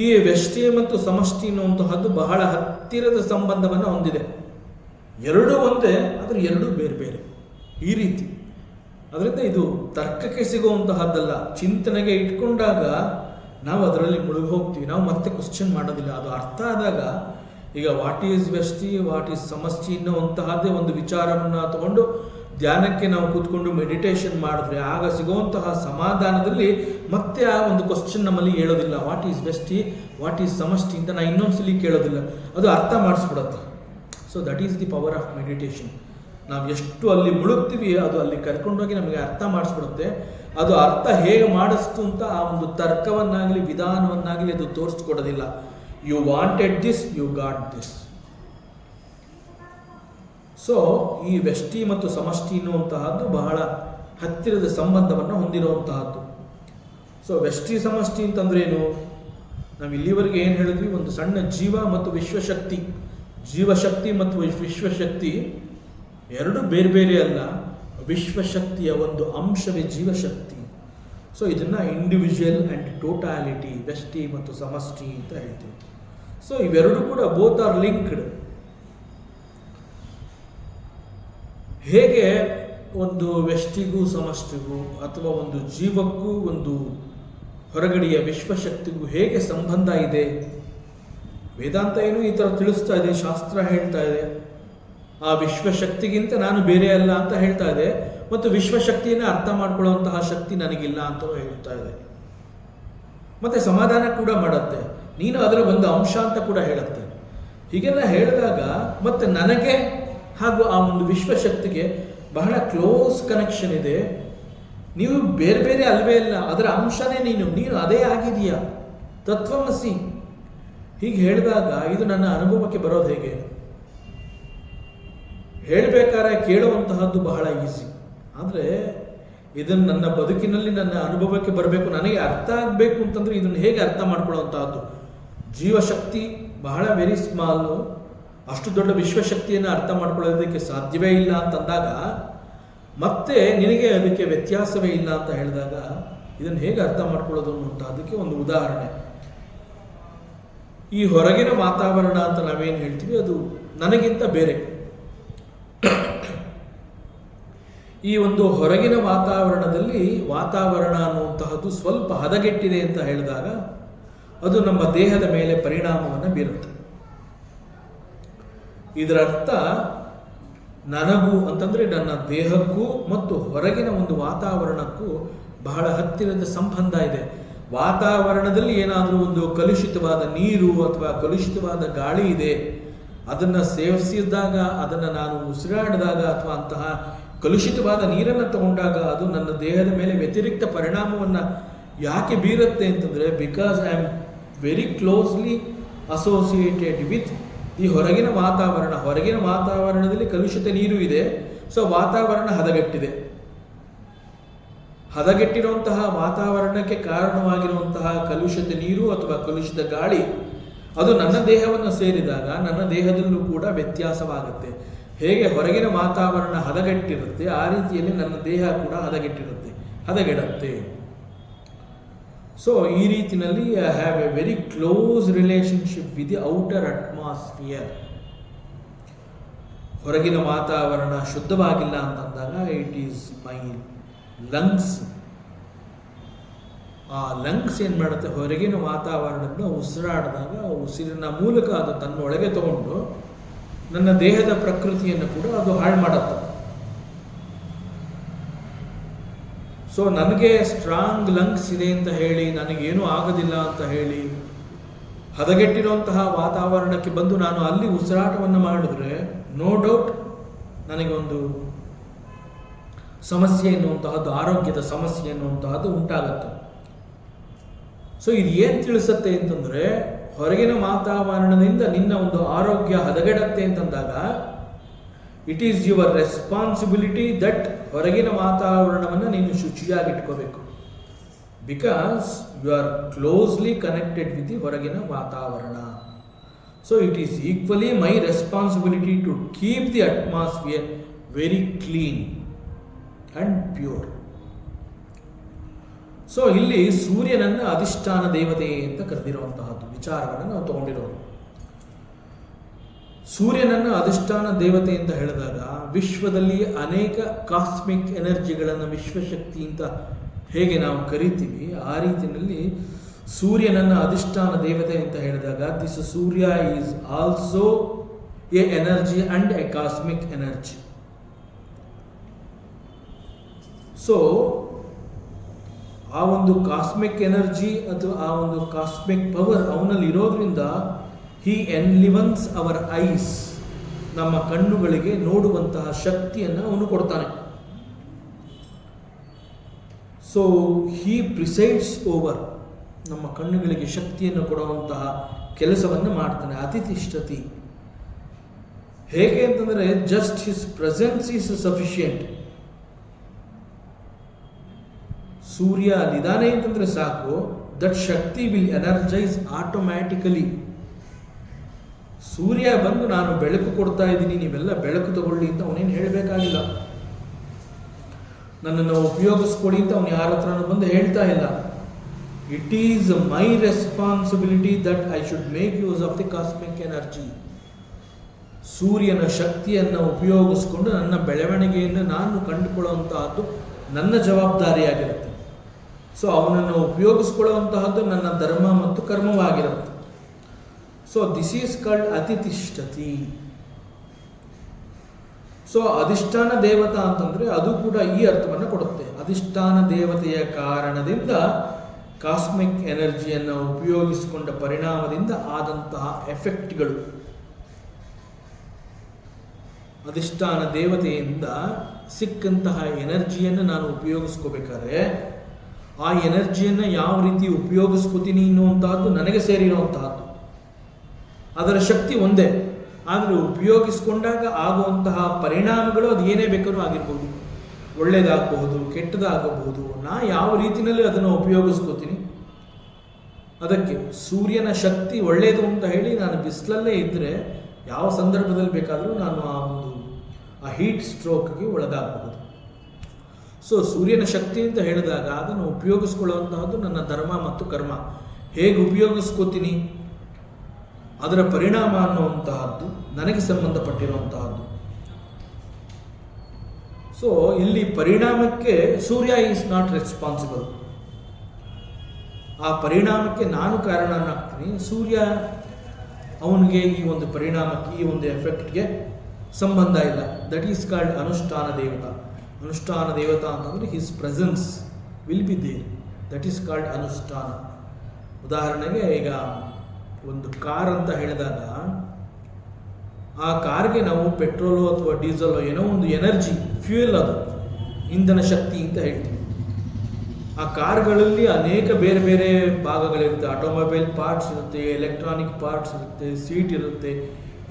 ಈ ವ್ಯಷ್ಟಿ ಮತ್ತು ಸಮಷ್ಟಿ ಎನ್ನುವಂತಹದ್ದು ಬಹಳ ಹತ್ತಿರದ ಸಂಬಂಧವನ್ನು ಹೊಂದಿದೆ. ಎರಡೂ ಒಂದೇ, ಆದರೆ ಎರಡೂ ಬೇರೆ ಬೇರೆ ಈ ರೀತಿ. ಅದರಿಂದ ಇದು ತರ್ಕಕ್ಕೆ ಸಿಗುವಂತಹದ್ದಲ್ಲ. ಚಿಂತನೆಗೆ ಇಟ್ಕೊಂಡಾಗ ನಾವು ಅದರಲ್ಲಿ ಮುಳುಗಿ ಹೋಗ್ತೀವಿ. ನಾವು ಮತ್ತೆ ಕ್ವಶನ್ ಮಾಡೋದಿಲ್ಲ. ಅದು ಅರ್ಥ ಆದಾಗ, ಈಗ what is vyashti, what is ಸಮಷ್ಟಿ ಎನ್ನುವಂತಹದ್ದೇ ಒಂದು ವಿಚಾರವನ್ನು ತಗೊಂಡು ಧ್ಯಾನಕ್ಕೆ ನಾವು ಕೂತ್ಕೊಂಡು ಮೆಡಿಟೇಷನ್ ಮಾಡಿದ್ರೆ ಆಗ ಸಿಗುವಂತಹ ಸಮಾಧಾನದಲ್ಲಿ ಮತ್ತೆ ಆ ಒಂದು ಕ್ವಶನ್ ನಮ್ಮಲ್ಲಿ ಹೇಳೋದಿಲ್ಲ. What is vyashti, what is samashti ಅಂತ ನಾನು ಇನ್ನೊಂದ್ಸಲಿ ಕೇಳೋದಿಲ್ಲ. ಅದು ಅರ್ಥ ಮಾಡಿಸ್ಬಿಡುತ್ತೆ. So that is the power of meditation. ನಾವು ಎಷ್ಟು ಅಲ್ಲಿ ಮುಳುಗ್ತೀವಿ ಅದು ಅಲ್ಲಿ ಕರ್ಕೊಂಡೋಗಿ ನಮಗೆ ಅರ್ಥ ಮಾಡಿಸ್ಬಿಡುತ್ತೆ. ಅದು ಅರ್ಥ ಹೇಗೆ ಮಾಡಿಸ್ತು ಅಂತ ಆ ಒಂದು ತರ್ಕವನ್ನಾಗಲಿ ವಿಧಾನವನ್ನಾಗಲಿ ಅದು ತೋರಿಸ್ಕೊಡೋದಿಲ್ಲ. You wanted this, you got this. So ಈ ವ್ಯಷ್ಟಿ ಮತ್ತು ಸಮಷ್ಟಿ ಎನ್ನುವಂತಹದ್ದು ಬಹಳ ಹತ್ತಿರದ ಸಂಬಂಧವನ್ನು ಹೊಂದಿರುವಂತಹದ್ದು. ಸೊ ವ್ಯಷ್ಟಿ ಸಮಷ್ಟಿ ಅಂತಂದ್ರೇನು? ನಾವು ಇಲ್ಲಿವರೆಗೆ ಏನು ಹೇಳಿದ್ವಿ, ಒಂದು ಸಣ್ಣ ಜೀವ ಮತ್ತು ವಿಶ್ವಶಕ್ತಿ. ಜೀವಶಕ್ತಿ ಮತ್ತು ವಿಶ್ವಶಕ್ತಿ ಎರಡು ಬೇರೆ ಬೇರೆ ಅಲ್ಲ. ವಿಶ್ವಶಕ್ತಿಯ ಒಂದು ಅಂಶವೇ ಜೀವಶಕ್ತಿ. ಸೊ ಇದನ್ನು ಇಂಡಿವಿಜುವಲ್ ಆ್ಯಂಡ್ ಟೋಟಾಲಿಟಿ, ವ್ಯಷ್ಟಿ ಮತ್ತು ಸಮಷ್ಟಿ ಅಂತ ಹೇಳ್ತೀವಿ. ಸೊ ಇವೆರಡೂ ಕೂಡ ಬೋತ್ ಆರ್ ಲಿಂಕ್ಡ್. ಹೇಗೆ ಒಂದು ವ್ಯಷ್ಟಿಗೂ ಸಮಷ್ಟಿಗೂ ಅಥವಾ ಒಂದು ಜೀವಕ್ಕೂ ಒಂದು ಹೊರಗಡೆಯ ವಿಶ್ವಶಕ್ತಿಗೂ ಹೇಗೆ ಸಂಬಂಧ ಇದೆ? ವೇದಾಂತ ಏನು ಈ ಥರ ತಿಳಿಸ್ತಾ ಇದೆ, ಶಾಸ್ತ್ರ ಹೇಳ್ತಾ ಇದೆ. ಆ ವಿಶ್ವಶಕ್ತಿಗಿಂತ ನಾನು ಬೇರೆ ಅಲ್ಲ ಅಂತ ಹೇಳ್ತಾ ಇದೆ. ಮತ್ತು ವಿಶ್ವಶಕ್ತಿಯನ್ನು ಅರ್ಥ ಮಾಡ್ಕೊಳ್ಳುವಂತಹ ಶಕ್ತಿ ನನಗಿಲ್ಲ ಅಂತ ಹೇಳ್ತಾ ಇದೆ. ಮತ್ತೆ ಸಮಾಧಾನ ಕೂಡ ಮಾಡುತ್ತೆ, ನೀನು ಅದರ ಒಂದು ಅಂಶ ಅಂತ ಕೂಡ ಹೇಳುತ್ತೆ. ಹೀಗೆಲ್ಲ ಹೇಳಿದಾಗ ಮತ್ತೆ ನನಗೆ ಹಾಗೂ ಆ ಒಂದು ವಿಶ್ವಶಕ್ತಿಗೆ ಬಹಳ ಕ್ಲೋಸ್ ಕನೆಕ್ಷನ್ ಇದೆ. ನೀವು ಬೇರೆ ಬೇರೆ ಅಲ್ವೇ ಇಲ್ಲ, ಅದರ ಅಂಶನೇ ನೀನು ಅದೇ ಆಗಿದೆಯಾ, ತತ್ವಮಸಿ. ಹೀಗೆ ಹೇಳಿದಾಗ ಇದು ನನ್ನ ಅನುಭವಕ್ಕೆ ಬರೋದು ಹೇಗೆ? ಹೇಳಬೇಕಾದ್ರೆ ಕೇಳುವಂತಹದ್ದು ಬಹಳ ಈಸಿ, ಆದರೆ ಇದನ್ನು ನನ್ನ ಬದುಕಿನಲ್ಲಿ ನನ್ನ ಅನುಭವಕ್ಕೆ ಬರಬೇಕು, ನನಗೆ ಅರ್ಥ ಆಗಬೇಕು ಅಂತಂದರೆ ಇದನ್ನು ಹೇಗೆ ಅರ್ಥ ಮಾಡ್ಕೊಳ್ಳುವಂತಹದ್ದು. ಜೀವಶಕ್ತಿ ಬಹಳ ವೆರಿ ಸ್ಮಾಲು, ಅಷ್ಟು ದೊಡ್ಡ ವಿಶ್ವಶಕ್ತಿಯನ್ನು ಅರ್ಥ ಮಾಡ್ಕೊಳ್ಳೋದಕ್ಕೆ ಸಾಧ್ಯವೇ ಇಲ್ಲ ಅಂತಂದಾಗ, ಮತ್ತೆ ನಿನಗೆ ಅದಕ್ಕೆ ವ್ಯತ್ಯಾಸವೇ ಇಲ್ಲ ಅಂತ ಹೇಳಿದಾಗ ಇದನ್ನು ಹೇಗೆ ಅರ್ಥ ಮಾಡ್ಕೊಳ್ಳೋದು ಅನ್ನುವಂಥದ್ದಕ್ಕೆ ಒಂದು ಉದಾಹರಣೆ. ಈ ಹೊರಗಿನ ವಾತಾವರಣ ಅಂತ ನಾವೇನು ಹೇಳ್ತೀವಿ ಅದು ನನಗಿಂತ ಬೇರೆ. ಈ ಒಂದು ಹೊರಗಿನ ವಾತಾವರಣದಲ್ಲಿ ವಾತಾವರಣ ಅನ್ನುವಂತಹದ್ದು ಸ್ವಲ್ಪ ಹದಗೆಟ್ಟಿದೆ ಅಂತ ಹೇಳಿದಾಗ ಅದು ನಮ್ಮ ದೇಹದ ಮೇಲೆ ಪರಿಣಾಮವನ್ನು ಬೀರುತ್ತೆ. ಇದರ ಅರ್ಥ ನನಗೂ ಅಂತಂದರೆ ನನ್ನ ದೇಹಕ್ಕೂ ಮತ್ತು ಹೊರಗಿನ ಒಂದು ವಾತಾವರಣಕ್ಕೂ ಬಹಳ ಹತ್ತಿರದ ಸಂಬಂಧ ಇದೆ. ವಾತಾವರಣದಲ್ಲಿ ಏನಾದರೂ ಒಂದು ಕಲುಷಿತವಾದ ನೀರು ಅಥವಾ ಕಲುಷಿತವಾದ ಗಾಳಿ ಇದೆ, ಅದನ್ನು ಸೇವಿಸಿದಾಗ, ಅದನ್ನು ನಾನು ಉಸಿರಾಡಿದಾಗ ಅಥವಾ ಅಂತಹ ಕಲುಷಿತವಾದ ನೀರನ್ನು ತಗೊಂಡಾಗ ಅದು ನನ್ನ ದೇಹದ ಮೇಲೆ ವ್ಯತಿರಿಕ್ತ ಪರಿಣಾಮವನ್ನು ಯಾಕೆ ಬೀರುತ್ತೆ ಅಂತಂದರೆ, because I am very closely associated with ಈ ಹೊರಗಿನ ವಾತಾವರಣ. ಹೊರಗಿನ ವಾತಾವರಣದಲ್ಲಿ ಕಲುಷಿತ ನೀರು ಇದೆ, ಸೊ ವಾತಾವರಣ ಹದಗೆಟ್ಟಿದೆ. ಹದಗೆಟ್ಟಿರುವಂತಹ ವಾತಾವರಣಕ್ಕೆ ಕಾರಣವಾಗಿರುವಂತಹ ಕಲುಷಿತ ನೀರು ಅಥವಾ ಕಲುಷಿತ ಗಾಳಿ ಅದು ನನ್ನ ದೇಹವನ್ನು ಸೇರಿದಾಗ ನನ್ನ ದೇಹದಲ್ಲೂ ಕೂಡ ವ್ಯತ್ಯಾಸವಾಗುತ್ತೆ. ಹೇಗೆ ಹೊರಗಿನ ವಾತಾವರಣ ಹದಗೆಟ್ಟಿರುತ್ತೆ, ಆ ರೀತಿಯಲ್ಲಿ ನನ್ನ ದೇಹ ಕೂಡ ಹದಗೆಡುತ್ತೆ. ಸೊ ಈ ರೀತಿಯಲ್ಲಿ I have A very close relationship with the outer atmosphere. ಹೊರಗಿನ ವಾತಾವರಣ ಶುದ್ಧವಾಗಿಲ್ಲ ಅಂತಂದಾಗ ಇಟ್ ಈಸ್ ಮೈ ಲಂಗ್ಸ್. ಆ ಲಂಗ್ಸ್ ಏನು ಮಾಡುತ್ತೆ, ಹೊರಗಿನ ವಾತಾವರಣದಿಂದ ಉಸಿರಾಡಿದಾಗ ಉಸಿರಿನ ಮೂಲಕ ಅದು ತನ್ನೊಳಗೆ ತಗೊಂಡು ನನ್ನ ದೇಹದ ಪ್ರಕೃತಿಯನ್ನು ಕೂಡ ಅದು ಹಾಳು ಮಾಡುತ್ತೆ. ಸೊ ನನಗೆ ಸ್ಟ್ರಾಂಗ್ ಲಂಗ್ಸ್ ಇದೆ ಅಂತ ಹೇಳಿ, ನನಗೇನೂ ಆಗೋದಿಲ್ಲ ಅಂತ ಹೇಳಿ ಹದಗೆಟ್ಟಿರುವಂತಹ ವಾತಾವರಣಕ್ಕೆ ಬಂದು ನಾನು ಅಲ್ಲಿ ಉಸಿರಾಟವನ್ನು ಮಾಡಿದ್ರೆ ನೋ ಡೌಟ್ ನನಗೆ ಒಂದು ಸಮಸ್ಯೆ ಎನ್ನುವಂತಹದ್ದು, ಆರೋಗ್ಯದ ಸಮಸ್ಯೆ ಎನ್ನುವಂತಹದ್ದು ಉಂಟಾಗುತ್ತೆ. ಸೊ ಇದು ಏನು ತಿಳಿಸುತ್ತೆ ಅಂತಂದರೆ, ಹೊರಗಿನ ವಾತಾವರಣದಿಂದ ನಿನ್ನ ಒಂದು ಆರೋಗ್ಯ ಹದಗೆಡುತ್ತೆ ಅಂತಂದಾಗ it is your responsibility that ಹೊರಗಿನ ವಾತಾವರಣವನ್ನು ನೀನು ಶುಚಿಯಾಗಿಟ್ಕೋಬೇಕು. Because you are closely connected with the ಹೊರಗಿನ ವಾತಾವರಣ. So it is equally my responsibility to keep the atmosphere very clean and pure. So ಇಲ್ಲಿ ಸೂರ್ಯನನ್ನು ಅಧಿಷ್ಠಾನ ದೇವತೆ ಅಂತ ಕರೆದಿರುವಂತಹದ್ದು ವಿಚಾರವನ್ನು ನಾವು ತಗೊಂಡಿರೋದು. ಸೂರ್ಯನನ್ನು ಅಧಿಷ್ಠಾನ ದೇವತೆ ಅಂತ ಹೇಳಿದಾಗ ವಿಶ್ವದಲ್ಲಿ ಅನೇಕ ಕಾಸ್ಮಿಕ್ ಎನರ್ಜಿಗಳನ್ನು ವಿಶ್ವಶಕ್ತಿ ಅಂತ ಹೇಗೆ ನಾವು ಕರಿತೀವಿ, ಆ ರೀತಿಯಲ್ಲಿ ಸೂರ್ಯನನ್ನು ಅಧಿಷ್ಠಾನ ದೇವತೆ ಅಂತ ಹೇಳಿದಾಗ this Surya is also A energy and A cosmic energy. So ಆ ಒಂದು ಕಾಸ್ಮಿಕ್ ಎನರ್ಜಿ ಅಥವಾ ಆ ಒಂದು ಕಾಸ್ಮಿಕ್ ಪವರ್ ಅವನಲ್ಲಿ ಇರೋದ್ರಿಂದ ಹಿ ಎನ್ಲಿವನ್ಸ್ ಅವರ್ ಐಸ್, ನಮ್ಮ ಕಣ್ಣುಗಳಿಗೆ ನೋಡುವಂತಹ ಶಕ್ತಿಯನ್ನು ಅವನು ಕೊಡ್ತಾನೆ. ಸೊ ಹಿ ಪ್ರಿಸೈಡ್ಸ್ ಓವರ್, ನಮ್ಮ ಕಣ್ಣುಗಳಿಗೆ ಶಕ್ತಿಯನ್ನು ಕೊಡುವಂತಹ ಕೆಲಸವನ್ನು ಮಾಡ್ತಾನೆ. ಅತಿತಿಷ್ಠತಿ ಹೇಗೆ ಅಂತಂದರೆ just his presence is sufficient. ಸೂರ್ಯ ಅಲ್ಲಿದ್ದಾನೆ ಅಂತಂದರೆ ಸಾಕು, that shakti will energise automatically. ಸೂರ್ಯ ಬಂದು ನಾನು ಬೆಳಕು ಕೊಡ್ತಾ ಇದ್ದೀನಿ, ನೀವೆಲ್ಲ ಬೆಳಕು ತಗೊಳ್ಳಿ ಅಂತ ಅವನೇನು ಹೇಳಬೇಕಾಗಿಲ್ಲ. ನನ್ನನ್ನು ಉಪಯೋಗಿಸ್ಕೊಡಿ ಅಂತ ಅವನು ಯಾರ ಹತ್ರನೂ ಬಂದು ಹೇಳ್ತಾ ಇಲ್ಲ. It is my responsibility that I should make use of the cosmic energy. ಸೂರ್ಯನ ಶಕ್ತಿಯನ್ನು ಉಪಯೋಗಿಸ್ಕೊಂಡು ನನ್ನ ಬೆಳವಣಿಗೆಯನ್ನು ನಾನು ಕಂಡುಕೊಳ್ಳುವಂತಹದ್ದು ನನ್ನ ಜವಾಬ್ದಾರಿಯಾಗಿರುತ್ತೆ. ಸೊ ಅವನನ್ನು ಉಪಯೋಗಿಸ್ಕೊಳ್ಳುವಂತಹದ್ದು ನನ್ನ ಧರ್ಮ ಮತ್ತು ಕರ್ಮವಾಗಿರುತ್ತೆ. So this is called atitishthati. So ಅಧಿಷ್ಠಾನ ದೇವತಾ ಅಂತಂದರೆ ಅದು ಕೂಡ ಈ ಅರ್ಥವನ್ನು ಕೊಡುತ್ತೆ. ಅಧಿಷ್ಠಾನ ದೇವತೆಯ ಕಾರಣದಿಂದ ಕಾಸ್ಮಿಕ್ ಎನರ್ಜಿಯನ್ನು ಉಪಯೋಗಿಸಿಕೊಂಡ ಪರಿಣಾಮದಿಂದ ಆದಂತಹ ಎಫೆಕ್ಟ್ಗಳು, ಅಧಿಷ್ಠಾನ ದೇವತೆಯಿಂದ ಸಿಕ್ಕಂತಹ ಎನರ್ಜಿಯನ್ನು ನಾನು ಉಪಯೋಗಿಸ್ಕೋಬೇಕಾದ್ರೆ ಆ ಎನರ್ಜಿಯನ್ನು ಯಾವ ರೀತಿ ಉಪಯೋಗಿಸ್ಕೋತೀನಿ ಅನ್ನುವಂತಹದ್ದು ನನಗೆ ಸೇರಿರುವಂತಹದ್ದು. ಅದರ ಶಕ್ತಿ ಒಂದೇ, ಆದರೆ ಉಪಯೋಗಿಸ್ಕೊಂಡಾಗ ಆಗುವಂತಹ ಪರಿಣಾಮಗಳು ಅದು ಏನೇ ಬೇಕಾದ್ರೂ ಆಗಿರ್ಬೋದು, ಒಳ್ಳೆಯದಾಗಬಹುದು, ಕೆಟ್ಟದಾಗಬಹುದು. ನಾ ಯಾವ ರೀತಿಯಲ್ಲಿ ಅದನ್ನು ಉಪಯೋಗಿಸ್ಕೋತೀನಿ. ಅದಕ್ಕೆ ಸೂರ್ಯನ ಶಕ್ತಿ ಒಳ್ಳೆಯದು ಅಂತ ಹೇಳಿ ನಾನು ಬಿಸಿಲಲ್ಲೇ ಇದ್ದರೆ ಯಾವ ಸಂದರ್ಭದಲ್ಲಿ ಬೇಕಾದರೂ ನಾನು ಆ ಹೀಟ್ ಸ್ಟ್ರೋಕ್ಗೆ ಒಳಗಾಗಬಹುದು. ಸೊ ಸೂರ್ಯನ ಶಕ್ತಿ ಅಂತ ಹೇಳಿದಾಗ ಅದನ್ನು ಉಪಯೋಗಿಸ್ಕೊಳ್ಳುವಂತಹದ್ದು ನನ್ನ ಧರ್ಮ ಮತ್ತು ಕರ್ಮ. ಹೇಗೆ ಉಪಯೋಗಿಸ್ಕೋತೀನಿ ಅದರ ಪರಿಣಾಮ ಅನ್ನುವಂತಹದ್ದು ನನಗೆ ಸಂಬಂಧಪಟ್ಟಿರುವಂತಹದ್ದು. ಸೊ ಇಲ್ಲಿ ಪರಿಣಾಮಕ್ಕೆ ಸೂರ್ಯ ಈಸ್ ನಾಟ್ ರೆಸ್ಪಾನ್ಸಿಬಲ್. ಆ ಪರಿಣಾಮಕ್ಕೆ ನಾನು ಕಾರಣನಾಗ್ತೀನಿ. ಸೂರ್ಯ ಅವನಿಗೆ ಈ ಒಂದು ಪರಿಣಾಮಕ್ಕೆ, ಈ ಒಂದು ಎಫೆಕ್ಟ್ಗೆ ಸಂಬಂಧ ಇಲ್ಲ. ದಟ್ ಈಸ್ ಕಾಲ್ಡ್ ಅನುಷ್ಠಾನ ದೇವತಾ. ಅನುಷ್ಠಾನ ದೇವತಾ ಅಂತಂದರೆ his presence will be there. That is called ಅನುಷ್ಠಾನ. ಉದಾಹರಣೆಗೆ ಈಗ ಒಂದು ಕಾರ್ ಅಂತ ಹೇಳಿದಾಗ ಆ ಕಾರ್ಗೆ ನಾವು ಪೆಟ್ರೋಲು ಅಥವಾ ಡೀಸೆಲ್ ಏನೋ ಒಂದು ಎನರ್ಜಿ, ಫ್ಯೂಯಲ್, ಅದು ಇಂಧನ ಶಕ್ತಿ ಅಂತ ಹೇಳ್ತೀವಿ. ಆ ಕಾರ್ಗಳಲ್ಲಿ ಅನೇಕ ಬೇರೆ ಬೇರೆ ಭಾಗಗಳಿರುತ್ತೆ. ಆಟೋಮೊಬೈಲ್ ಪಾರ್ಟ್ಸ್ ಇರುತ್ತೆ, ಎಲೆಕ್ಟ್ರಾನಿಕ್ ಪಾರ್ಟ್ಸ್ ಇರುತ್ತೆ, ಸೀಟ್ ಇರುತ್ತೆ,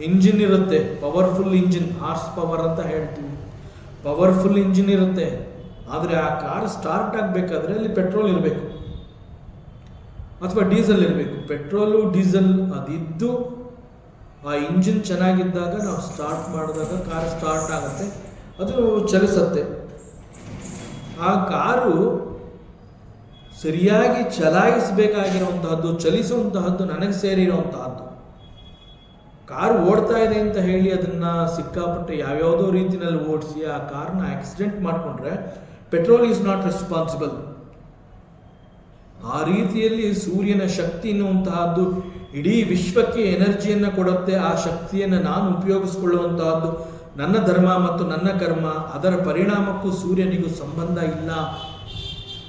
ಇಂಜಿನ್ ಇರುತ್ತೆ, ಪವರ್ಫುಲ್ ಇಂಜಿನ್, ಹಾರ್ಸ್ ಪವರ್ ಅಂತ ಹೇಳ್ತೀವಿ, ಪವರ್ಫುಲ್ ಇಂಜಿನ್ ಇರುತ್ತೆ. ಆದರೆ ಆ ಕಾರ್ ಸ್ಟಾರ್ಟ್ ಆಗಬೇಕಾದ್ರೆ ಅಲ್ಲಿ ಪೆಟ್ರೋಲ್ ಇರಬೇಕು ಅಥವಾ ಡೀಸೆಲ್ ಇರಬೇಕು. ಪೆಟ್ರೋಲು ಡೀಸೆಲ್ ಅದಿದ್ದು ಆ ಇಂಜಿನ್ ಚೆನ್ನಾಗಿದ್ದಾಗ ನಾವು ಸ್ಟಾರ್ಟ್ ಮಾಡಿದಾಗ ಕಾರ್ ಸ್ಟಾರ್ಟ್ ಆಗುತ್ತೆ, ಅದು ಚಲಿಸುತ್ತೆ. ಆ ಕಾರು ಸರಿಯಾಗಿ ಚಲಾಯಿಸಬೇಕಾಗಿರುವಂತಹದ್ದು, ಚಲಿಸುವಂತಹದ್ದು ನನಗೆ ಸೇರಿರುವಂತಹದ್ದು. ಕಾರು ಓಡ್ತಾ ಇದೆ ಅಂತ ಹೇಳಿ ಅದನ್ನು ಸಿಕ್ಕಾಪಟ್ಟೆ ಯಾವ್ಯಾವುದೋ ರೀತಿಯಲ್ಲಿ ಓಡಿಸಿ ಆ ಕಾರ್ನ ಆಕ್ಸಿಡೆಂಟ್ ಮಾಡಿಕೊಂಡ್ರೆ ಪೆಟ್ರೋಲ್ ಈಸ್ ನಾಟ್ ರೆಸ್ಪಾನ್ಸಿಬಲ್. ಆ ರೀತಿಯಲ್ಲಿ ಸೂರ್ಯನ ಶಕ್ತಿ ಎನ್ನುವಂತಹದ್ದು ಇಡೀ ವಿಶ್ವಕ್ಕೆ ಎನರ್ಜಿಯನ್ನು ಕೊಡುತ್ತೆ. ಆ ಶಕ್ತಿಯನ್ನು ನಾನು ಉಪಯೋಗಿಸಿಕೊಳ್ಳುವಂತಹದ್ದು ನನ್ನ ಧರ್ಮ ಮತ್ತು ನನ್ನ ಕರ್ಮ. ಅದರ ಪರಿಣಾಮಕ್ಕೂ ಸೂರ್ಯನಿಗೂ ಸಂಬಂಧ ಇಲ್ಲ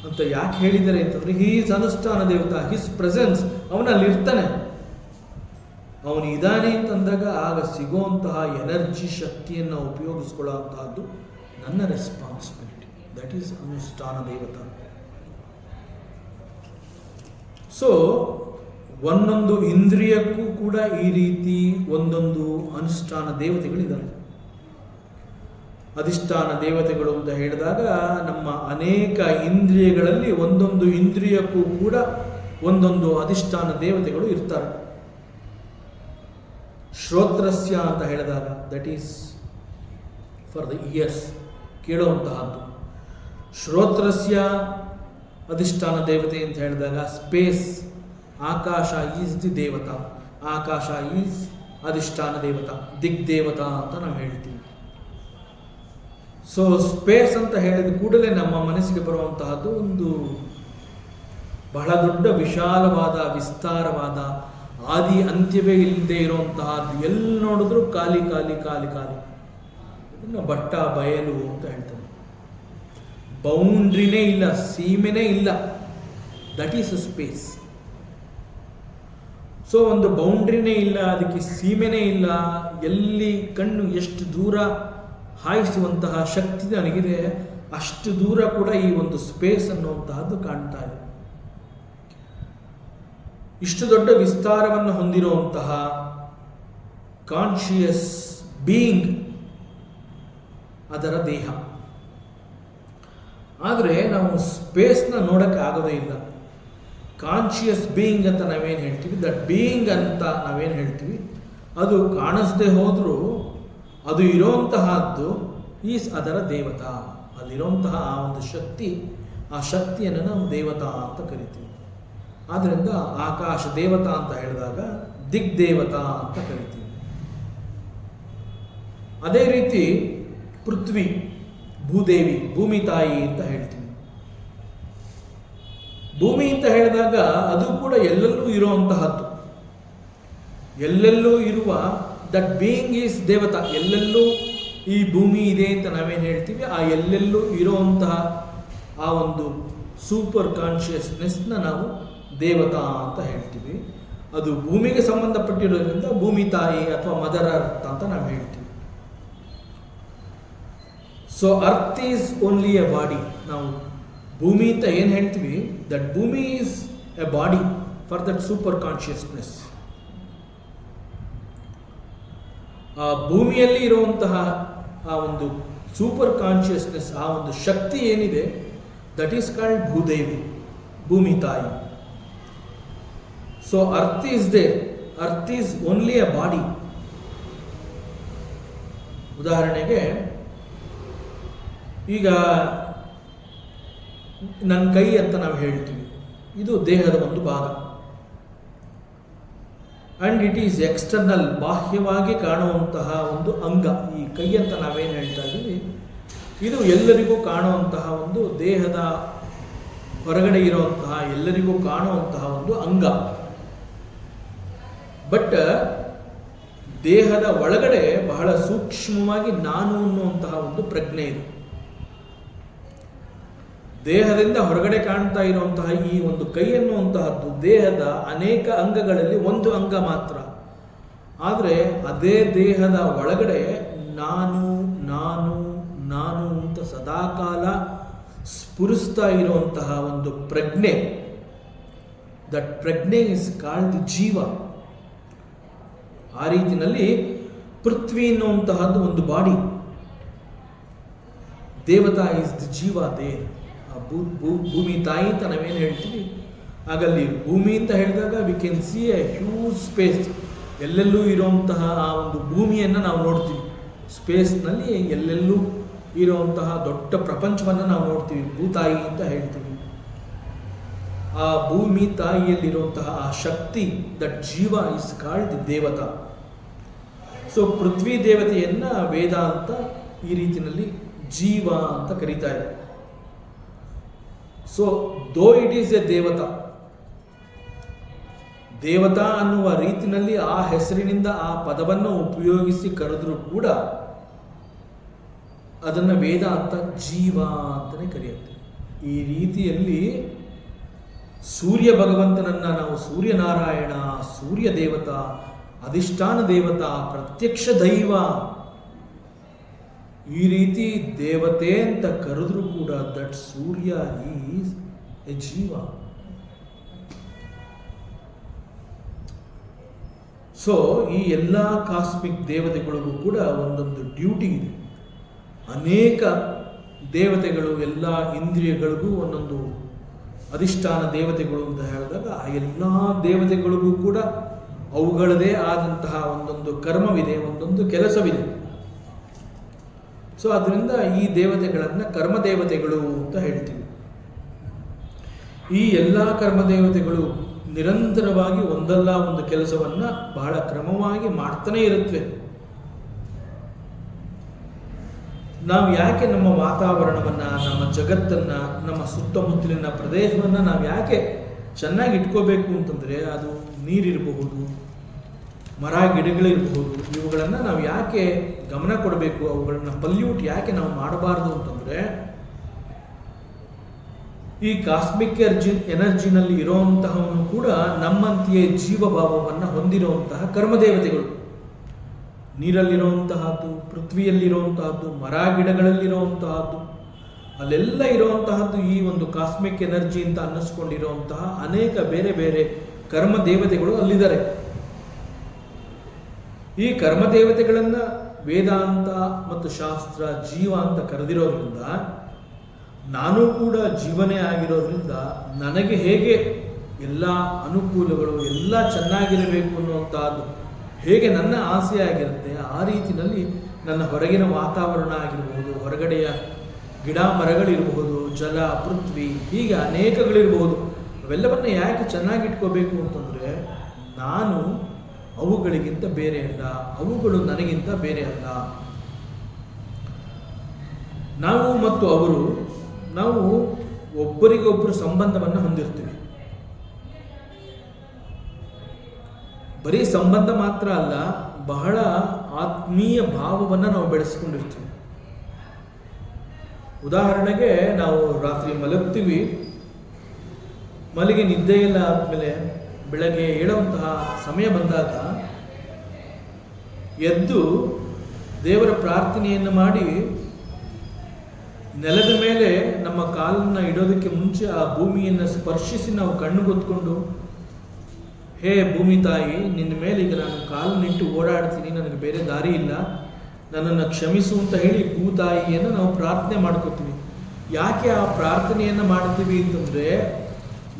ಅಂತ ಯಾಕೆ ಹೇಳಿದ್ದಾರೆ ಅಂತಂದರೆ, ಹೀಸ್ ಅನುಷ್ಠಾನ ದೇವತಾ, ಹಿಸ್ ಪ್ರೆಸೆನ್ಸ್, ಅವನಲ್ಲಿ ಇರ್ತಾನೆ. ಅವನು ಇದ್ದಾನೆ ಅಂತಂದಾಗ ಆಗ ಸಿಗುವಂತಹ ಎನರ್ಜಿ ಶಕ್ತಿಯನ್ನು ಉಪಯೋಗಿಸ್ಕೊಳ್ಳುವಂತಹದ್ದು ನನ್ನ ರೆಸ್ಪಾನ್ಸಿಬಿಲಿಟಿ. ದಟ್ ಈಸ್ ಅನುಷ್ಠಾನ ದೇವತಾ. ಸೊ ಒಂದೊಂದು ಇಂದ್ರಿಯಕ್ಕೂ ಕೂಡ ಈ ರೀತಿ ಒಂದೊಂದು ಅನುಷ್ಠಾನ ದೇವತೆಗಳಿದ್ದಾರೆ. ಅಧಿಷ್ಠಾನ ದೇವತೆಗಳು ಅಂತ ಹೇಳಿದಾಗ ನಮ್ಮ ಅನೇಕ ಇಂದ್ರಿಯಗಳಲ್ಲಿ ಒಂದೊಂದು ಇಂದ್ರಿಯಕ್ಕೂ ಕೂಡ ಒಂದೊಂದು ಅಧಿಷ್ಠಾನ ದೇವತೆಗಳು ಇರ್ತಾರೆ. ಶ್ರೋತ್ರಸ್ಯ ಅಂತ ಹೇಳಿದಾಗ that is for the ears, ಕೇಳುವಂತಹದ್ದು. ಶ್ರೋತ್ರಸ್ಯ ಅಧಿಷ್ಠಾನ ದೇವತೆ ಅಂತ ಹೇಳಿದಾಗ ಸ್ಪೇಸ್, ಆಕಾಶ ಈಸ್ ದಿ ದೇವತಾ, ಆಕಾಶ ಈಸ್ ಅಧಿಷ್ಠಾನ ದೇವತಾ, ದಿಗ್ದೇವತಾ ಅಂತ ನಾವು ಹೇಳ್ತೀವಿ. ಸೊ ಸ್ಪೇಸ್ ಅಂತ ಹೇಳಿದ ಕೂಡಲೇ ನಮ್ಮ ಮನಸ್ಸಿಗೆ ಬರುವಂತಹದ್ದು ಒಂದು ಬಹಳ ದೊಡ್ಡ ವಿಶಾಲವಾದ ವಿಸ್ತಾರವಾದ ಆದಿ ಅಂತ್ಯವೇ ಇಲ್ಲದೆ ಇರುವಂತಹದ್ದು. ಎಲ್ಲಿ ನೋಡಿದ್ರು ಖಾಲಿ ಖಾಲಿ ಖಾಲಿ ಖಾಲಿ. ಇದನ್ನು ಬಟ್ಟ ಬಯಲು ಅಂತ ಹೇಳ್ತಾರೆ. ಬೌಂಡ್ರಿನೇ ಇಲ್ಲ, ಸೀಮೆನೇ ಇಲ್ಲ. That is space. ಸೊ ಒಂದು ಬೌಂಡ್ರಿನೇ ಇಲ್ಲ, ಅದಕ್ಕೆ ಸೀಮೆನೇ ಇಲ್ಲ. ಎಲ್ಲಿ ಕಣ್ಣು ಎಷ್ಟು ದೂರ ಹಾಯಿಸುವಂತಹ ಶಕ್ತಿ ನನಗಿದೆ, ಅಷ್ಟು ದೂರ ಕೂಡ ಈ ಒಂದು ಸ್ಪೇಸ್ ಅನ್ನುವಂತಹದ್ದು ಕಾಣ್ತಾ ಇದೆ. ಇಷ್ಟು ದೊಡ್ಡ ವಿಸ್ತಾರವನ್ನು ಹೊಂದಿರುವಂತಹ ಕಾನ್ಷಿಯಸ್ ಬೀಯಿಂಗ್ ಅದರ ದೇಹ. ಆದರೆ ನಾವು ಸ್ಪೇಸ್ನ ನೋಡಕ್ಕೆ ಆಗೋದೇ ಇಲ್ಲ. ಕಾನ್ಷಿಯಸ್ ಬೀಯಿಂಗ್ ಅಂತ ನಾವೇನು ಹೇಳ್ತೀವಿ, ದಟ್ ಬೀಯಿಂಗ್ ಅಂತ ನಾವೇನು ಹೇಳ್ತೀವಿ, ಅದು ಕಾಣಿಸದೆ ಹೋದರೂ ಅದು ಇರೋಂತಹದ್ದು ಈಸ್ ಅದರ ದೇವತಾ. ಅಲ್ಲಿರುವಂತಹ ಆ ಒಂದು ಶಕ್ತಿ, ಆ ಶಕ್ತಿಯನ್ನು ನಾವು ದೇವತಾ ಅಂತ ಕರಿತೀವಿ. ಆದ್ದರಿಂದ ಆಕಾಶ ದೇವತಾ ಅಂತ ಹೇಳಿದಾಗ ದಿಗ್ದೇವತಾ ಅಂತ ಕರಿತೀವಿ. ಅದೇ ರೀತಿ ಪೃಥ್ವಿ, ಭೂದೇವಿ, ಭೂಮಿ ತಾಯಿ ಅಂತ ಹೇಳ್ತೀವಿ. ಭೂಮಿ ಅಂತ ಹೇಳಿದಾಗ ಅದು ಕೂಡ ಎಲ್ಲೆಲ್ಲೂ ಇರುವಂತಹದ್ದು, ಎಲ್ಲೆಲ್ಲೂ ಇರುವ ದಟ್ ಬೀಯಿಂಗ್ ಈಸ್ ದೇವತಾ. ಎಲ್ಲೆಲ್ಲೂ ಈ ಭೂಮಿ ಇದೆ ಅಂತ ನಾವೇನು ಹೇಳ್ತೀವಿ, ಆ ಎಲ್ಲೆಲ್ಲೂ ಇರುವಂತಹ ಆ ಒಂದು ಸೂಪರ್ ಕಾನ್ಷಿಯಸ್ನೆಸ್ನ ನಾವು ದೇವತಾ ಅಂತ ಹೇಳ್ತೀವಿ. ಅದು ಭೂಮಿಗೆ ಸಂಬಂಧಪಟ್ಟಿರೋದ್ರಿಂದ ಭೂಮಿ ತಾಯಿ ಅಥವಾ ಮದರ್ ಅರ್ತ್ ಅಂತ ನಾವು ಹೇಳ್ತೀವಿ. So earth is only a body. ನಾವು ಭೂಮಿ ಅಂತ ಏನು ಹೇಳ್ತೀವಿ, ದಟ್ ಭೂಮಿ is A body for that super consciousness. ಆ ಭೂಮಿಯಲ್ಲಿ ಇರುವಂತಹ ಆ ಒಂದು ಸೂಪರ್ ಕಾನ್ಷಿಯಸ್ನೆಸ್, ಆ ಒಂದು ಶಕ್ತಿ ಏನಿದೆ, ದಟ್ ಈಸ್ ಕಾಲ್ಡ್ ಭೂದೇವಿ, ಭೂಮಿ ತಾಯಿ. So earth is there, earth is only a body. ಉದಾಹರಣೆಗೆ ಈಗ ನನ್ನ ಕೈ ಅಂತ ನಾವು ಹೇಳ್ತೀವಿ, ಇದು ದೇಹದ ಒಂದು ಭಾಗ. ಆ್ಯಂಡ್ ಇಟ್ ಈಸ್ ಎಕ್ಸ್ಟರ್ನಲ್, ಬಾಹ್ಯವಾಗಿ ಕಾಣುವಂತಹ ಒಂದು ಅಂಗ. ಈ ಕೈ ಅಂತ ನಾವೇನು ಹೇಳ್ತಾ ಇದ್ದೀವಿ, ಇದು ಎಲ್ಲರಿಗೂ ಕಾಣುವಂತಹ ಒಂದು ದೇಹದ ಹೊರಗಡೆ ಇರುವಂತಹ ಎಲ್ಲರಿಗೂ ಕಾಣುವಂತಹ ಒಂದು ಅಂಗ. ಬಟ್ ದೇಹದ ಒಳಗಡೆ ಬಹಳ ಸೂಕ್ಷ್ಮವಾಗಿ ನಾನು ಅನ್ನುವಂತಹ ಒಂದು ಪ್ರಜ್ಞೆ ಇದೆ. ದೇಹದಿಂದ ಹೊರಗಡೆ ಕಾಣ್ತಾ ಇರುವಂತಹ ಈ ಒಂದು ಕೈ ಅನ್ನುವಂತಹದ್ದು ದೇಹದ ಅನೇಕ ಅಂಗಗಳಲ್ಲಿ ಒಂದು ಅಂಗ ಮಾತ್ರ. ಆದರೆ ಅದೇ ದೇಹದ ಒಳಗಡೆ ನಾನು ನಾನು ನಾನು ಅಂತ ಸದಾಕಾಲ ಸ್ಫುರಿಸ್ತಾ ಇರುವಂತಹ ಒಂದು ಪ್ರಜ್ಞೆ, ದಟ್ ಪ್ರಜ್ಞೆ ಇಸ್ ಕಾಲ್ಡ್ ಜೀವ. ಆ ರೀತಿಯಲ್ಲಿ ಪೃಥ್ವಿ ಎನ್ನುವಂತಹದ್ದು ಒಂದು ಬಾಡಿ, ದೇವತಾ ಇಸ್ ದ ಜೀವ ದೇರ್. ಭೂಮಿ ತಾಯಿ ಅಂತ ನಾವೇನು ಹೇಳ್ತೀವಿ, ಆಗಲ್ಲಿ ಭೂಮಿ ಅಂತ ಹೇಳಿದಾಗ we can see A huge space. ಎಲ್ಲೆಲ್ಲೂ ಇರುವಂತಹ ಆ ಒಂದು ಭೂಮಿಯನ್ನು ನಾವು ನೋಡ್ತೀವಿ. ಸ್ಪೇಸ್ನಲ್ಲಿ ಎಲ್ಲೆಲ್ಲೂ ಇರುವಂತಹ ದೊಡ್ಡ ಪ್ರಪಂಚವನ್ನು ನಾವು ನೋಡ್ತೀವಿ, ಭೂತಾಯಿ ಅಂತ ಹೇಳ್ತೀವಿ. ಆ ಭೂಮಿ ತಾಯಿಯಲ್ಲಿರುವಂತಹ ಆ ಶಕ್ತಿ, ದಟ್ ಜೀವ ಇಸ್ ಕಾಲ್ಡ್ ದೇವತಾ. ಸೊ ಪೃಥ್ವಿ ದೇವತೆಯನ್ನ ವೇದ ಅಂತ ಈ ರೀತಿಯಲ್ಲಿ ಜೀವ ಅಂತ ಕರೀತಾ ಇದೆ. So though it is A ದೇವತಾ, ದೇವತಾ ಅನ್ನುವ ರೀತಿಯಲ್ಲಿ ಆ ಹೆಸರಿನಿಂದ ಆ ಪದವನ್ನು ಉಪಯೋಗಿಸಿ ಕರೆದರೂ ಕೂಡ ಅದನ್ನು ವೇದ ಅಂತ ಜೀವ ಅಂತಲೇ ಕರೆಯುತ್ತೆ. ಈ ರೀತಿಯಲ್ಲಿ ಸೂರ್ಯ ಭಗವಂತನನ್ನ ನಾವು ಸೂರ್ಯನಾರಾಯಣ, ಸೂರ್ಯ ದೇವತಾ, ಅಧಿಷ್ಠಾನ ದೇವತಾ, ಪ್ರತ್ಯಕ್ಷ ದೈವ, ಈ ರೀತಿ ದೇವತೆ ಅಂತ ಕರೆದ್ರೂ ಕೂಡ ದಟ್ ಸೂರ್ಯ ಈಸ್ ಎ ಜೀವ. ಸೊ ಈ ಎಲ್ಲ ಕಾಸ್ಮಿಕ್ ದೇವತೆಗಳಿಗೂ ಕೂಡ ಒಂದೊಂದು ಡ್ಯೂಟಿ ಇದೆ. ಅನೇಕ ದೇವತೆಗಳು, ಎಲ್ಲ ಇಂದ್ರಿಯಗಳಿಗೂ ಒಂದೊಂದು ಅಧಿಷ್ಠಾನ ದೇವತೆಗಳು ಅಂತ ಹೇಳಿದಾಗ ಆ ಎಲ್ಲ ದೇವತೆಗಳಿಗೂ ಕೂಡ ಅವುಗಳದೇ ಆದಂತಹ ಒಂದೊಂದು ಕರ್ಮವಿದೆ, ಒಂದೊಂದು ಕೆಲಸವಿದೆ. ಸೊ ಅದರಿಂದ ಈ ದೇವತೆಗಳನ್ನು ಕರ್ಮದೇವತೆಗಳು ಅಂತ ಹೇಳ್ತೀವಿ. ಈ ಎಲ್ಲ ಕರ್ಮದೇವತೆಗಳು ನಿರಂತರವಾಗಿ ಒಂದಲ್ಲ ಒಂದು ಕೆಲಸವನ್ನು ಬಹಳ ಕ್ರಮವಾಗಿ ಮಾಡ್ತಾನೆ ಇರುತ್ತವೆ. ನಾವು ಯಾಕೆ ನಮ್ಮ ವಾತಾವರಣವನ್ನು, ನಮ್ಮ ಜಗತ್ತನ್ನು, ನಮ್ಮ ಸುತ್ತಮುತ್ತಲಿನ ಪ್ರದೇಶವನ್ನು ನಾವು ಯಾಕೆ ಚೆನ್ನಾಗಿ ಇಟ್ಕೋಬೇಕು ಅಂತಂದರೆ, ಅದು ನೀರಿರಬಹುದು, ಮರ ಗಿಡಗಳಿರಬಹುದು, ಇವುಗಳನ್ನು ನಾವು ಯಾಕೆ ಗಮನ ಕೊಡಬೇಕು, ಅವುಗಳನ್ನು ಪಲ್ಯೂಟ್ ಯಾಕೆ ನಾವು ಮಾಡಬಾರ್ದು ಅಂತಂದರೆ, ಈ ಕಾಸ್ಮಿಕ್ ಎನರ್ಜಿನಲ್ಲಿ ಇರುವಂತಹವನು ಕೂಡ ನಮ್ಮಂತೆಯೇ ಜೀವಭಾವವನ್ನು ಹೊಂದಿರುವಂತಹ ಕರ್ಮದೇವತೆಗಳು. ನೀರಲ್ಲಿರುವಂತಹದ್ದು, ಪೃಥ್ವಿಯಲ್ಲಿರುವಂತಹದ್ದು, ಮರ ಗಿಡಗಳಲ್ಲಿರುವಂತಹದ್ದು, ಅಲ್ಲೆಲ್ಲ ಇರುವಂತಹದ್ದು ಈ ಒಂದು ಕಾಸ್ಮಿಕ್ ಎನರ್ಜಿ ಅಂತ ಅನ್ನಿಸ್ಕೊಂಡಿರುವಂತಹ ಅನೇಕ ಬೇರೆ ಬೇರೆ ಕರ್ಮದೇವತೆಗಳು ಅಲ್ಲಿದ್ದಾರೆ. ಈ ಕರ್ಮದೇವತೆಗಳನ್ನು ವೇದಾಂತ ಮತ್ತು ಶಾಸ್ತ್ರ ಜೀವ ಅಂತ ಕರೆದಿರೋದ್ರಿಂದ, ನಾನು ಕೂಡ ಜೀವನೇ ಆಗಿರೋದ್ರಿಂದ ನನಗೆ ಹೇಗೆ ಎಲ್ಲ ಅನುಕೂಲಗಳು ಎಲ್ಲ ಚೆನ್ನಾಗಿರಬೇಕು ಅನ್ನುವಂಥದ್ದು ಹೇಗೆ ನನ್ನ ಆಸೆ ಆಗಿರುತ್ತೆ, ಆ ರೀತಿಯಲ್ಲಿ ನನ್ನ ಹೊರಗಿನ ವಾತಾವರಣ ಆಗಿರಬಹುದು, ಹೊರಗಡೆಯ ಗಿಡ ಮರಗಳಿರಬಹುದು, ಜಲ, ಪೃಥ್ವಿ, ಹೀಗೆ ಅನೇಕಗಳಿರಬಹುದು, ಅವೆಲ್ಲವನ್ನ ಯಾಕೆ ಚೆನ್ನಾಗಿಟ್ಕೋಬೇಕು ಅಂತಂದರೆ, ನಾನು ಅವುಗಳಿಗಿಂತ ಬೇರೆ ಅಲ್ಲ, ಅವುಗಳು ನನಗಿಂತ ಬೇರೆ ಅಲ್ಲ. ನಾವು ಮತ್ತು ಅವರು, ನಾವು ಒಬ್ಬರಿಗೊಬ್ಬರು ಸಂಬಂಧವನ್ನು ಹೊಂದಿರ್ತೀವಿ. ಬರೀ ಸಂಬಂಧ ಮಾತ್ರ ಅಲ್ಲ, ಬಹಳ ಆತ್ಮೀಯ ಭಾವವನ್ನು ನಾವು ಬೆಳೆಸ್ಕೊಂಡಿರ್ತೀವಿ. ಉದಾಹರಣೆಗೆ ನಾವು ರಾತ್ರಿ ಮಲಗ್ತೀವಿ, ಮಲಗಿ ನಿದ್ದೆಯೆಲ್ಲ ಆದಮೇಲೆ ಬೆಳಗ್ಗೆ ಏಳುವಂತಹ ಸಮಯ ಬಂದಾಗ ಎದ್ದು ದೇವರ ಪ್ರಾರ್ಥನೆಯನ್ನು ಮಾಡಿ ನೆಲದ ಮೇಲೆ ನಮ್ಮ ಕಾಲನ್ನು ಇಡೋದಕ್ಕೆ ಮುಂಚೆ ಆ ಭೂಮಿಯನ್ನು ಸ್ಪರ್ಶಿಸಿ ನಾವು ಕಣ್ಣು ಗೊತ್ಕೊಂಡು, ಹೇ ಭೂಮಿ ತಾಯಿ, ನಿನ್ನ ಮೇಲೆ ಈಗ ನಾನು ಕಾಲನ್ನಿಟ್ಟು ಓಡಾಡ್ತೀನಿ, ನನಗೆ ಬೇರೆ ದಾರಿ ಇಲ್ಲ, ನನ್ನನ್ನು ಕ್ಷಮಿಸು ಅಂತ ಹೇಳಿ ಭೂತಾಯಿಯನ್ನು ನಾವು ಪ್ರಾರ್ಥನೆ ಮಾಡ್ಕೋತೀವಿ. ಯಾಕೆ ಆ ಪ್ರಾರ್ಥನೆಯನ್ನು ಮಾಡ್ತೀವಿ ಅಂತಂದರೆ,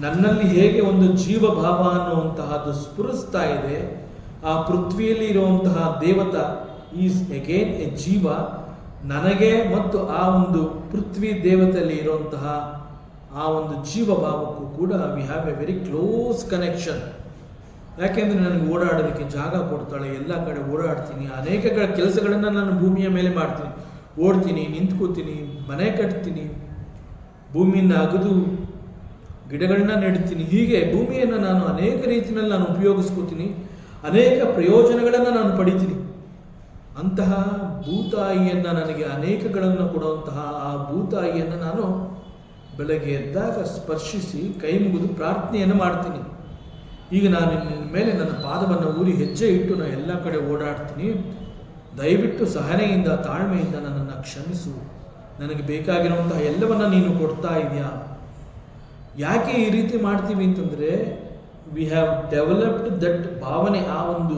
ನನ್ನಲ್ಲಿ ಹೇಗೆ ಒಂದು ಜೀವಭಾವ ಅನ್ನುವಂತಹದ್ದು ಸ್ಫುರಿಸ್ತಾ ಇದೆ, ಆ ಪೃಥ್ವಿಯಲ್ಲಿ ಇರುವಂತಹ ದೇವತಾ ಈಸ್ ಅಗೇನ್ ಎ ಜೀವ, ನನಗೆ ಮತ್ತು ಆ ಒಂದು ಪೃಥ್ವಿ ದೇವತೆಯಲ್ಲಿ ಇರುವಂತಹ ಆ ಒಂದು ಜೀವಭಾವಕ್ಕೂ ಕೂಡ we have A very close connection. ಯಾಕೆಂದರೆ ನನಗೆ ಓಡಾಡೋದಕ್ಕೆ ಜಾಗ ಕೊಡ್ತಾಳೆ, ಎಲ್ಲ ಕಡೆ ಓಡಾಡ್ತೀನಿ, ಅನೇಕ ಕೆಲಸಗಳನ್ನು ನಾನು ಭೂಮಿಯ ಮೇಲೆ ಮಾಡ್ತೀನಿ, ಓಡ್ತೀನಿ, ನಿಂತ್ಕೋತೀನಿ, ಮನೆ ಕಟ್ತೀನಿ, ಭೂಮಿಯನ್ನು ಅಗದು ಗಿಡಗಳನ್ನ ನೆಡ್ತೀನಿ. ಹೀಗೆ ಭೂಮಿಯನ್ನು ನಾನು ಅನೇಕ ರೀತಿಯಲ್ಲಿ ನಾನು ಉಪಯೋಗಿಸ್ಕೋತೀನಿ, ಅನೇಕ ಪ್ರಯೋಜನಗಳನ್ನು ನಾನು ಪಡಿತೀನಿ. ಅಂತಹ ಭೂತಾಯಿಯನ್ನು, ನನಗೆ ಅನೇಕಗಳನ್ನು ಕೊಡುವಂತಹ ಆ ಭೂತಾಯಿಯನ್ನು ನಾನು ಬೆಳಗ್ಗೆ ಎದ್ದಾಗ ಸ್ಪರ್ಶಿಸಿ ಕೈ ಮುಗಿದು ಪ್ರಾರ್ಥನೆಯನ್ನು ಮಾಡ್ತೀನಿ. ಈಗ ನಾನು ನಿನ್ನ ಮೇಲೆ ನನ್ನ ಪಾದವನ್ನು ಊರಿ ಹೆಜ್ಜೆ ಇಟ್ಟು ನಾನು ಎಲ್ಲ ಕಡೆ ಓಡಾಡ್ತೀನಿ, ದಯವಿಟ್ಟು ಸಹನೆಯಿಂದ ತಾಳ್ಮೆಯಿಂದ ನನ್ನನ್ನು ಕ್ಷಮಿಸು, ನನಗೆ ಬೇಕಾಗಿರುವಂತಹ ಎಲ್ಲವನ್ನ ನೀನು ಕೊಡ್ತಾ ಇದೆಯಾ. ಯಾಕೆ ಈ ರೀತಿ ಮಾಡ್ತೀವಿ ಅಂತಂದರೆ, ವಿ ಹ್ಯಾವ್ ಡೆವಲಪ್ಡ್ ದಟ್ ಭಾವನೆ, ಆ ಒಂದು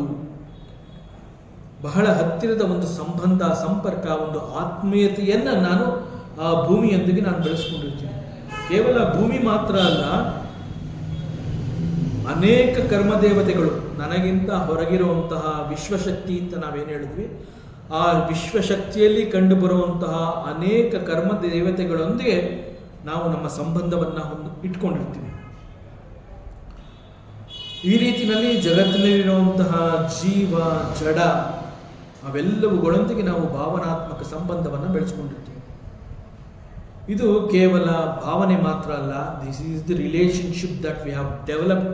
ಬಹಳ ಹತ್ತಿರದ ಒಂದು ಸಂಬಂಧ, ಸಂಪರ್ಕ, ಒಂದು ಆತ್ಮೀಯತೆಯನ್ನು ನಾನು ಆ ಭೂಮಿಯೊಂದಿಗೆ ನಾನು ಬೆಳೆಸ್ಕೊಂಡಿರ್ತೀನಿ. ಕೇವಲ ಭೂಮಿ ಮಾತ್ರ ಅಲ್ಲ, ಅನೇಕ ಕರ್ಮದೇವತೆಗಳು, ನನಗಿಂತ ಹೊರಗಿರುವಂತಹ ವಿಶ್ವಶಕ್ತಿ ಅಂತ ನಾವೇನು ಹೇಳಿದ್ವಿ, ಆ ವಿಶ್ವಶಕ್ತಿಯಲ್ಲಿ ಕಂಡು ಬರುವಂತಹ ಅನೇಕ ಕರ್ಮ ದೇವತೆಗಳೊಂದಿಗೆ ನಾವು ನಮ್ಮ ಸಂಬಂಧವನ್ನು ಇಟ್ಕೊಂಡಿರ್ತೀವಿ. ಈ ರೀತಿಯಲ್ಲಿ ಜಗತ್ತಿನಲ್ಲಿರುವಂತಹ ಜೀವ, ಜಡ ಅವೆಲ್ಲವುಗಳೊಂದಿಗೆ ನಾವು ಭಾವನಾತ್ಮಕ ಸಂಬಂಧವನ್ನು ಬೆಳೆಸ್ಕೊಂಡಿರ್ತೀವಿ. ಇದು ಕೇವಲ ಭಾವನೆ ಮಾತ್ರ ಅಲ್ಲ, this is the relationship that we have developed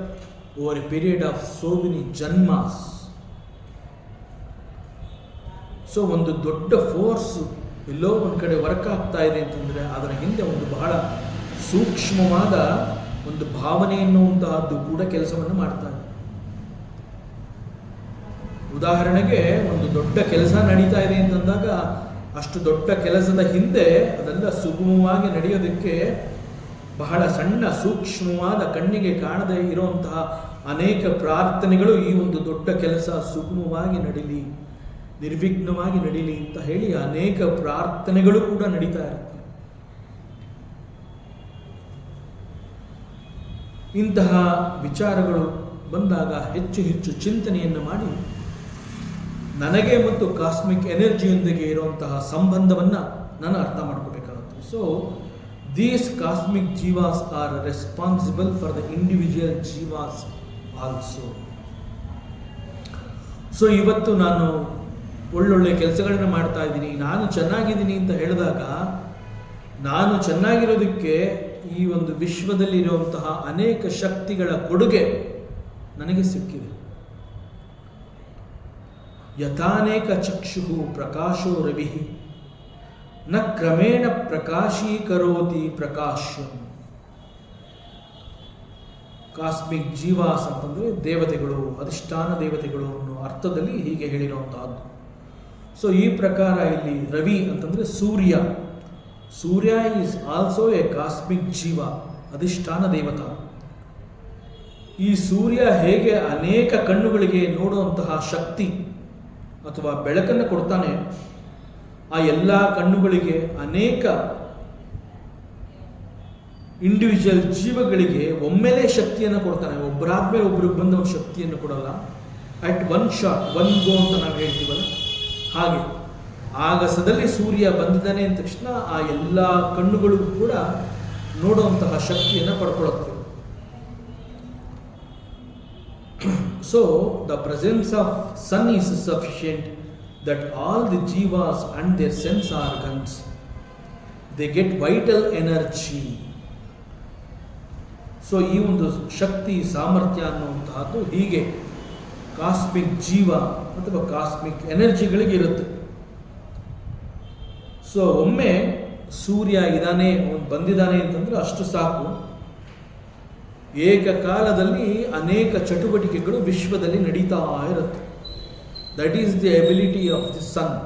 over a period of so many janmas. So ಒಂದು ದೊಡ್ಡ ಫೋರ್ಸ್ ಎಲ್ಲೋ ಒಂದು ಕಡೆ ವರ್ಕ್ ಆಗ್ತಾ ಇದೆ ಅಂತಂದರೆ, ಅದರ ಹಿಂದೆ ಒಂದು ಬಹಳ ಸೂಕ್ಷ್ಮವಾದ ಒಂದು ಭಾವನೆ ಎನ್ನುವಂತಹದ್ದು ಕೂಡ ಕೆಲಸವನ್ನು ಮಾಡ್ತಾ ಇದೆ. ಉದಾಹರಣೆಗೆ ಒಂದು ದೊಡ್ಡ ಕೆಲಸ ನಡೀತಾ ಇದೆ ಅಂತಂದಾಗ, ಅಷ್ಟು ದೊಡ್ಡ ಕೆಲಸದ ಹಿಂದೆ ಅದೆಲ್ಲ ಸುಗಮವಾಗಿ ನಡೆಯೋದಕ್ಕೆ ಬಹಳ ಸಣ್ಣ ಸೂಕ್ಷ್ಮವಾದ ಕಣ್ಣಿಗೆ ಕಾಣದೇ ಇರುವಂತಹ ಅನೇಕ ಪ್ರಾರ್ಥನೆಗಳು ಈ ಒಂದು ದೊಡ್ಡ ಕೆಲಸ ಸುಗಮವಾಗಿ ನಡೀಲಿ, ನಿರ್ವಿಘ್ನವಾಗಿ ನಡೀಲಿ ಅಂತ ಹೇಳಿ ಅನೇಕ ಪ್ರಾರ್ಥನೆಗಳು ಕೂಡ ನಡೀತಾ ಇರುತ್ತೆ. ಇಂತಹ ವಿಚಾರಗಳು ಬಂದಾಗ ಹೆಚ್ಚು ಹೆಚ್ಚು ಚಿಂತನೆಯನ್ನು ಮಾಡಿ ನನಗೆ ಮತ್ತು ಕಾಸ್ಮಿಕ್ ಎನರ್ಜಿಯೊಂದಿಗೆ ಇರುವಂತಹ ಸಂಬಂಧವನ್ನು ನಾನು ಅರ್ಥ ಮಾಡ್ಕೋಬೇಕಾಗುತ್ತೆ. So these cosmic jivas are responsible for the individual jivas also. So ಇವತ್ತು ನಾನು ಒಳ್ಳೊಳ್ಳೆ ಕೆಲಸಗಳನ್ನು ಮಾಡ್ತಾ ಇದ್ದೀನಿ, ನಾನು ಚೆನ್ನಾಗಿದ್ದೀನಿ ಅಂತ ಹೇಳಿದಾಗ, ನಾನು ಚೆನ್ನಾಗಿರೋದಕ್ಕೆ ಈ ಒಂದು ವಿಶ್ವದಲ್ಲಿರುವಂತಹ ಅನೇಕ ಶಕ್ತಿಗಳ ಕೊಡುಗೆ ನನಗೆ ಸಿಕ್ಕಿದೆ. ಯಥಾನೇಕ ಚಕ್ಷು ಪ್ರಕಾಶೋ ರವಿ ನ ಕ್ರಮೇಣ ಪ್ರಕಾಶೀಕರೋತಿ ಪ್ರಕಾಶ್ಯಂ. ಕಾಸ್ಮಿಕ್ ಜೀವಾಸ್ ಅಂತಂದರೆ ದೇವತೆಗಳು, ಅಧಿಷ್ಠಾನ ದೇವತೆಗಳು ಅನ್ನೋ ಅರ್ಥದಲ್ಲಿ ಹೀಗೆ ಹೇಳಿರುವಂತಹದ್ದು. ಸೊ ಈ ಪ್ರಕಾರ ಇಲ್ಲಿ ರವಿ ಅಂತಂದರೆ ಸೂರ್ಯ. ಸೂರ್ಯ ಈಸ್ ಆಲ್ಸೋ ಎ ಕಾಸ್ಮಿಕ್ ಜೀವ, ಅಧಿಷ್ಠಾನ ದೇವತಾ. ಈ ಸೂರ್ಯ ಹೇಗೆ ಅನೇಕ ಕಣ್ಣುಗಳಿಗೆ ನೋಡುವಂತಹ ಶಕ್ತಿ ಅಥವಾ ಬೆಳಕನ್ನು ಕೊಡ್ತಾನೆ, ಆ ಎಲ್ಲ ಕಣ್ಣುಗಳಿಗೆ ಅನೇಕ ಇಂಡಿವಿಜುವಲ್ ಜೀವಗಳಿಗೆ ಒಮ್ಮೆಲೇ ಶಕ್ತಿಯನ್ನು ಕೊಡ್ತಾನೆ. ಒಬ್ಬರಾದ್ಮೇಲೆ ಒಬ್ರಿಗೆ ಬಂದ ಒಂದು ಶಕ್ತಿಯನ್ನು ಕೊಡಲ್ಲ. At one shot, one go ಅಂತ ನಾವು ಹೇಳ್ತೀವಲ್ಲ ಹಾಗೆ. ಆಗಸದಲ್ಲಿ ಸೂರ್ಯ ಬಂದಿದ್ದಾನೆ ಅಂದ ತಕ್ಷಣ ಆ ಎಲ್ಲ ಕಣ್ಣುಗಳಿಗೂ ಕೂಡ ನೋಡುವಂತಹ ಶಕ್ತಿಯನ್ನು ಪಡ್ಕೊಳ್ಳುತ್ತೆ. So the presence of sun is sufficient that all the jivas and their sense organs, they get vital energy. So ಈ ಒಂದು ಶಕ್ತಿ, ಸಾಮರ್ಥ್ಯ ಅನ್ನುವಂತಹದ್ದು ಹೀಗೆ ಕಾಸ್ಮಿಕ್ ಜೀವ ಅಥವಾ ಕಾಸ್ಮಿಕ್ ಎನರ್ಜಿಗಳಿಗೆ ಇರುತ್ತೆ. ಸೊ ಒಮ್ಮೆ ಸೂರ್ಯ ಇದ್ದಾನೆ, ಬಂದಿದ್ದಾನೆ ಅಂತಂದರೆ ಅಷ್ಟು ಸಾಕು. ಏಕಕಾಲದಲ್ಲಿ ಅನೇಕ ಚಟುವಟಿಕೆಗಳು ವಿಶ್ವದಲ್ಲಿ ನಡೀತಾ ಇರುತ್ತೆ. That is the ability of the sun.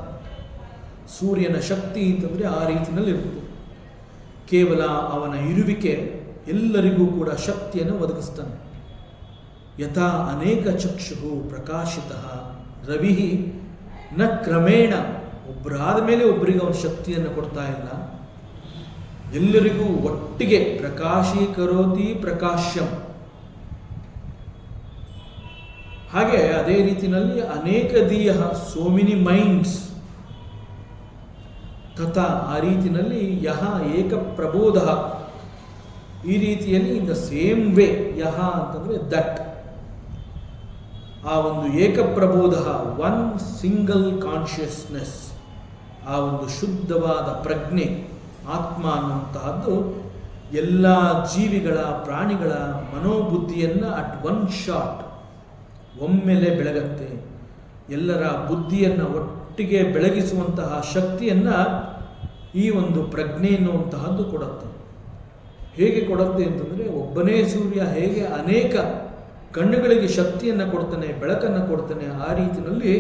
ಸೂರ್ಯನ ಶಕ್ತಿ ಅಂತಂದರೆ ಆ ರೀತಿಯಲ್ಲಿ ಇರುತ್ತೆ. ಕೇವಲ ಅವನ ಇರುವಿಕೆ ಎಲ್ಲರಿಗೂ ಕೂಡ ಶಕ್ತಿಯನ್ನು ಒದಗಿಸ್ತಾನೆ. ಯಥಾ ಅನೇಕ ಚಕ್ಷು ಪ್ರಕಾಶಿತಃ ರವಿ ನ ಕ್ರಮೇಣ, ಒಬ್ಬರಾದ ಮೇಲೆ ಒಬ್ಬರಿಗೆ ಅವನ ಶಕ್ತಿಯನ್ನು ಕೊಡ್ತಾ ಇಲ್ಲ, ಎಲ್ಲರಿಗೂ ಒಟ್ಟಿಗೆ ಪ್ರಕಾಶೀಕರೋತಿ ಪ್ರಕಾಶ್ಯಂ. ಹಾಗೆ ಅದೇ ರೀತಿಯಲ್ಲಿ ಅನೇಕ ದೀಯ, ಸೋ ಮೆನಿ ಮೈಂಡ್ಸ್ ತಥಾ, ಆ ರೀತಿಯಲ್ಲಿ ಯಹ ಏಕ ಪ್ರಬೋಧ, ಈ ರೀತಿಯಲ್ಲಿ ಇನ್ ದ ಸೇಮ್ ವೇ ಯಹ ಅಂತಂದರೆ ದಟ್, ಆ ಒಂದು ಏಕಪ್ರಬೋಧ, ಒನ್ ಸಿಂಗಲ್ ಕಾನ್ಷಿಯಸ್ನೆಸ್, ಆ ಒಂದು ಶುದ್ಧವಾದ ಪ್ರಜ್ಞೆ ಆತ್ಮ ಅನ್ನುವಂತಹದ್ದು ಎಲ್ಲ ಜೀವಿಗಳ ಪ್ರಾಣಿಗಳ ಮನೋಬುದ್ಧಿಯನ್ನು ಅಟ್ ಒನ್ ಶಾಟ್ ಒಮ್ಮೆಲೆ ಬೆಳಗತ್ತೆ. ಎಲ್ಲರ ಬುದ್ಧಿಯನ್ನು ಒಟ್ಟಿಗೆ ಬೆಳಗಿಸುವಂತಹ ಶಕ್ತಿಯನ್ನು ಈ ಒಂದು ಪ್ರಜ್ಞೆ ಎನ್ನುವಂತಹದ್ದು ಕೊಡುತ್ತೆ. ಹೇಗೆ ಕೊಡುತ್ತೆ ಅಂತಂದರೆ, ಒಬ್ಬನೇ ಸೂರ್ಯ ಹೇಗೆ ಅನೇಕ ಕಣ್ಣುಗಳಿಗೆ ಶಕ್ತಿಯನ್ನು ಕೊಡ್ತಾನೆ, ಬೆಳಕನ್ನು ಕೊಡ್ತಾನೆ, ಆ ರೀತಿಯಲ್ಲಿ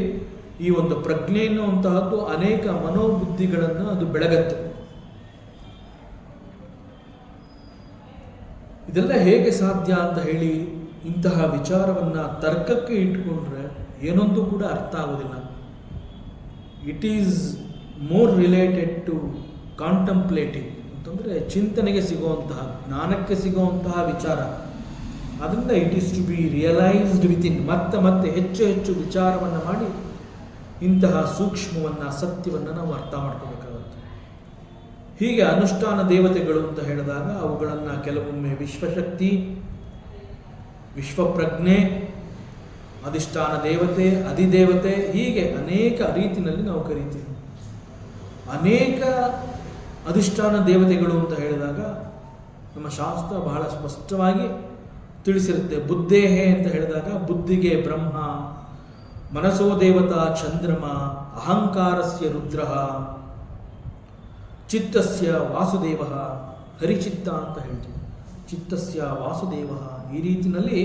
ಈ ಒಂದು ಪ್ರಜ್ಞೆ ಎನ್ನುವಂತಹದ್ದು ಅನೇಕ ಮನೋಬುದ್ಧಿಗಳನ್ನು ಅದು ಬೆಳಗತ್ತೆ. ಇದೆಲ್ಲ ಹೇಗೆ ಸಾಧ್ಯ ಅಂತ ಹೇಳಿ ಇಂತಹ ವಿಚಾರವನ್ನು ತರ್ಕಕ್ಕೆ ಇಟ್ಕೊಂಡ್ರೆ ಏನೊಂದು ಕೂಡ ಅರ್ಥ ಆಗೋದಿಲ್ಲ. It is more related to contemplative ಅಂತಂದರೆ ಚಿಂತನೆಗೆ ಸಿಗುವಂತಹ, ಜ್ಞಾನಕ್ಕೆ ಸಿಗುವಂತಹ ವಿಚಾರ. ಅದರಿಂದ it is to be realised within. ಮತ್ತೆ ಹೆಚ್ಚು ಹೆಚ್ಚು ವಿಚಾರವನ್ನು ಮಾಡಿ ಇಂತಹ ಸೂಕ್ಷ್ಮವನ್ನು, ಸತ್ಯವನ್ನು ನಾವು ಅರ್ಥ ಮಾಡ್ಕೋಬೇಕಾಗುತ್ತೆ. ಹೀಗೆ ಅನುಷ್ಠಾನ ದೇವತೆಗಳು ಅಂತ ಹೇಳಿದಾಗ ಅವುಗಳನ್ನು ಕೆಲವೊಮ್ಮೆ ವಿಶ್ವಶಕ್ತಿ, ವಿಶ್ವಪ್ರಜ್ಞೆ, ಅಧಿಷ್ಠಾನ ದೇವತೆ, ಅಧಿದೇವತೆ, ಹೀಗೆ ಅನೇಕ ರೀತಿಯಲ್ಲಿ ನಾವು ಕರಿತೀವಿ. ಅನೇಕ ಅಧಿಷ್ಠಾನ ದೇವತೆಗಳು ಅಂತ ಹೇಳಿದಾಗ ನಮ್ಮ ಶಾಸ್ತ್ರ ಬಹಳ ಸ್ಪಷ್ಟವಾಗಿ ತಿಳಿಸಿರುತ್ತೆ. ಬುದ್ಧೇಹೆ ಅಂತ ಹೇಳಿದಾಗ ಬುದ್ಧಿಗೆ ಬ್ರಹ್ಮ, ಮನಸೋ ದೇವತಾ ಚಂದ್ರಮ, ಅಹಂಕಾರಸ್ಯ ರುದ್ರ, ಚಿತ್ತಸ್ಯ ವಾಸುದೇವ, ಹರಿಚಿತ್ತ ಅಂತ ಹೇಳ್ತೀವಿ. ಚಿತ್ತಸ್ಯ ವಾಸುದೇವ, ಈ ರೀತಿಯಲ್ಲಿ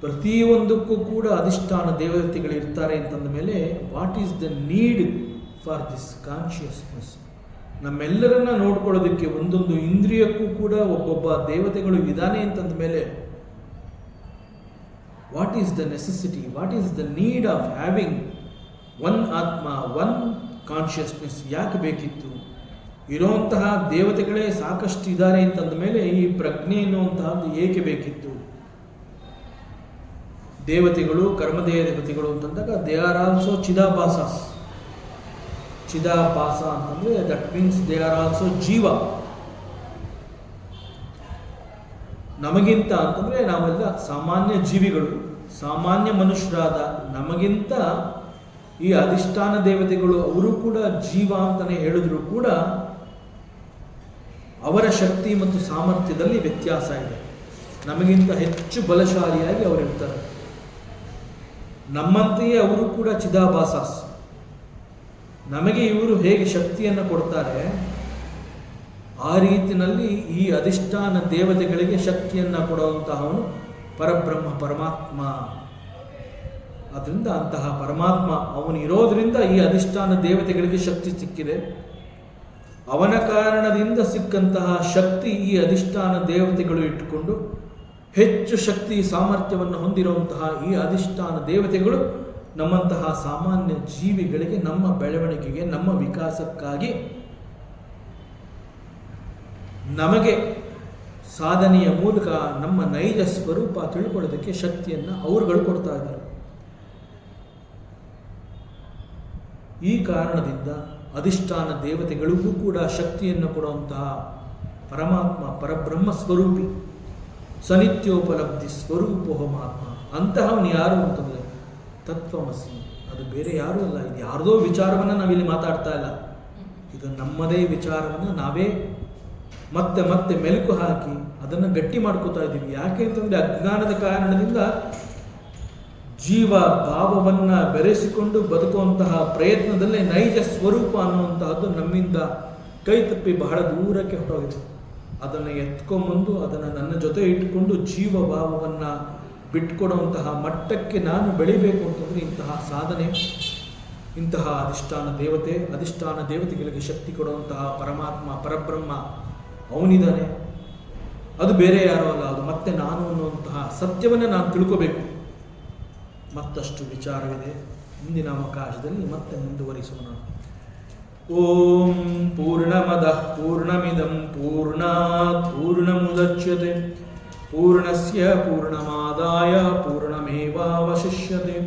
ಪ್ರತಿಯೊಂದಕ್ಕೂ ಕೂಡ ಅಧಿಷ್ಠಾನ ದೇವತೆಗಳಿರ್ತಾರೆ ಅಂತಂದ ಮೇಲೆ what is the need for this consciousness? ನಮ್ಮೆಲ್ಲರನ್ನ ನೋಡ್ಕೊಳ್ಳೋದಕ್ಕೆ ಒಂದೊಂದು ಇಂದ್ರಿಯಕ್ಕೂ ಕೂಡ ಒಬ್ಬೊಬ್ಬ ದೇವತೆಗಳು ಇದ್ದಾನೆ ಅಂತಂದ ಮೇಲೆ what is the necessity, what is the need of having one atma, one consciousness? ಯಾಕೆ ಬೇಕಿತ್ತು? ಇರುವಂತಹ ದೇವತೆಗಳೇ ಸಾಕಷ್ಟು ಇದ್ದಾರೆ ಅಂತಂದ ಮೇಲೆ ಈ ಪ್ರಜ್ಞೆ ಎನ್ನುವಂತಹದ್ದು ಏಕೆ ಬೇಕಿತ್ತು? ದೇವತೆಗಳು, ಕರ್ಮದೇಯ ದೇವತೆಗಳು ಅಂತಂದಾಗ ದೇ ಆರ್ ಆಲ್ಸೋ ಚಿದಾಭಾಸಸ್. ಚಿದಾಭಾಸ ಅಂತಂದರೆ that means they are also ಜೀವ. ನಮಗಿಂತ ಅಂತಂದರೆ ನಾವೆಲ್ಲ ಸಾಮಾನ್ಯ ಜೀವಿಗಳು, ಸಾಮಾನ್ಯ ಮನುಷ್ಯರಾದ ನಮಗಿಂತ ಈ ಅಧಿಷ್ಠಾನ ದೇವತೆಗಳು ಅವರು ಕೂಡ ಜೀವ ಅಂತಲೇ ಹೇಳಿದ್ರು ಕೂಡ ಅವರ ಶಕ್ತಿ ಮತ್ತು ಸಾಮರ್ಥ್ಯದಲ್ಲಿ ವ್ಯತ್ಯಾಸ ಇದೆ. ನಮಗಿಂತ ಹೆಚ್ಚು ಬಲಶಾಲಿಯಾಗಿ ಅವರಿರ್ತಾರೆ. ನಮ್ಮಂತೆಯೇ ಅವರು ಕೂಡ ಚಿದಾಭಾಸಸ್. ನಮಗೆ ಇವರು ಹೇಗೆ ಶಕ್ತಿಯನ್ನು ಕೊಡ್ತಾರೆ, ಆ ರೀತಿಯಲ್ಲಿ ಈ ಅಧಿಷ್ಠಾನ ದೇವತೆಗಳಿಗೆ ಶಕ್ತಿಯನ್ನು ಕೊಡುವಂತಹವನು ಪರಬ್ರಹ್ಮ, ಪರಮಾತ್ಮ. ಅದರಿಂದ ಅಂತಹ ಪರಮಾತ್ಮ ಅವನು ಇರೋದರಿಂದ ಈ ಅಧಿಷ್ಠಾನ ದೇವತೆಗಳಿಗೆ ಶಕ್ತಿ ಸಿಕ್ಕಿದೆ. ಅವನ ಕಾರಣದಿಂದ ಸಿಕ್ಕಂತಹ ಶಕ್ತಿ ಈ ಅಧಿಷ್ಠಾನ ದೇವತೆಗಳು ಇಟ್ಟುಕೊಂಡು ಹೆಚ್ಚು ಶಕ್ತಿ ಸಾಮರ್ಥ್ಯವನ್ನು ಹೊಂದಿರುವಂತಹ ಈ ಅಧಿಷ್ಠಾನ ದೇವತೆಗಳು ನಮ್ಮಂತಹ ಸಾಮಾನ್ಯ ಜೀವಿಗಳಿಗೆ, ನಮ್ಮ ಬೆಳವಣಿಗೆಗೆ, ನಮ್ಮ ವಿಕಾಸಕ್ಕಾಗಿ, ನಮಗೆ ಸಾಧನೆಯ ಮೂಲಕ ನಮ್ಮ ನೈಜ ಸ್ವರೂಪ ತಿಳ್ಕೊಳ್ಳೋದಕ್ಕೆ ಶಕ್ತಿಯನ್ನು ಅವರುಗಳು ಕೊಡ್ತಾ ಇದ್ದಾರೆ. ಈ ಕಾರಣದಿಂದ ಅಧಿಷ್ಠಾನ ದೇವತೆಗಳಿಗೂ ಕೂಡ ಶಕ್ತಿಯನ್ನು ಕೊಡುವಂತಹ ಪರಮಾತ್ಮ, ಪರಬ್ರಹ್ಮ ಸ್ವರೂಪಿ, ಸನಿತ್ಯೋಪಲಬ್ಧಿ ಸ್ವರೂಪೋಹಮಾತ್ಮ. ಅಂತಹವನು ಯಾರು ಅಂತಂದರೆ ತತ್ವಮಸಿ. ಅದು ಬೇರೆ ಯಾರೂ ಅಲ್ಲ. ಇದು ಯಾರದೋ ವಿಚಾರವನ್ನು ನಾವಿಲ್ಲಿ ಮಾತಾಡ್ತಾ ಇಲ್ಲ. ಇದು ನಮ್ಮದೇ ವಿಚಾರವನ್ನು ನಾವೇ ಮತ್ತೆ ಮತ್ತೆ ಮೆಲುಕು ಹಾಕಿ ಅದನ್ನು ಗಟ್ಟಿ ಮಾಡ್ಕೋತಾ ಇದ್ದೀವಿ. ಯಾಕೆ ಅಂತಂದರೆ ಅಜ್ಞಾನದ ಕಾರಣದಿಂದ ಜೀವ ಭಾವವನ್ನು ಬೆರೆಸಿಕೊಂಡು ಬದುಕುವಂತಹ ಪ್ರಯತ್ನದಲ್ಲೇ ನೈಜ ಸ್ವರೂಪ ಅನ್ನುವಂತಹದ್ದು ನಮ್ಮಿಂದ ಕೈ ತಪ್ಪಿ ಬಹಳ ದೂರಕ್ಕೆ ಹೊರಗಿದೆ. ಅದನ್ನು ಎತ್ಕೊಂಬಂದು ಅದನ್ನು ನನ್ನ ಜೊತೆ ಇಟ್ಟುಕೊಂಡು ಜೀವ ಭಾವವನ್ನು ಬಿಟ್ಕೊಡುವಂತಹ ಮಟ್ಟಕ್ಕೆ ನಾನು ಬೆಳಿಬೇಕು ಅಂತಂದರೆ ಇಂತಹ ಸಾಧನೆ, ಇಂತಹ ಅಧಿಷ್ಠಾನ ದೇವತೆಗಳಿಗೆ ಶಕ್ತಿ ಕೊಡುವಂತಹ ಪರಮಾತ್ಮ ಪರಬ್ರಹ್ಮ ಅವನಿದ್ದಾನೆ. ಅದು ಬೇರೆ ಯಾರೋ ಅಲ್ಲ, ಅದು ಮತ್ತೆ ನಾನು ಅನ್ನುವಂತಹ ಸತ್ಯವನ್ನು ನಾನು ತಿಳ್ಕೋಬೇಕು. ಮತ್ತಷ್ಟು ವಿಚಾರವಿದೆ, ಮುಂದಿನ ಅವಕಾಶದಲ್ಲಿ ಮತ್ತೆ ಮುಂದುವರಿಸೋಣ. ಓಂ ಪೂರ್ಣಮದಃ ಪೂರ್ಣಮಿದಂ ಪೂರ್ಣಾತ್ ಪೂರ್ಣಮುದಚ್ಯತೆ ಪೂರ್ಣಸ್ಯ ಪೂರ್ಣಮಾದಾಯ ಪೂರ್ಣಮೇವಾವಶಿಷ್ಯತೆ.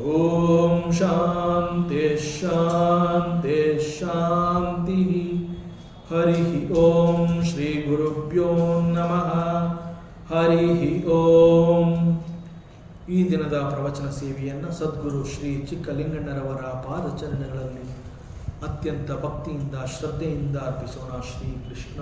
ಓಂ ಶಾಂತಿ ಶಾಂತಿ ಶಾಂತಿ. ಹರಿ ಓಂ ಶ್ರೀ ಗುರುಭ್ಯೋ ನಮಃ. ಹರಿ ಓಂ. ಈ ದಿನದ ಪ್ರವಚನ ಸೇವೆಯನ್ನು ಸದ್ಗುರು ಶ್ರೀ ಚಿಕ್ಕಲಿಂಗಣ್ಣರವರ ಪಾದಚರಣೆಗಳಲ್ಲಿ ಅತ್ಯಂತ ಭಕ್ತಿಯಿಂದ ಶ್ರದ್ಧೆಯಿಂದ ಅರ್ಪಿಸೋಣ. ಶ್ರೀ ಕೃಷ್ಣ.